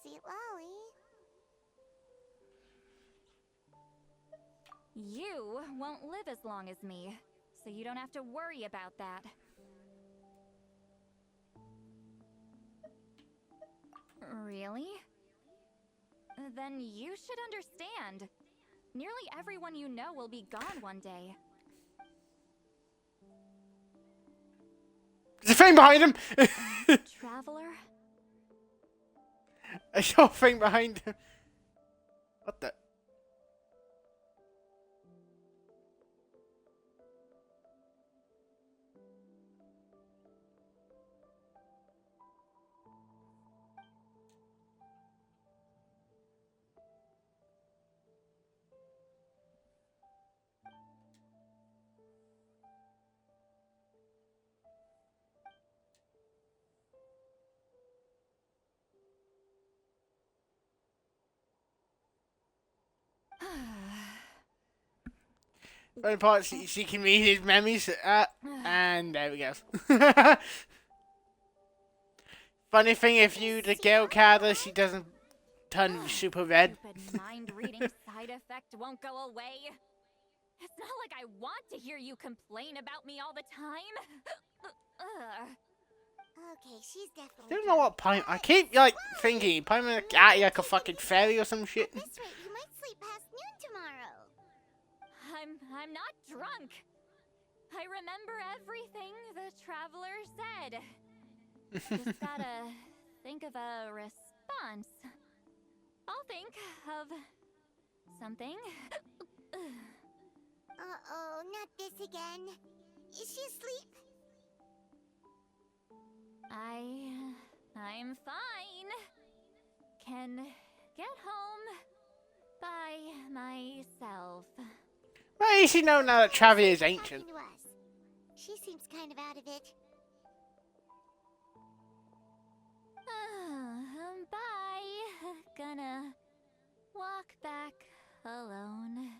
Sweet Lolly. You won't live as long as me, so you don't have to worry about that. Really? Then you should understand. Nearly everyone you know will be gone one day. There's a thing behind him! Traveler? I saw a thing behind him. What the? Funny part, she can read his memories, and there we go. Funny thing, if you the girl character, she doesn't turn super red. Stupid mind-reading side effect won't go away. It's not like I want to hear you complain about me all the time. Okay, she's definitely. I don't know what Paimon. I keep like thinking Paimon like a fucking fairy or some shit. At this rate, you might sleep past noon tomorrow. I'm not drunk. I remember everything the traveler said. Just gotta think of a response. I'll think of something. Uh-oh, not this again. Is she asleep? I'm fine. Can get home by myself. Well, you should know now that Travi is ancient. She seems kind of out of it. Bye. Gonna walk back alone.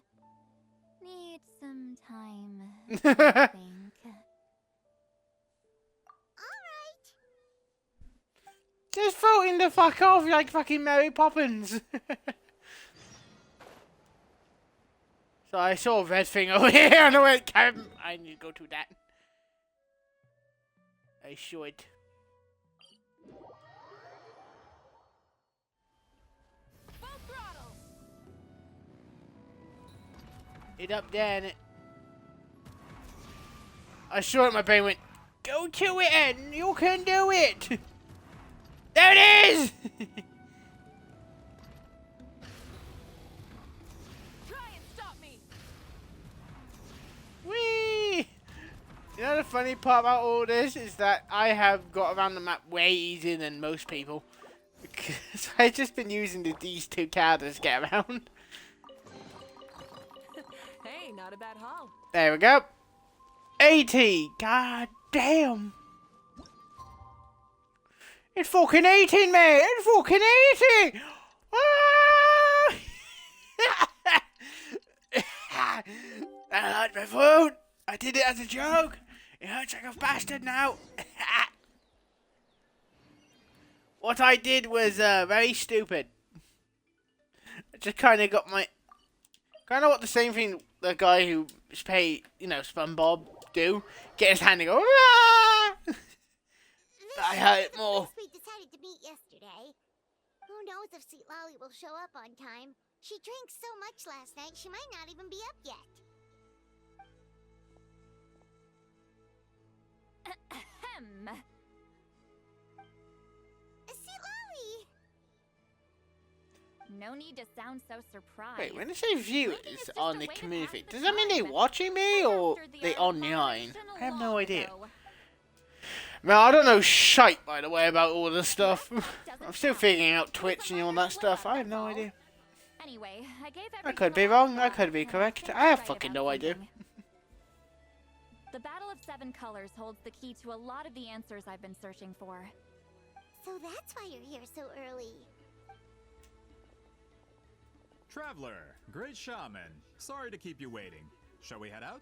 Need some time to think. Just floating the fuck off like fucking Mary Poppins. So I saw a red thing over here. I know it came. I need to go to that. I should. It up there and it. I saw it. My brain went. Go to it, and you can do it. There it is. Whee! You know the funny part about all this is that I have got around the map way easier than most people. Because I've just been using these two characters to get around. Hey, not a bad haul. There we go. 80! God damn! It's fucking 18, man! It's fucking 80! Ah! I like my food! I did it as a joke! It hurts like a bastard now! What I did was very stupid. I just kind of got my... Kind of what the same thing the guy who pay, you know, SpongeBob do. Get his hand and go... Ah! I hurt it more. We decided to meet yesterday. Who knows if Sweet Lolly will show up on time? She drank so much last night, she might not even be up yet. Ahem. Sweet Lolly! No need to sound so surprised. Wait, when I say viewers on the community, does that mean they're watching me or they online? I have no idea. Man, I don't know shite, by the way, about all this stuff. I'm still figuring out Twitch and all that stuff. I have no idea. Anyway, I could be wrong, I could be correct. I have fucking no idea. The Battle of Seven Colors holds the key to a lot of the answers I've been searching for. So that's why you're here so early. Traveler, great shaman. Sorry to keep you waiting. Shall we head out?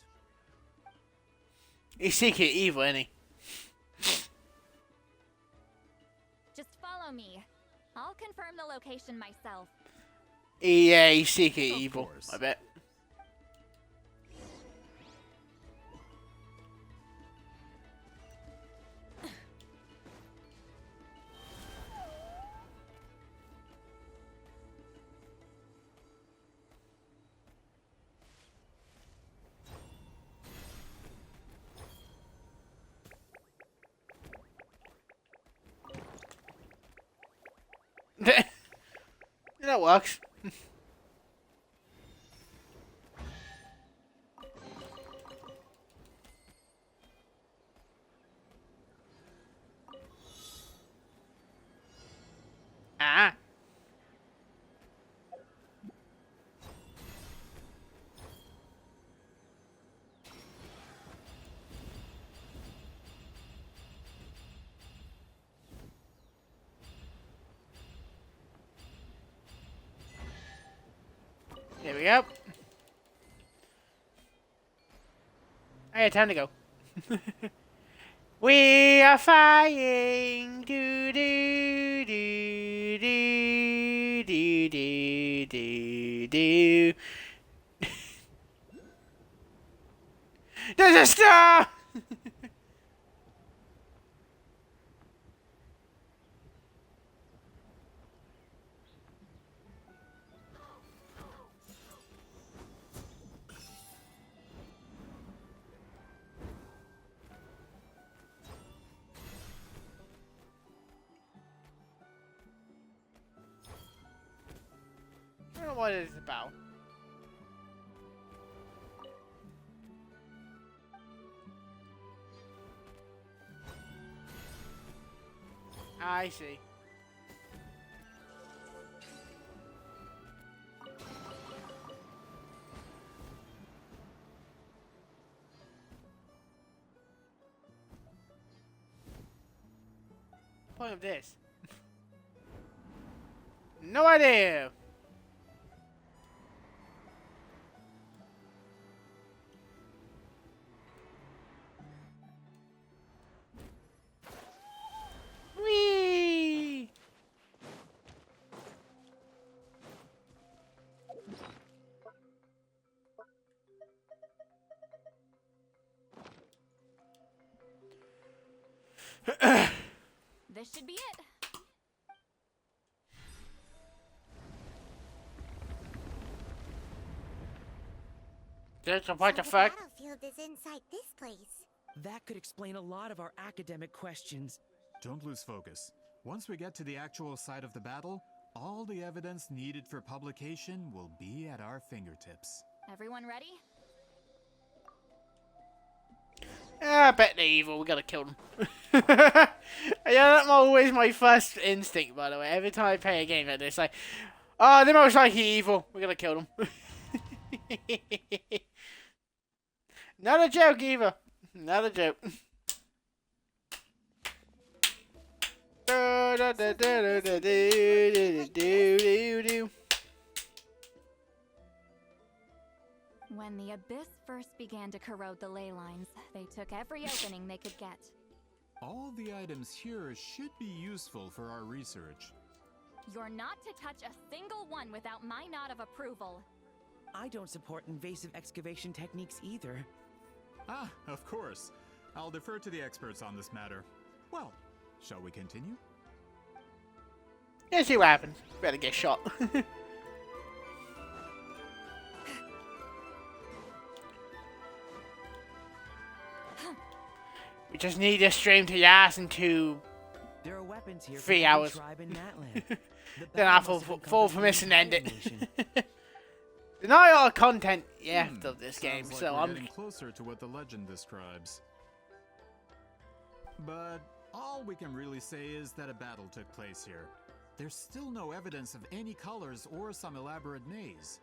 He's secret evil, isn't he? Just follow me. I'll confirm the location myself. Yeah, he's secret evil, I bet. That works. Ah. There we go. Hey, time to go. We are flying. Do do do do do do do do. There's a star. I don't know what it is about. I see. Point of this? No idea. Whee! This should be it. There's a bunch of fuck. Battlefield is inside this place. That could explain a lot of our academic questions. Don't lose focus. Once we get to the actual site of the battle, all the evidence needed for publication will be at our fingertips. Everyone ready? I bet they're evil. We gotta kill them. Yeah, that's always my first instinct, by the way. Every time I play a game like this, like, oh, they're most likely evil. We gotta kill them. Not a joke either. Not a joke. When the Abyss first began to corrode the ley lines, they took every opening they could get. All the items here should be useful for our research. You're not to touch a single one without my nod of approval. I don't support invasive excavation techniques either. Ah, of course. I'll defer to the experts on this matter. Well, shall we continue? Yeah, see what happens. Better get shot. We just need this stream to last into There are weapons here 3 hours. Tribe in Natland. Then I'll fall for missing and end it. There's not a lot of content left of this game, Sounds like so we're I'm getting closer to what the legend describes. but all we can really say is that a battle took place here. There's still no evidence of any colors or some elaborate maze.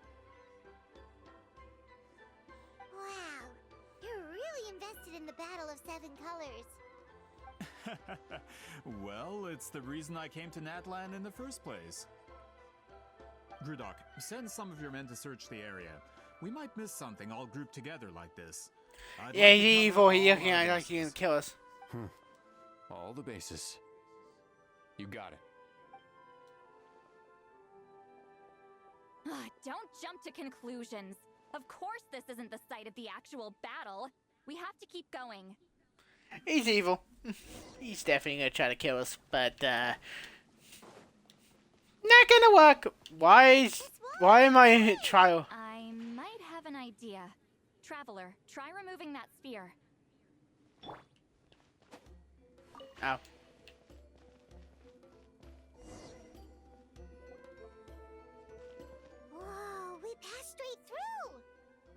Wow, you're really invested in the Battle of Seven Colors. Well, it's the reason I came to Natlan in the first place. Grudok, send some of your men to search the area. We might miss something all grouped together like this. Yeah, he's evil. He's looking at us like he's gonna kill us. All the bases. You got it. Don't jump to conclusions. Of course this isn't the site of the actual battle. We have to keep going. He's evil. He's definitely gonna try to kill us, but not gonna work. Why am I trial? I might have an idea. Traveler, try removing that sphere. Ow. Whoa, we passed straight through!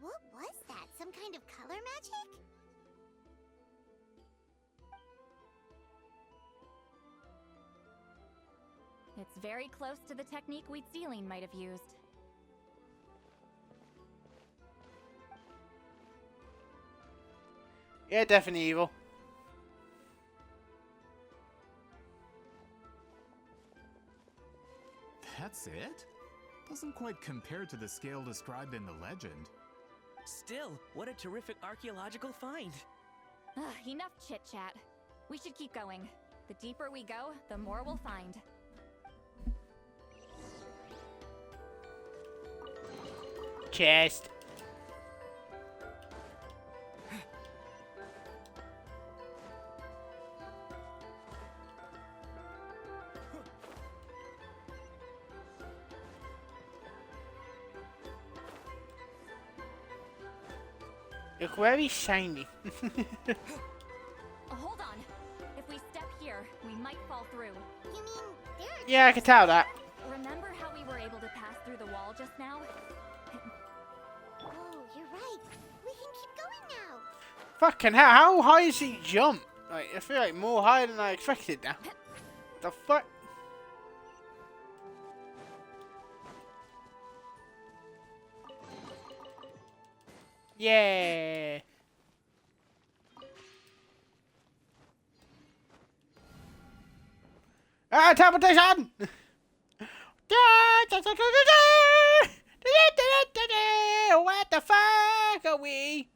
What was that? Some kind of color magic? It's very close to the technique Wheatsealing might have used. Yeah, definitely evil. That's it? Doesn't quite compare to the scale described in the legend. Still, what a terrific archaeological find. Enough chit-chat. We should keep going. The deeper we go, the more we'll find. Chest. Look very shiny. Hold on. If we step here, we might fall through. You mean there? Yeah, I can tell that. Remember how we were able to pass through the wall just now? Oh, you're right. We can keep going now. Fucking hell, how high is he jump? Like, I feel like more higher than I expected now. The fuck? Yeah. Ah, teleportation! What the fuck are we?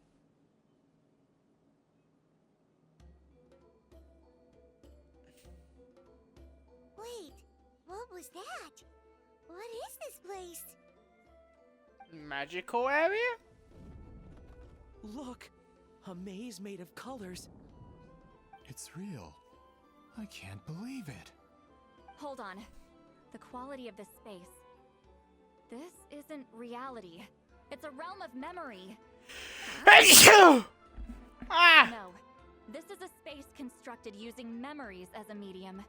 Wait, what was that? What is this place? Magical area? Look, a maze made of colors. It's real. I can't believe it. Hold on. The quality of this space. This isn't reality. It's a realm of memory. Ah! No. This is a space constructed using memories as a medium.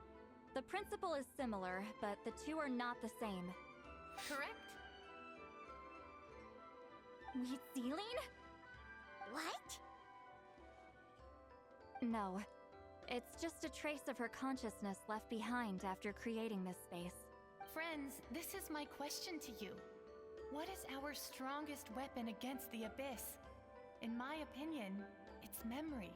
The principle is similar, but the two are not the same. Correct? Wheatsealing? What? No. It's just a trace of her consciousness left behind after creating this space. Friends, this is my question to you. What is our strongest weapon against the Abyss? In my opinion, it's memory.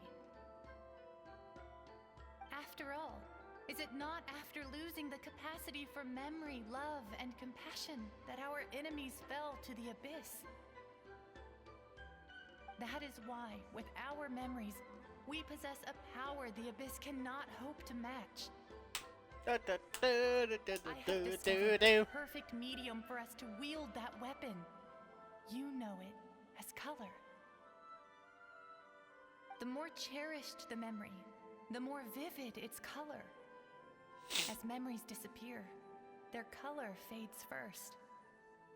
After all, is it not after losing the capacity for memory, love, and compassion that our enemies fell to the Abyss? That is why, with our memories, we possess a power the Abyss cannot hope to match. I have discovered the perfect medium for us to wield that weapon. You know it as color. The more cherished the memory, the more vivid its color. As memories disappear, their color fades first.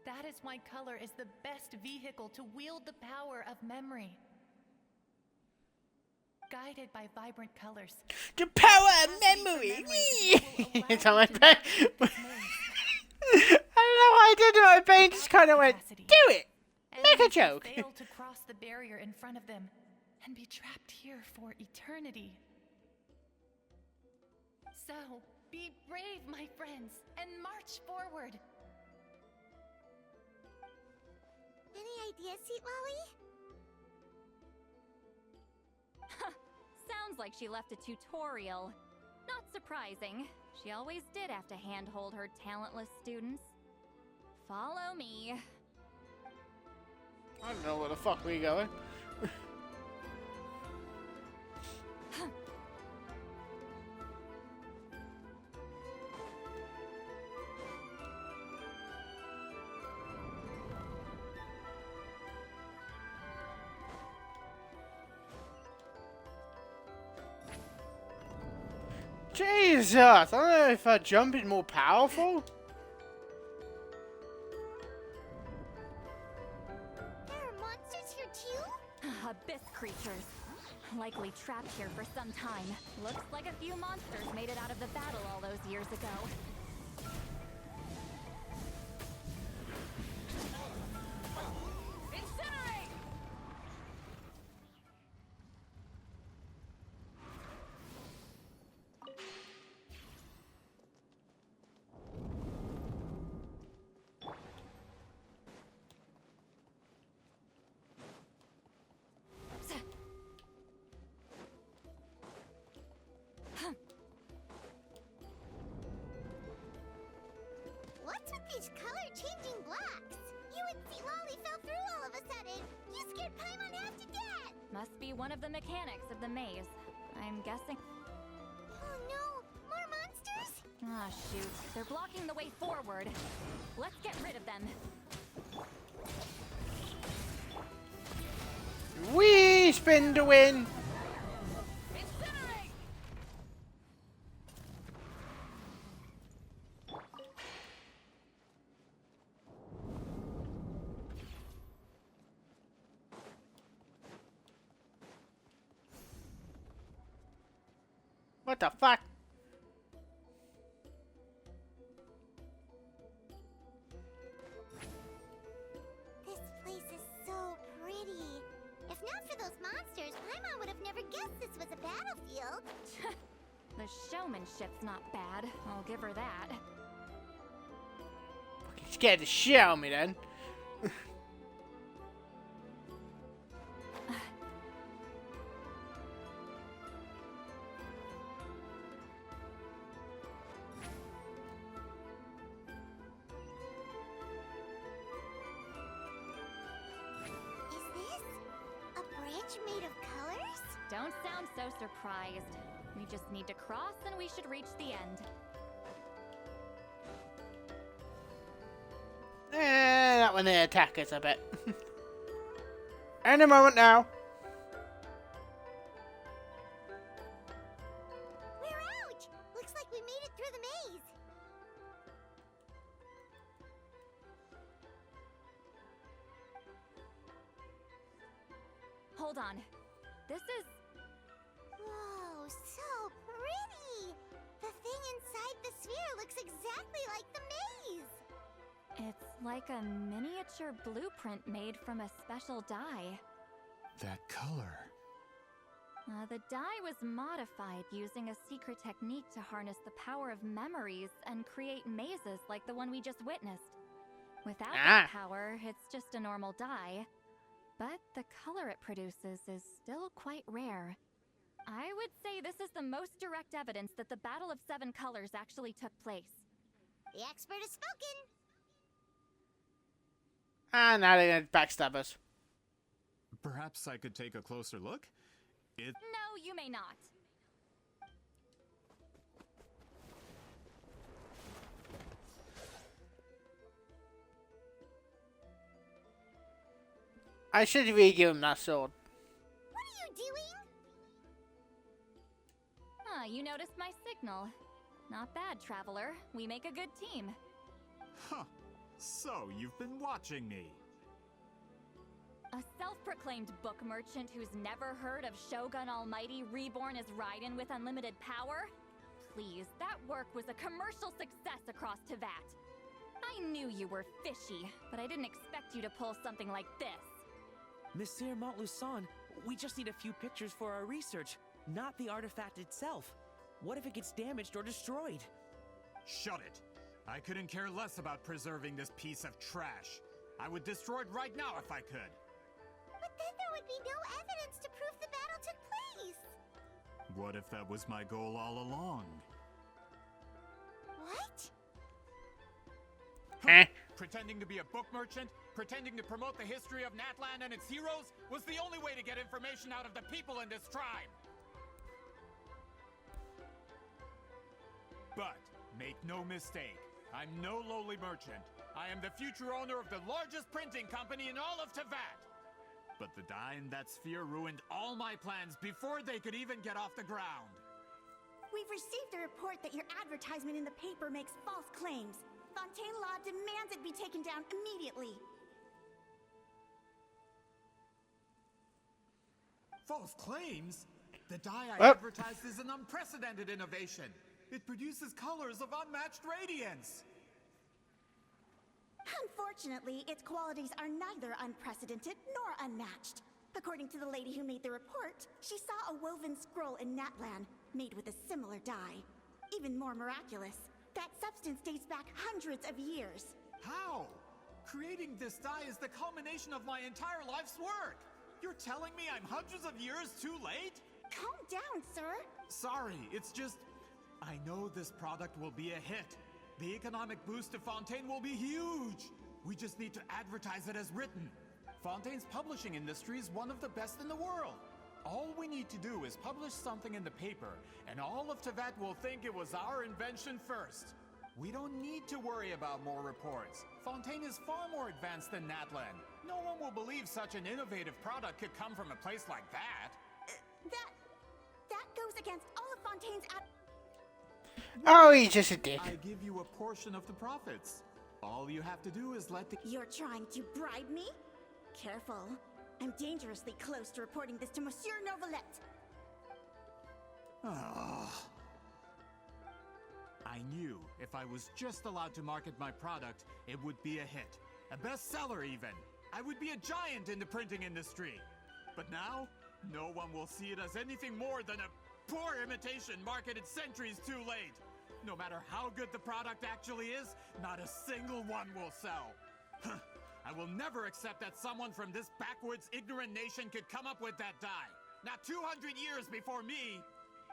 That is why color is the best vehicle to wield the power of memory. Guided by vibrant colors. The power of memory! It's on my brain. I don't know why I did it. My brain just kind of went, do it! Make a joke! Fail to cross the barrier in front of them and be trapped here for eternity. So, be brave, my friends, and march forward. Any ideas, Sweet Lolly? Sounds like she left a tutorial. Not surprising. She always did have to handhold her talentless students. Follow me. I don't know where the fuck we going. Jesus, I don't know if her jump is more powerful. There are monsters here too? Abyss creatures. Likely trapped here for some time. Looks like a few monsters made it out of the battle all those years ago. Incinerate! What's with these color-changing blocks? You and Sweet Lolly fell through all of a sudden. You scared Paimon half to death. Must be one of the mechanics of the maze. I'm guessing. Oh no, more monsters? Ah, shoot. They're blocking the way forward. Let's get rid of them. We spin to win. Incinerate! What the fuck? This place is so pretty. If not for those monsters, Paimon would have never guessed this was a battlefield. The showmanship's not bad. I'll give her that. Fucking scared to show me then. Is this a bridge made of colors? Don't sound so surprised. We just need to cross and we should reach the end. That when they attack us, I bet. Any moment now. We're out! Looks like we made it through the maze. Hold on. This is... Whoa, so pretty! The thing inside the sphere looks exactly like the maze! It's like a miniature blueprint made from a special dye. That color. The dye was modified using a secret technique to harness the power of memories and create mazes like the one we just witnessed. Without that power, it's just a normal dye. But the color it produces is still quite rare. I would say this is the most direct evidence that the Battle of Seven Colors actually took place. The expert has spoken! Ah, now they're gonna backstab us. Perhaps I could take a closer look? No, you may not. I should really give him that sword. What are you doing? Ah, you noticed my signal. Not bad, Traveler. We make a good team. Huh. So, you've been watching me. A self-proclaimed book merchant who's never heard of Shogun Almighty reborn as Raiden with unlimited power? Please, that work was a commercial success across Teyvat. I knew you were fishy, but I didn't expect you to pull something like this. Monsieur Montluçon, we just need a few pictures for our research, not the artifact itself. What if it gets damaged or destroyed? Shut it! I couldn't care less about preserving this piece of trash. I would destroy it right now if I could. But then there would be no evidence to prove the battle took place. What if that was my goal all along? What? Pretending to be a book merchant, pretending to promote the history of Natlan and its heroes, was the only way to get information out of the people in this tribe. But, make no mistake, I'm no lowly merchant. I am the future owner of the largest printing company in all of Teyvat. But the dye in that sphere ruined all my plans before they could even get off the ground. We've received a report that your advertisement in the paper makes false claims. Fontaine Law demands it be taken down immediately. False claims? The dye I advertised is an unprecedented innovation. It produces colors of unmatched radiance. Unfortunately, its qualities are neither unprecedented nor unmatched. According to the lady who made the report, she saw a woven scroll in Natlan made with a similar dye. Even more miraculous, that substance dates back hundreds of years. How? Creating this dye is the culmination of my entire life's work. You're telling me I'm hundreds of years too late? Calm down, sir. Sorry, it's just... I know this product will be a hit. The economic boost to Fontaine will be huge. We just need to advertise it as written. Fontaine's publishing industry is one of the best in the world. All we need to do is publish something in the paper, and all of Teyvat will think it was our invention first. We don't need to worry about more reports. Fontaine is far more advanced than Natlan. No one will believe such an innovative product could come from a place like that. That goes against all of Fontaine's Oh, he's just a dick. I give you a portion of the profits. All you have to do is let the... You're trying to bribe me? Careful. I'm dangerously close to reporting this to Monsieur Novelette. I knew if I was just allowed to market my product, it would be a hit. A bestseller even. I would be a giant in the printing industry. But now, no one will see it as anything more than a poor imitation marketed centuries too late. No matter how good the product actually is, not a single one will sell. I will never accept that someone from this backwoods, ignorant nation could come up with that dye. Not 200 years before me.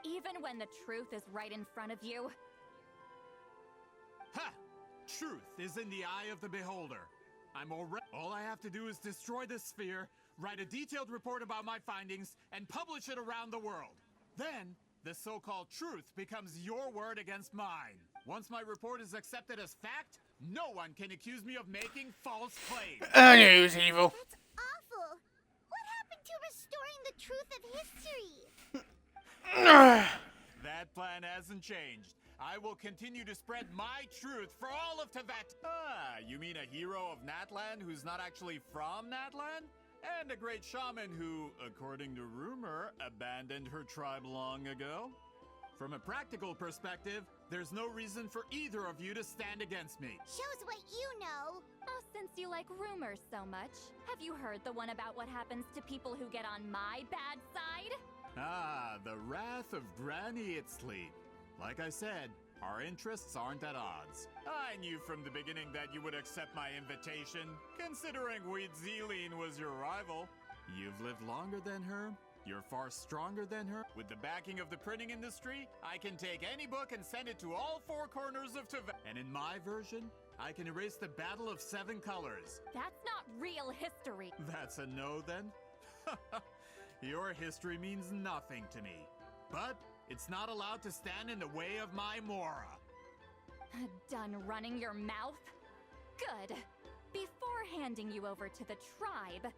Even when the truth is right in front of you. Ha! Truth is in the eye of the beholder. All I have to do is destroy this sphere, write a detailed report about my findings, and publish it around the world. Then, the so-called truth becomes your word against mine. Once my report is accepted as fact, no one can accuse me of making false claims. I knew he was evil. That's awful. What happened to restoring the truth of history? That plan hasn't changed. I will continue to spread my truth for all of Teyvat. You mean a hero of Natlan who's not actually from Natlan? And a great shaman who, according to rumor, abandoned her tribe long ago? From a practical perspective, there's no reason for either of you to stand against me. Shows what you know. Oh, since you like rumors so much, have you heard the one about what happens to people who get on my bad side? Ah, the wrath of Granny Itzli. Like I said, our interests aren't at odds. I knew from the beginning that you would accept my invitation, considering Huitziline was your rival. You've lived longer than her. You're far stronger than her. With the backing of the printing industry, I can take any book and send it to all four corners of Teyvat. And in my version, I can erase the Battle of 7 Colors. That's not real history. That's a no, then? Your history means nothing to me. But it's not allowed to stand in the way of my Mora. Done running your mouth? Good. Before handing you over to the tribe,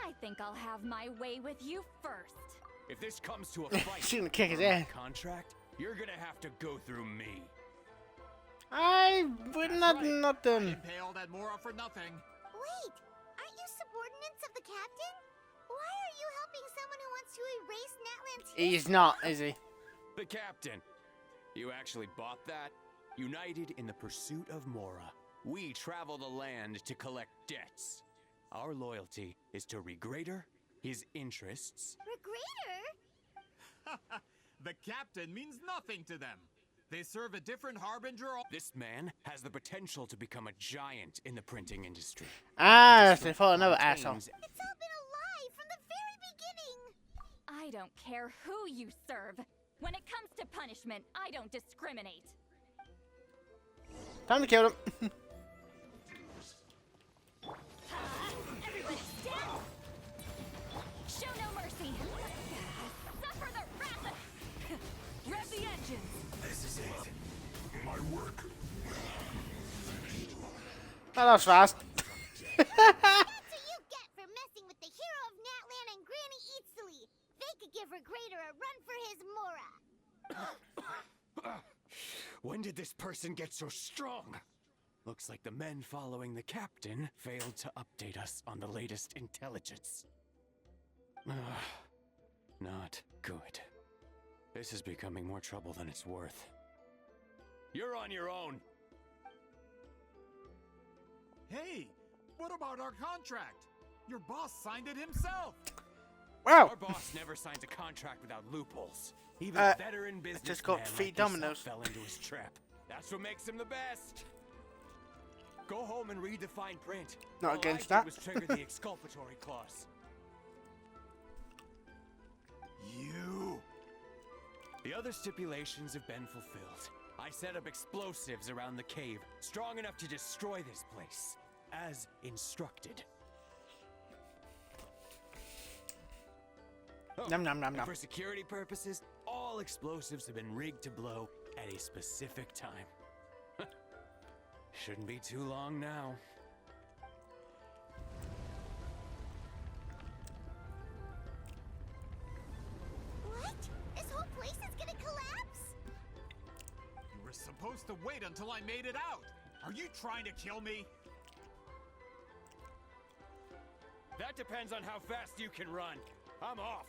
I think I'll have my way with you first. If this comes to a fight, She's gonna kick his for my ass. contract, you're gonna have to go through me. I would not Pay all that Mora for nothing. Wait, aren't you subordinates of the captain? Why are you helping someone who wants to erase Natlan's history? He's not, is he? The captain. You actually bought that? United in the pursuit of Mora, we travel the land to collect debts. Our loyalty is to Regrader, his interests. Regrader? The captain means nothing to them. They serve a different harbinger. This man has the potential to become a giant in the printing industry. Ah, so they follow another asshole. It's all been a lie from the very beginning. I don't care who you serve. When it comes to punishment, I don't discriminate. Time to kill them. Everybody stand! Show no mercy. Suffer the wrath. Rev the engines. This is it. My work. Oh, that was fast. That's what you get for messing with the hero of Natlan and Granny Eatsley. They could give Regrader a run for his Mora. When did this person get so strong? Looks like the men following the captain failed to update us on the latest intelligence. Not good. This is becoming more trouble than it's worth. You're on your own. Hey, what about our contract? Your boss signed it himself. Wow. Our boss never signs a contract without loopholes. Even a veteran businessman just got like dominoes. yourself fell into his trap. That's what makes him the best. Go home and read the fine print. Not All against I that. did was trigger the exculpatory clause. You. The other stipulations have been fulfilled. I set up explosives around the cave, strong enough to destroy this place, as instructed. Oh, Nom nom nom and nom. for security purposes, all explosives have been rigged to blow at a specific time. Shouldn't be too long now. What? This whole place is gonna collapse? You were supposed to wait until I made it out. Are you trying to kill me? That depends on how fast you can run. I'm off.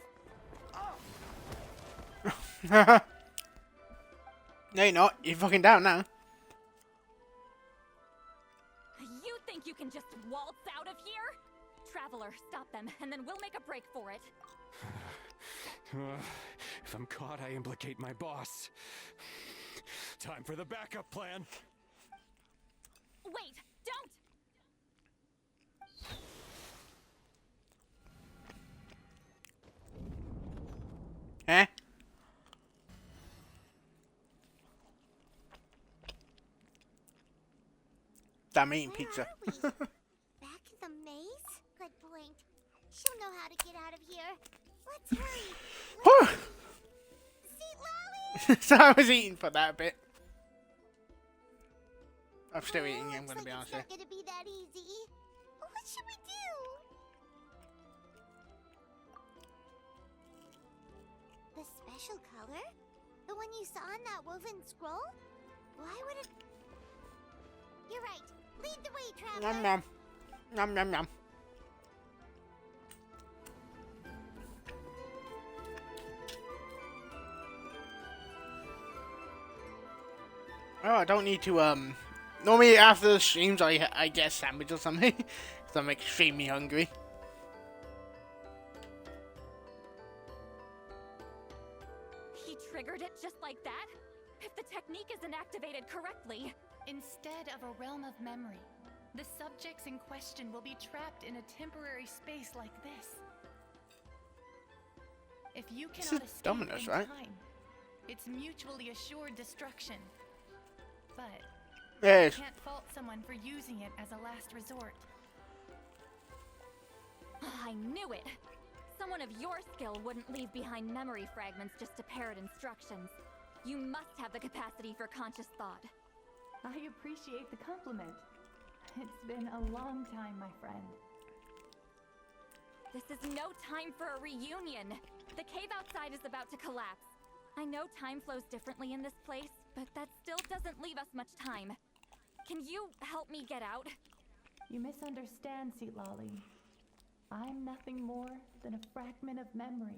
No, you're not. You're fucking down now. You think you can just waltz out of here? Traveler, stop them, and then we'll make a break for it. If I'm caught, I implicate my boss. Time for the backup plan. Wait, don't! Eh? Damn, eating pizza. Back in the maze? Good point. She'll know how to get out of here. Let's hurry. See, Lolly? So I was eating for that bit. I'm still eating, I'm gonna be honest It's here. not gonna be that easy. What should we do? The special color? The one you saw in that woven scroll? Why would it... You're right. Lead the way, Traveler. Nom nom. Nom nom nom. Oh, I don't need to, normally after the streams I get a sandwich or something. Because I'm extremely hungry. He triggered it just like that? If the technique isn't activated correctly... Instead of a realm of memory, the subjects in question will be trapped in a temporary space like this. If you This cannot is escape Dominus, in right? time, it's mutually assured destruction. But Yes. you can't fault someone for using it as a last resort. I knew it! Someone of your skill wouldn't leave behind memory fragments just to parrot instructions. You must have the capacity for conscious thought. I appreciate the compliment. It's been a long time, my friend. This is no time for a reunion. The cave outside is about to collapse. I know time flows differently in this place, but that still doesn't leave us much time. Can you help me get out? You misunderstand, Lolly. I'm nothing more than a fragment of memory.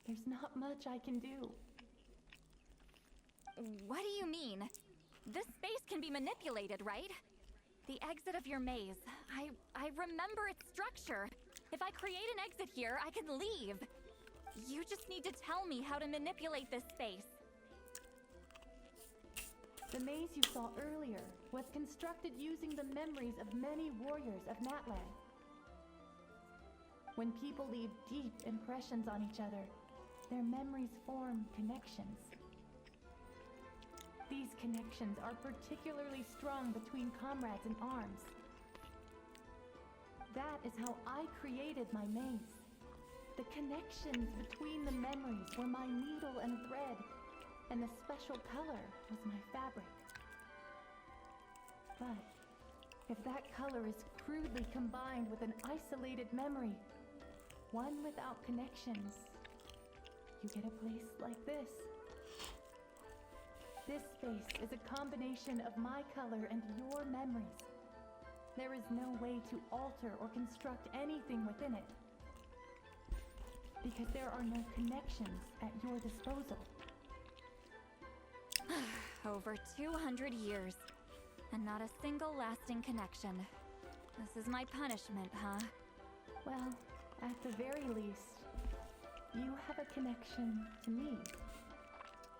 There's not much I can do. What do you mean? This space can be manipulated, right? The exit of your maze. I remember its structure. If I create an exit here, I can leave. You just need to tell me how to manipulate this space. The maze you saw earlier was constructed using the memories of many warriors of Natlan. When people leave deep impressions on each other, their memories form connections. These connections are particularly strong between comrades in arms. That is how I created my maze. The connections between the memories were my needle and thread, and the special color was my fabric. But if that color is crudely combined with an isolated memory, one without connections, you get a place like this. This space is a combination of my color and your memories. There is no way to alter or construct anything within it, because there are no connections at your disposal. Over 200 years, and not a single lasting connection. This is my punishment, huh? Well, at the very least, you have a connection to me.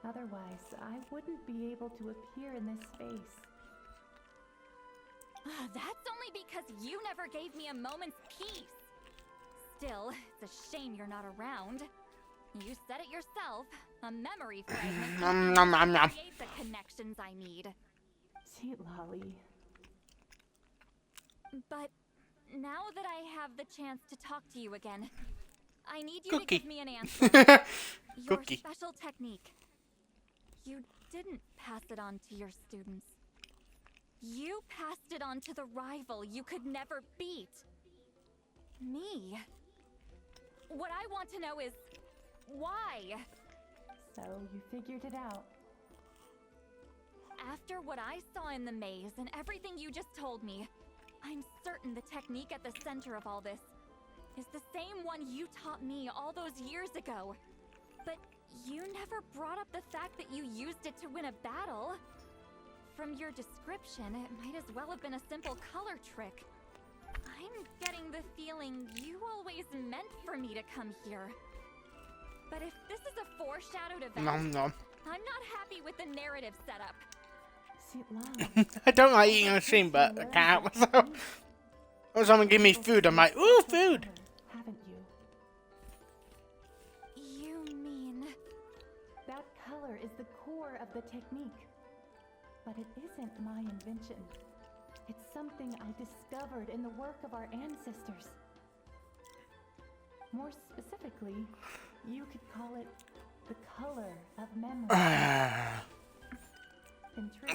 Otherwise, I wouldn't be able to appear in this space. That's only because you never gave me a moment's peace. Still, it's a shame you're not around. You said it yourself. A memory fragment create the connections I need. Sweet Lolly. But now that I have the chance to talk to you again, I need you to give me an answer. Your special technique. You didn't pass it on to your students. You passed it on to the rival you could never beat. Me. What I want to know is, why? So you figured it out. After what I saw in the maze and everything you just told me, I'm certain the technique at the center of all this is the same one you taught me all those years ago. But you never brought up the fact that you used it to win a battle. From your description, it might as well have been a simple color trick. I'm getting the feeling you always meant for me to come here. But if this is a foreshadowed event, I'm not happy with the narrative setup. I don't like eating on stream, but I can't help myself. When someone give me food, I'm like, ooh, food! Haven't you? You mean... That color is the core of the technique. But it isn't my invention. It's something I discovered in the work of our ancestors. More specifically, you could call it the color of memory.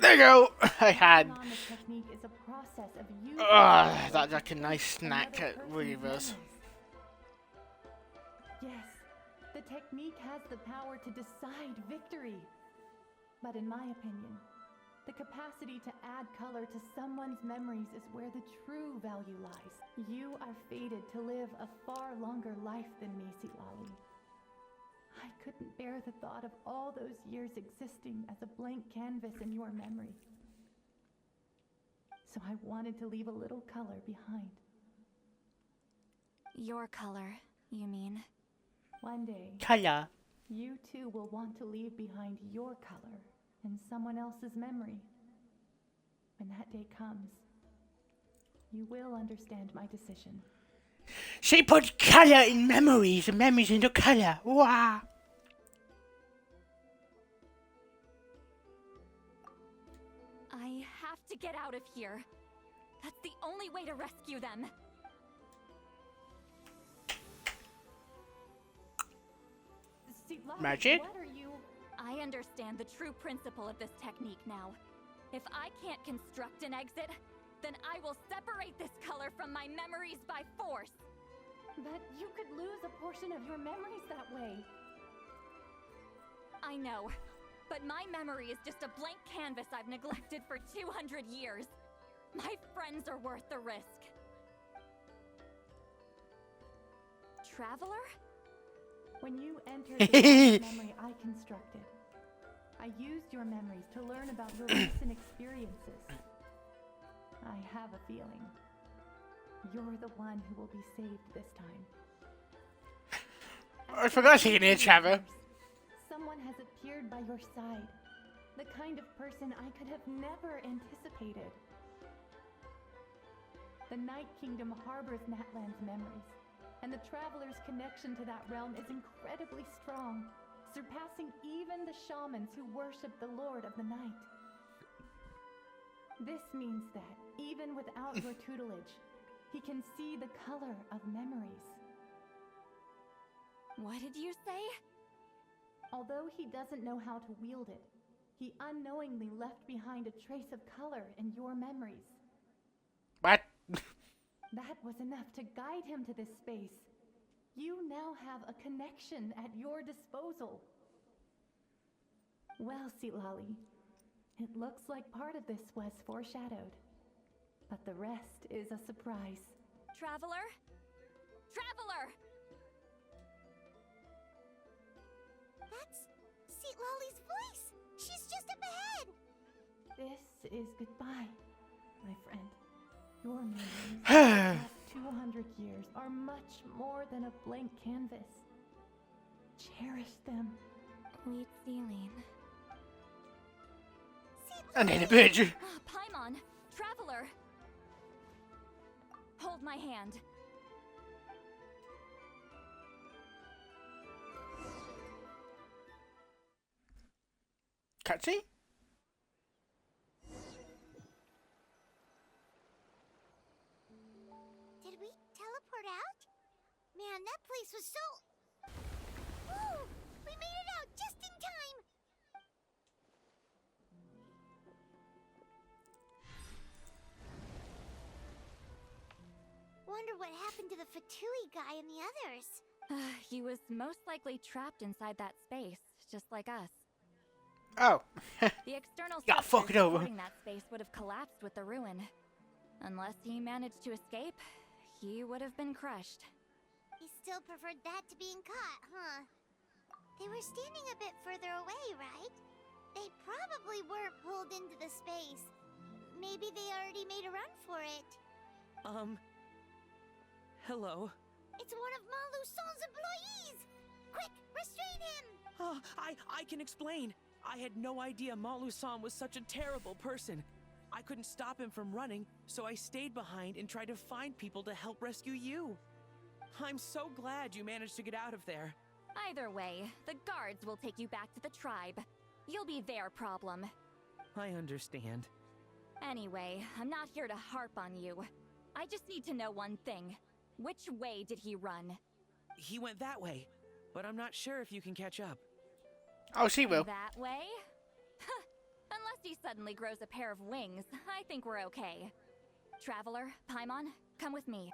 There you go! I had... The technique is a process of using that's like a nice snack at Weaver's. Yes, the technique has the power to decide victory. But in my opinion, the capacity to add color to someone's memories is where the true value lies. You are fated to live a far longer life than me, Lolly. I couldn't bear the thought of all those years existing as a blank canvas in your memory. So I wanted to leave a little color behind. Your color, you mean? One day, color. You too will want to leave behind your color in someone else's memory. When that day comes, you will understand my decision. She put color in memories and memories into color. Wow. I have to get out of here. That's the only way to rescue them. Magic? What are you? I understand the true principle of this technique now. If I can't construct an exit, then I will separate this color from my memories by force. But you could lose a portion of your memories that way. I know, but my memory is just a blank canvas I've neglected for 200 years. My friends are worth the risk. Traveler? When you entered the memory I constructed, I used your memories to learn about your recent experiences. I have a feeling you're the one who will be saved this time. I forgot she can hear Trevor. Someone has appeared by your side. The kind of person I could have never anticipated. The Night Kingdom harbors Natlan's memories, and the traveler's connection to that realm is incredibly strong, surpassing even the shamans who worship the Lord of the Night. This means that, even without your tutelage, he can see the color of memories. What did you say? Although he doesn't know how to wield it, he unknowingly left behind a trace of color in your memories. What? That was enough to guide him to this space. You now have a connection at your disposal. Well, Sitlali, it looks like part of this was foreshadowed, but the rest is a surprise. Traveler? Traveler! That's Sitlali's voice! She's just up ahead! This is goodbye, my friend. Your memories of the last 200 years are much more than a blank canvas. Cherish them. Wheat ceiling. And then a bridge. Paimon! Traveler! Hold my hand. Cutscene? Did we teleport out? Man, that place was so... Woo! We made it out just in time! Wonder what happened to the Fatui guy and the others. He was most likely trapped inside that space, just like us. Oh. The external Yeah, fuck it over. supporting that space would have collapsed with the ruin. Unless he managed to escape, he would have been crushed. He still preferred that to being caught, huh? They were standing a bit further away, right? They probably weren't pulled into the space. Maybe they already made a run for it. Hello? It's one of Malu Son's employees! Quick, restrain him! I can explain. I had no idea Malu-san was such a terrible person. I couldn't stop him from running, so I stayed behind and tried to find people to help rescue you. I'm so glad you managed to get out of there. Either way, the guards will take you back to the tribe. You'll be their problem. I understand. Anyway, I'm not here to harp on you. I just need to know one thing. Which way did he run? He went that way, but I'm not sure if you can catch up. Oh, she will. That way? Unless he suddenly grows a pair of wings, I think we're okay. Traveler, Paimon, come with me.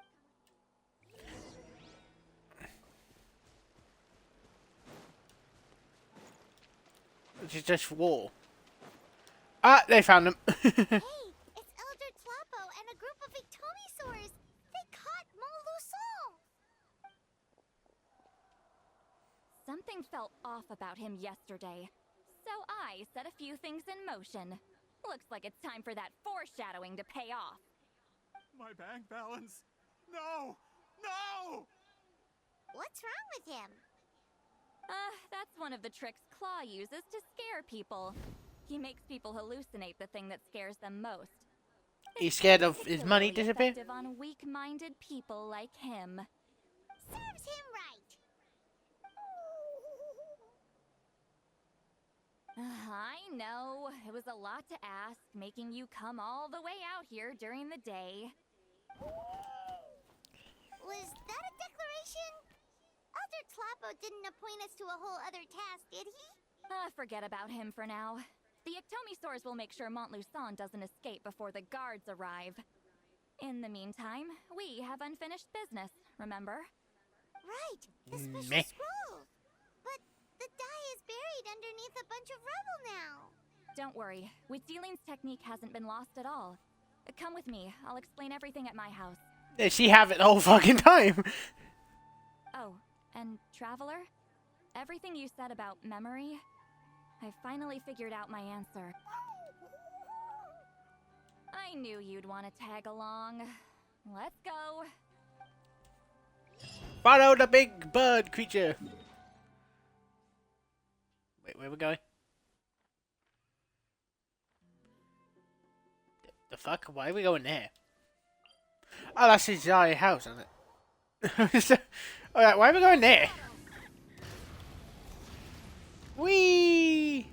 Which is just war. Ah, they found them. Hey, it's Elder Tlapo and a group of Ictomisaurs! They caught Malu Son! Something felt off about him yesterday, so I set a few things in motion. Looks like it's time for that foreshadowing to pay off. My bank balance. No! No! What's wrong with him? That's one of the tricks Claw uses to scare people. He makes people hallucinate the thing that scares them most. He's scared of his money disappear? Effective on weak-minded people like him. Serves him right! I know, it was a lot to ask, making you come all the way out here during the day. Was that a declaration? Elder Tlapo didn't appoint us to a whole other task, did he? Forget about him for now. The Ictomisaurs will make sure Montluçon doesn't escape before the guards arrive. In the meantime, we have unfinished business, remember? Right, the special scroll. But the die is buried underneath a bunch of rubble now. Don't worry, Witzeline's technique hasn't been lost at all. Come with me, I'll explain everything at my house. Does she have it the whole fucking time? Oh, and Traveler? Everything you said about memory, I finally figured out my answer. I knew you'd want to tag along. Let's go. Follow the big bird creature. Wait, where are we going? The fuck? Why are we going there? Oh, that's his house, isn't it? Alright, why are we going there? Whee!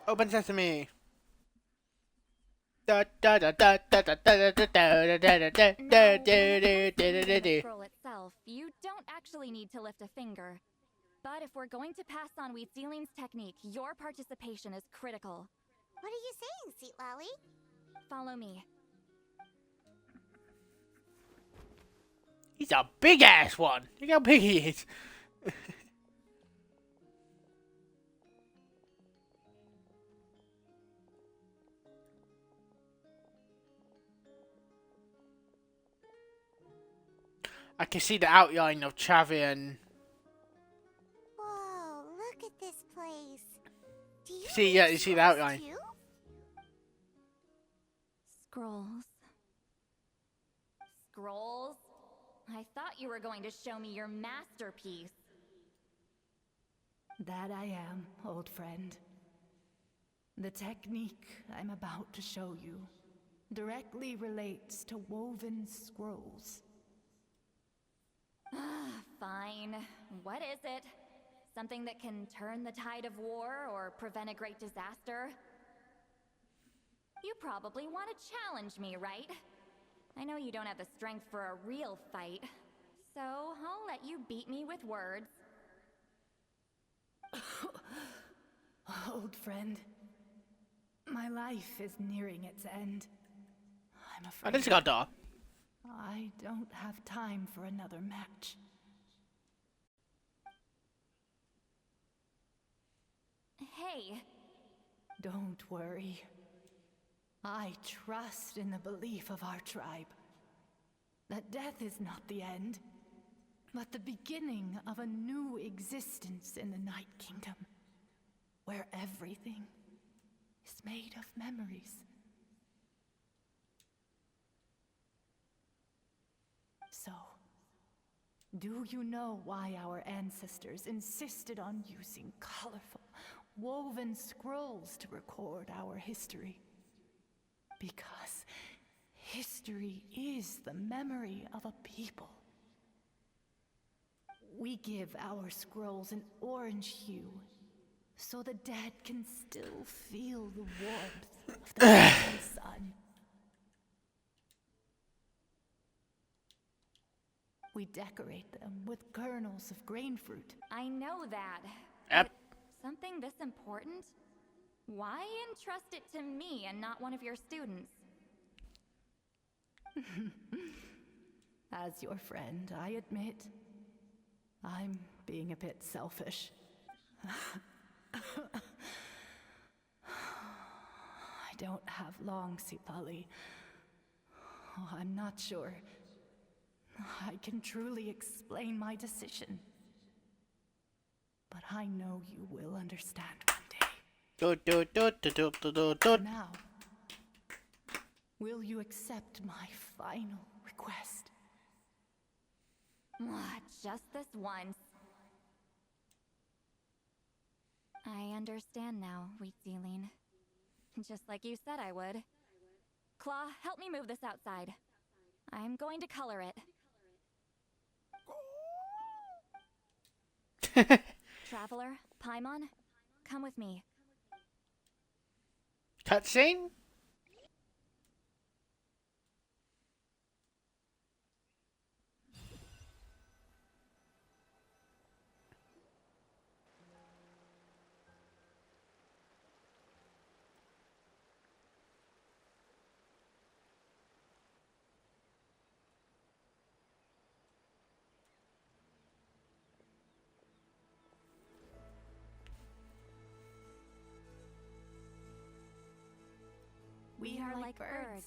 Open sesame. Scroll itself, you don't actually need to lift a finger. But if we're going to pass on Wheat Zealing's technique, your participation is critical. What are you saying, Sweet Lolly? Follow me. He's a big ass one. Look how big he is. I can see the outline of Chavi and... Whoa, look at this place. Do you you see the outline. too? Scrolls. Scrolls? I thought you were going to show me your masterpiece. That I am, old friend. The technique I'm about to show you directly relates to woven scrolls. Fine. What is it? Something that can turn the tide of war or prevent a great disaster? You probably want to challenge me, right? I know you don't have the strength for a real fight, so I'll let you beat me with words. Old friend, my life is nearing its end. I'm afraid. I just got that. I don't have time for another match. Hey. Don't worry. I trust in the belief of our tribe that death is not the end, but the beginning of a new existence in the Night Kingdom, where everything is made of memories. So, do you know why our ancestors insisted on using colorful, woven scrolls to record our history? Because history is the memory of a people. We give our scrolls an orange hue, so the dead can still feel the warmth of the rising sun. We decorate them with kernels of grain fruit. I know that. Yep. But something this important? Why entrust it to me and not one of your students? As your friend, I admit, I'm being a bit selfish. I don't have long, Sipali. Oh, I'm not sure I can truly explain my decision. But I know you will understand one day. Now, will you accept my final request? Just this once. I understand now, Wheat Zealing. Just like you said I would. Claw, help me move this outside. I'm going to color it. Traveler, Paimon, come with me. Cutscene? We are like birds,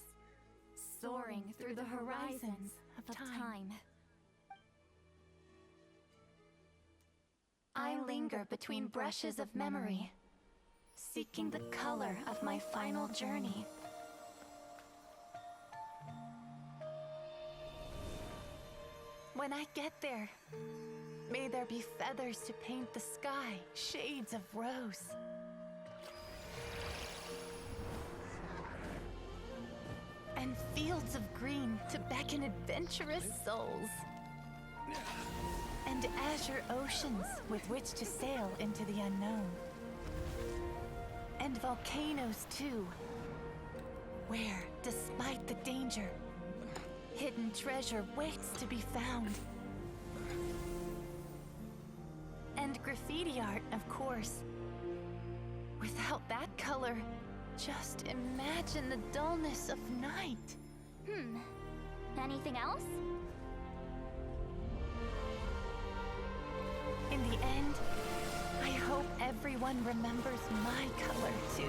soaring through the horizons of time. I linger between brushes of memory, seeking the color of my final journey. When I get there, may there be feathers to paint the sky, shades of rose. And fields of green to beckon adventurous souls. And azure oceans with which to sail into the unknown. And volcanoes too, where, despite the danger, hidden treasure waits to be found. And graffiti art, of course. Without that color, just imagine the dullness of night. Anything else? In the end, I hope everyone remembers my color too.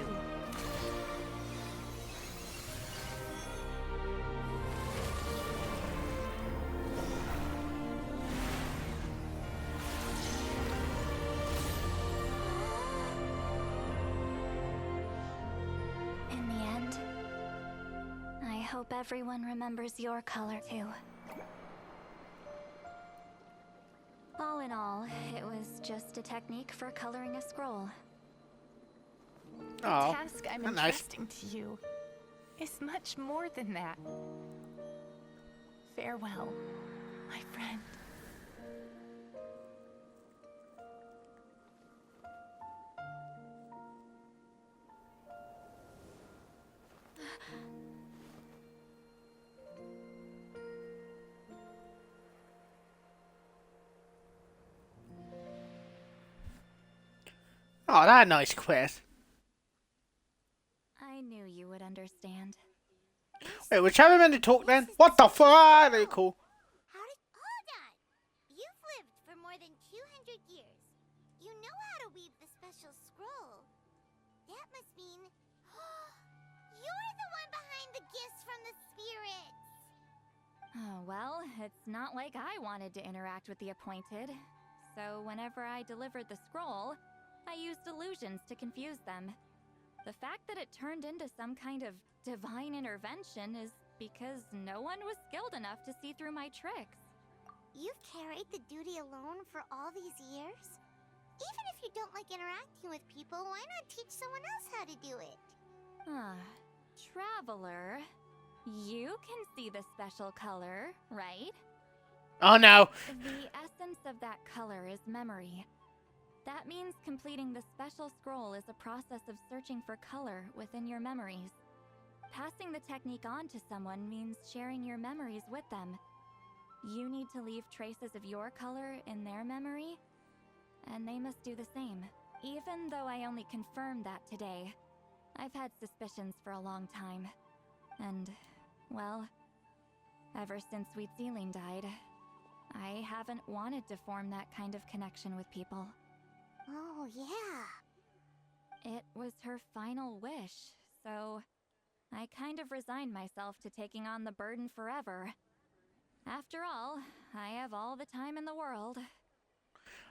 In the end, I hope everyone remembers your color too. All in all, it was just a technique for coloring a scroll. The task I'm entrusting to you is much more than that. Farewell, my friend. Oh, that nice quest. I knew you would understand. Wait, which have meant to talk then? What the fuck? Very cool. Hold on! You've lived for more than 200 years. You know how to weave the special scroll. That must mean... you're the one behind the gifts from the spirits! Oh, well, it's not like I wanted to interact with the appointed. So whenever I delivered the scroll, I used illusions to confuse them. The fact that it turned into some kind of divine intervention is because no one was skilled enough to see through my tricks. You've carried the duty alone for all these years? Even if you don't like interacting with people, why not teach someone else how to do it? Traveler, you can see the special color, right? Oh no. The essence of that color is memory. That means completing the special scroll is a process of searching for color within your memories. Passing the technique on to someone means sharing your memories with them. You need to leave traces of your color in their memory, and they must do the same. Even though I only confirmed that today, I've had suspicions for a long time. And, well, ever since Sweet Celine died, I haven't wanted to form that kind of connection with people. Oh, yeah. It was her final wish, so I kind of resigned myself to taking on the burden forever. After all, I have all the time in the world.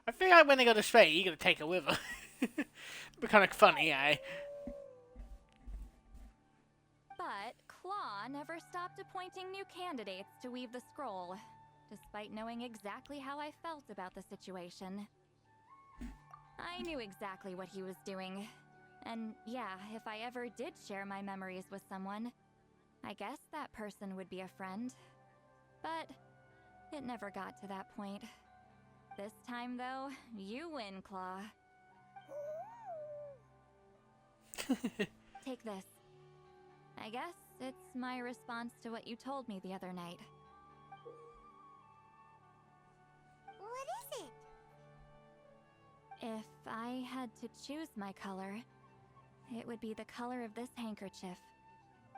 I feel like when they go to Spain, you're gonna take her with her. It'd be kind of funny, eh? But Claw never stopped appointing new candidates to weave the scroll, despite knowing exactly how I felt about the situation. I knew exactly what he was doing. And yeah, if I ever did share my memories with someone, I guess that person would be a friend. But it never got to that point. This time, though, you win, Claw. Take this. I guess it's my response to what you told me the other night. What is it? If I had to choose my color, it would be the color of this handkerchief.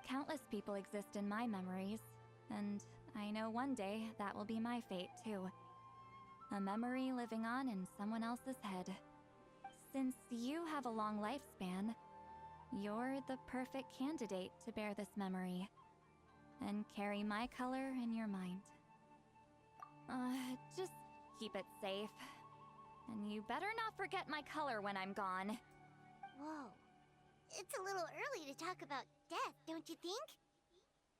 Countless people exist in my memories, and I know one day that will be my fate too. A memory living on in someone else's head. Since you have a long lifespan, you're the perfect candidate to bear this memory and carry my color in your mind. Just keep it safe. And you better not forget my color when I'm gone. Whoa, It's a little early to talk about death, don't you think?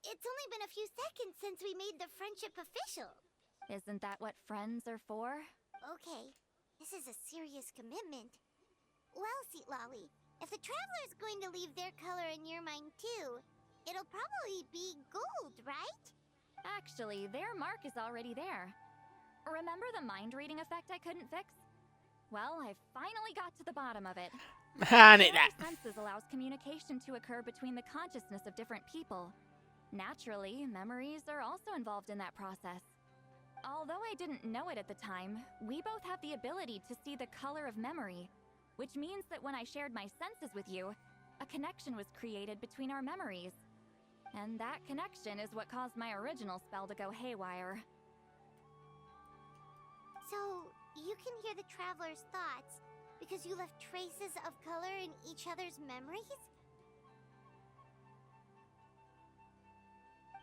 It's only been a few seconds since we made the friendship official. Isn't that what friends are for? Okay, this is a serious commitment. Well, Seat Lolly, if the Traveler's going to leave their color in your mind too, it'll probably be gold, right? Actually, their mark is already there. Remember the mind reading effect I couldn't fix? Well, I finally got to the bottom of it. Sharing senses allows communication to occur between the consciousness of different people. Naturally, memories are also involved in that process. Although I didn't know it at the time, we both have the ability to see the color of memory, which means that when I shared my senses with you, a connection was created between our memories. And that connection is what caused my original spell to go haywire. So, you can hear the Traveler's thoughts because you left traces of color in each other's memories?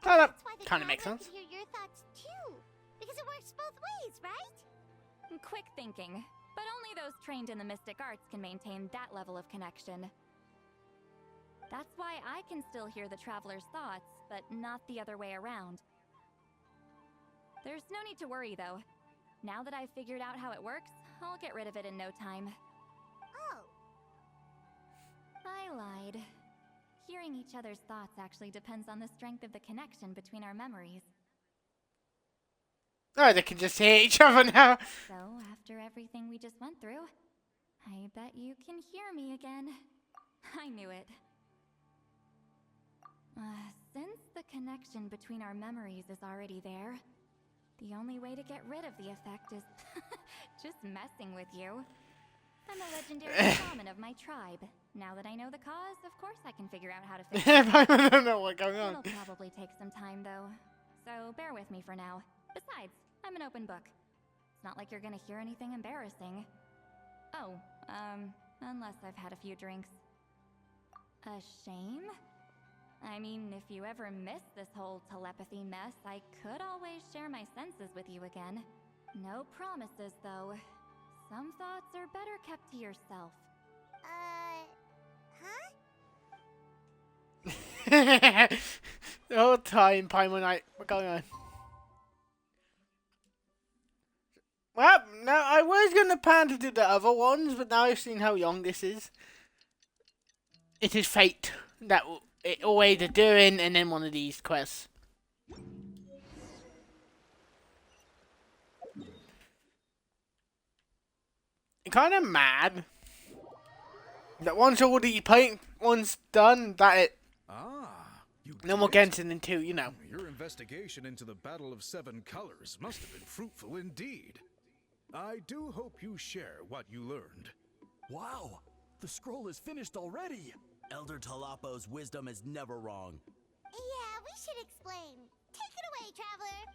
That That's why the kind of makes Traveler sense. can hear your thoughts too, because it works both ways, right? Quick thinking, but only those trained in the mystic arts can maintain that level of connection. That's why I can still hear the Traveler's thoughts, but not the other way around. There's no need to worry, though. Now that I've figured out how it works, I'll get rid of it in no time. Oh. I lied. Hearing each other's thoughts actually depends on the strength of the connection between our memories. Oh, they can just hear each other now. So, after everything we just went through, I bet you can hear me again. I knew it. Since the connection between our memories is already there, the only way to get rid of the effect is just messing with you. I'm a legendary shaman of my tribe. Now that I know the cause, of course I can figure out how to fix it. I don't know what's going on. It'll probably take some time, though. So bear with me for now. Besides, I'm an open book. It's not like you're gonna hear anything embarrassing. Oh, unless I've had a few drinks. A shame? I mean, if you ever miss this whole telepathy mess, I could always share my senses with you again. No promises, though. Some thoughts are better kept to yourself. Huh? The whole time, Paimon, what's going on? Well, no, I was going to plan to do the other ones, but now I've seen how young this is. It is fate that it always the doing, and then one of these quests. I'm kind of mad that once all the paint one's done, that it. No more Genshin in 2, you know. Your investigation into the Battle of Seven Colors must have been fruitful indeed. I do hope you share what you learned. Wow, the scroll is finished already. Elder Talapo's wisdom is never wrong. Yeah, we should explain. Take it away, Traveler.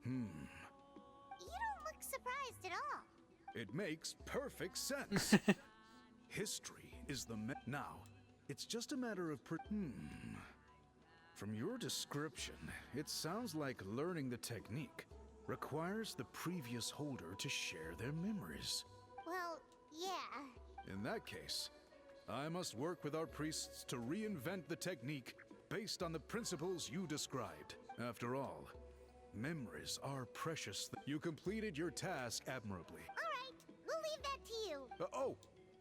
You don't look surprised at all. It makes perfect sense. History is the now. It's just a matter of From your description, it sounds like learning the technique requires the previous holder to share their memories. Well, yeah. In that case, I must work with our priests to reinvent the technique based on the principles you described. After all, memories are precious. You completed your task admirably. All right, we'll leave that to you.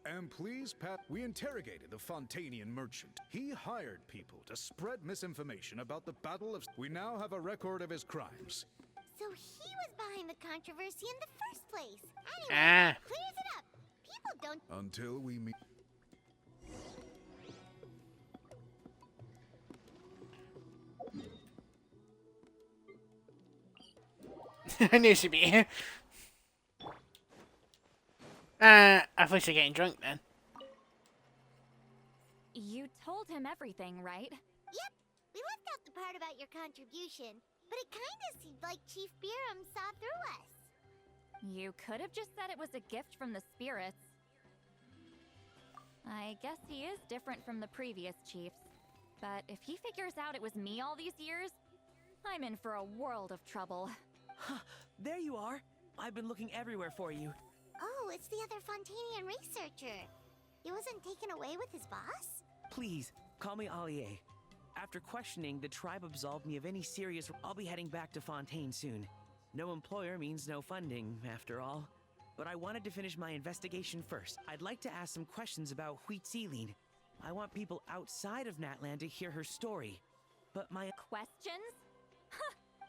And please, Pat, we interrogated the Fontanian merchant. He hired people to spread misinformation about the Battle of... We now have a record of his crimes. So he was behind the controversy in the first place. Anyway, clears it up. People don't... Until we meet... I knew she'd be here. I thought she was getting drunk then. You told him everything, right? Yep. We left out the part about your contribution, but it kinda seemed like Chief Biram saw through us. You could have just said it was a gift from the spirits. I guess he is different from the previous chiefs. But if he figures out it was me all these years, I'm in for a world of trouble. There you are. I've been looking everywhere for you. Oh, it's the other Fontanian researcher. He wasn't taken away with his boss? Please, call me Allier. After questioning, the tribe absolved me of any serious... I'll be heading back to Fontaine soon. No employer means no funding, after all. But I wanted to finish my investigation first. I'd like to ask some questions about Huitziline. I want people outside of Natland to hear her story. But my... Questions?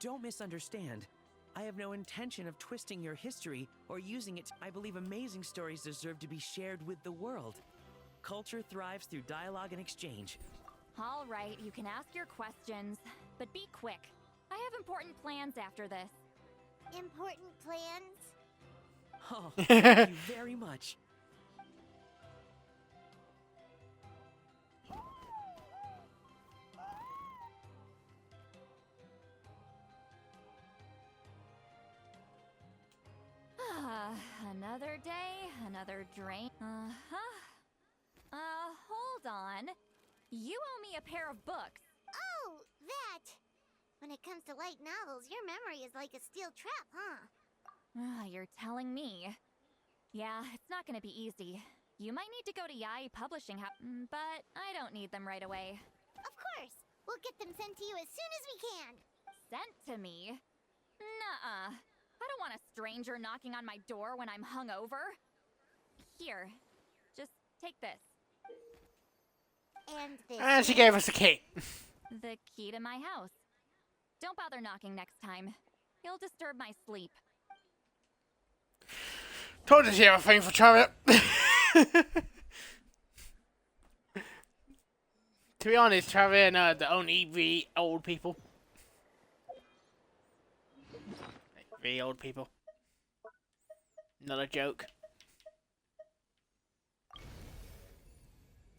Don't misunderstand. I have no intention of twisting your history or using it. I believe amazing stories deserve to be shared with the world. Culture thrives through dialogue and exchange. All right, you can ask your questions, but be quick. I have important plans after this. Important plans? Oh, thank you very much. Another day, another drain. Hold on. You owe me a pair of books. Oh, that! When it comes to light novels, your memory is like a steel trap, huh? You're telling me. Yeah, it's not gonna be easy. You might need to go to Yai Publishing House, but I don't need them right away. Of course! We'll get them sent to you as soon as we can! Sent to me? Nuh-uh. I don't want a stranger knocking on my door when I'm hungover. Here, just take this. And this. And she gave us a key. The key to my house. Don't bother knocking next time. You'll disturb my sleep. Told you she had a thing for Chariot. To be honest, Chariot and the only really old people. Like, really old people. Not a joke.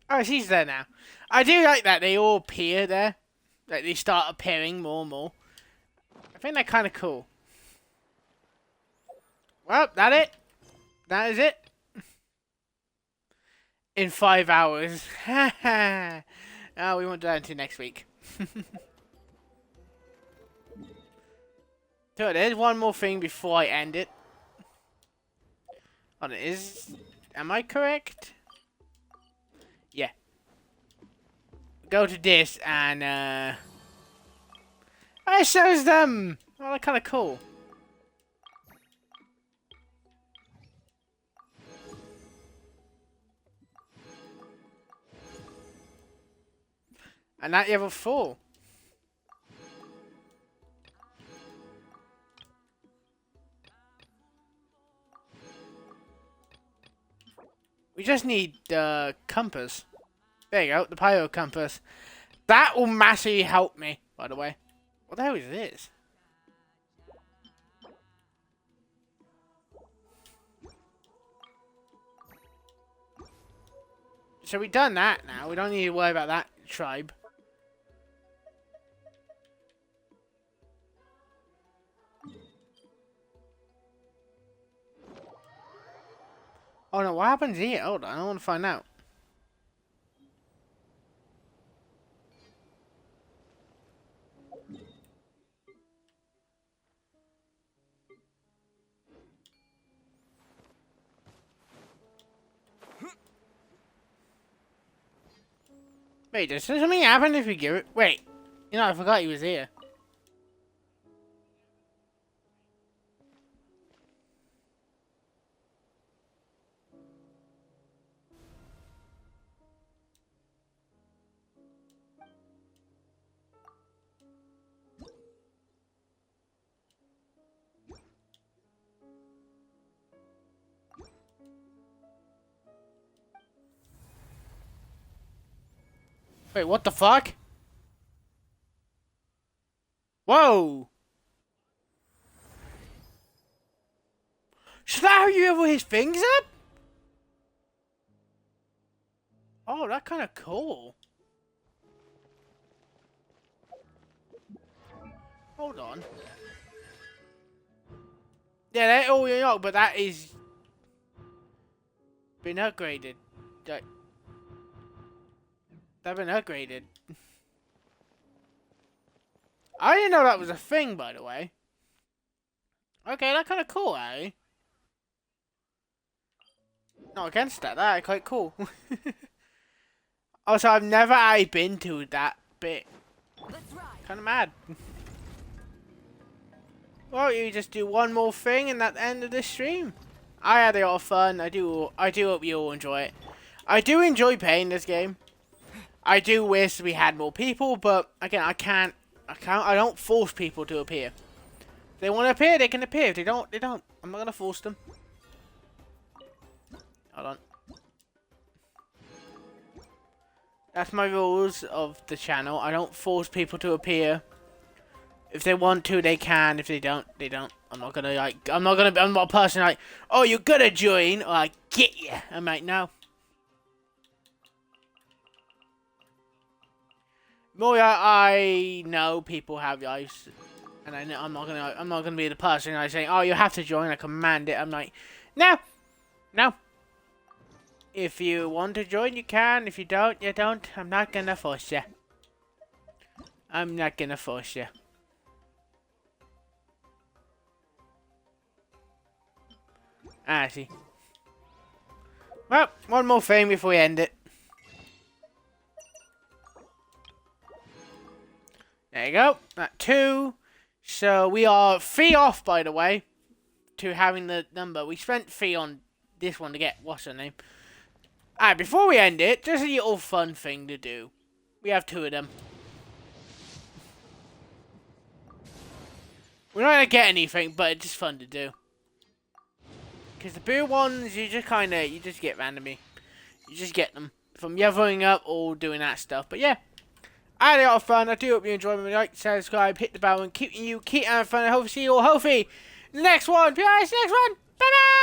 Oh, she's there now. I do like that they all appear there. Like, they start appearing more and more. I think they're kind of cool. Well, that it. That is it. In 5 hours. Oh, we won't do that until next week. So there's one more thing before I end it. Oh, am I correct? Yeah. Go to this and oh, it shows them. Oh, they're kind of cool. And that you have a 4. We just need the compass. There you go, the pyro compass. That will massively help me, by the way. What the hell is this? So we've done that now. We don't need to worry about that tribe. Oh no, what happens here? Hold on, I want to find out. Wait, does something happen if we give it? Wait, you know, I forgot he was here. Wait, what the fuck? Whoa! Is that how you have his fingers up? Oh, that's kind of cool. Hold on. Yeah, that all you know, but that is been upgraded. That been upgraded. I didn't know that was a thing, by the way. Okay, that's kind of cool, eh? Not against that. That's quite cool. Also, I've never actually been to that bit. Kind of mad. Well, you just do one more thing and that's the end of this stream. I had a lot of fun. I do hope you all enjoy it. I do enjoy playing this game. I do wish we had more people, but again, I don't force people to appear. If they want to appear, they can appear. If they don't, they don't. I'm not gonna force them. Hold on. That's my rules of the channel. I don't force people to appear. If they want to, they can. If they don't, they don't. I'm not a person like, oh, you're gonna join, or I get you. I'm like, no. More I know people have lives, and I'm not gonna be the person like saying, oh, you have to join. I command it. I'm like, no, no. If you want to join, you can. If you don't, you don't. I'm not gonna force you. I'm not gonna force you. I see. Well, one more thing before we end it. There you go. That 2. So we are 3 off, by the way, to having the number. We spent 3 on this one to get what's her name. Alright, before we end it, just a little fun thing to do. We have 2 of them. We're not gonna get anything, but it's just fun to do. Because the blue ones, you just get randomly. You just get them from leveling up or doing that stuff. But yeah, I had a lot of fun. I do hope you enjoyed me. Like, subscribe, hit the bell, and keep having fun. I hope to see you all healthy. Next one, peace. Next one. Bye bye.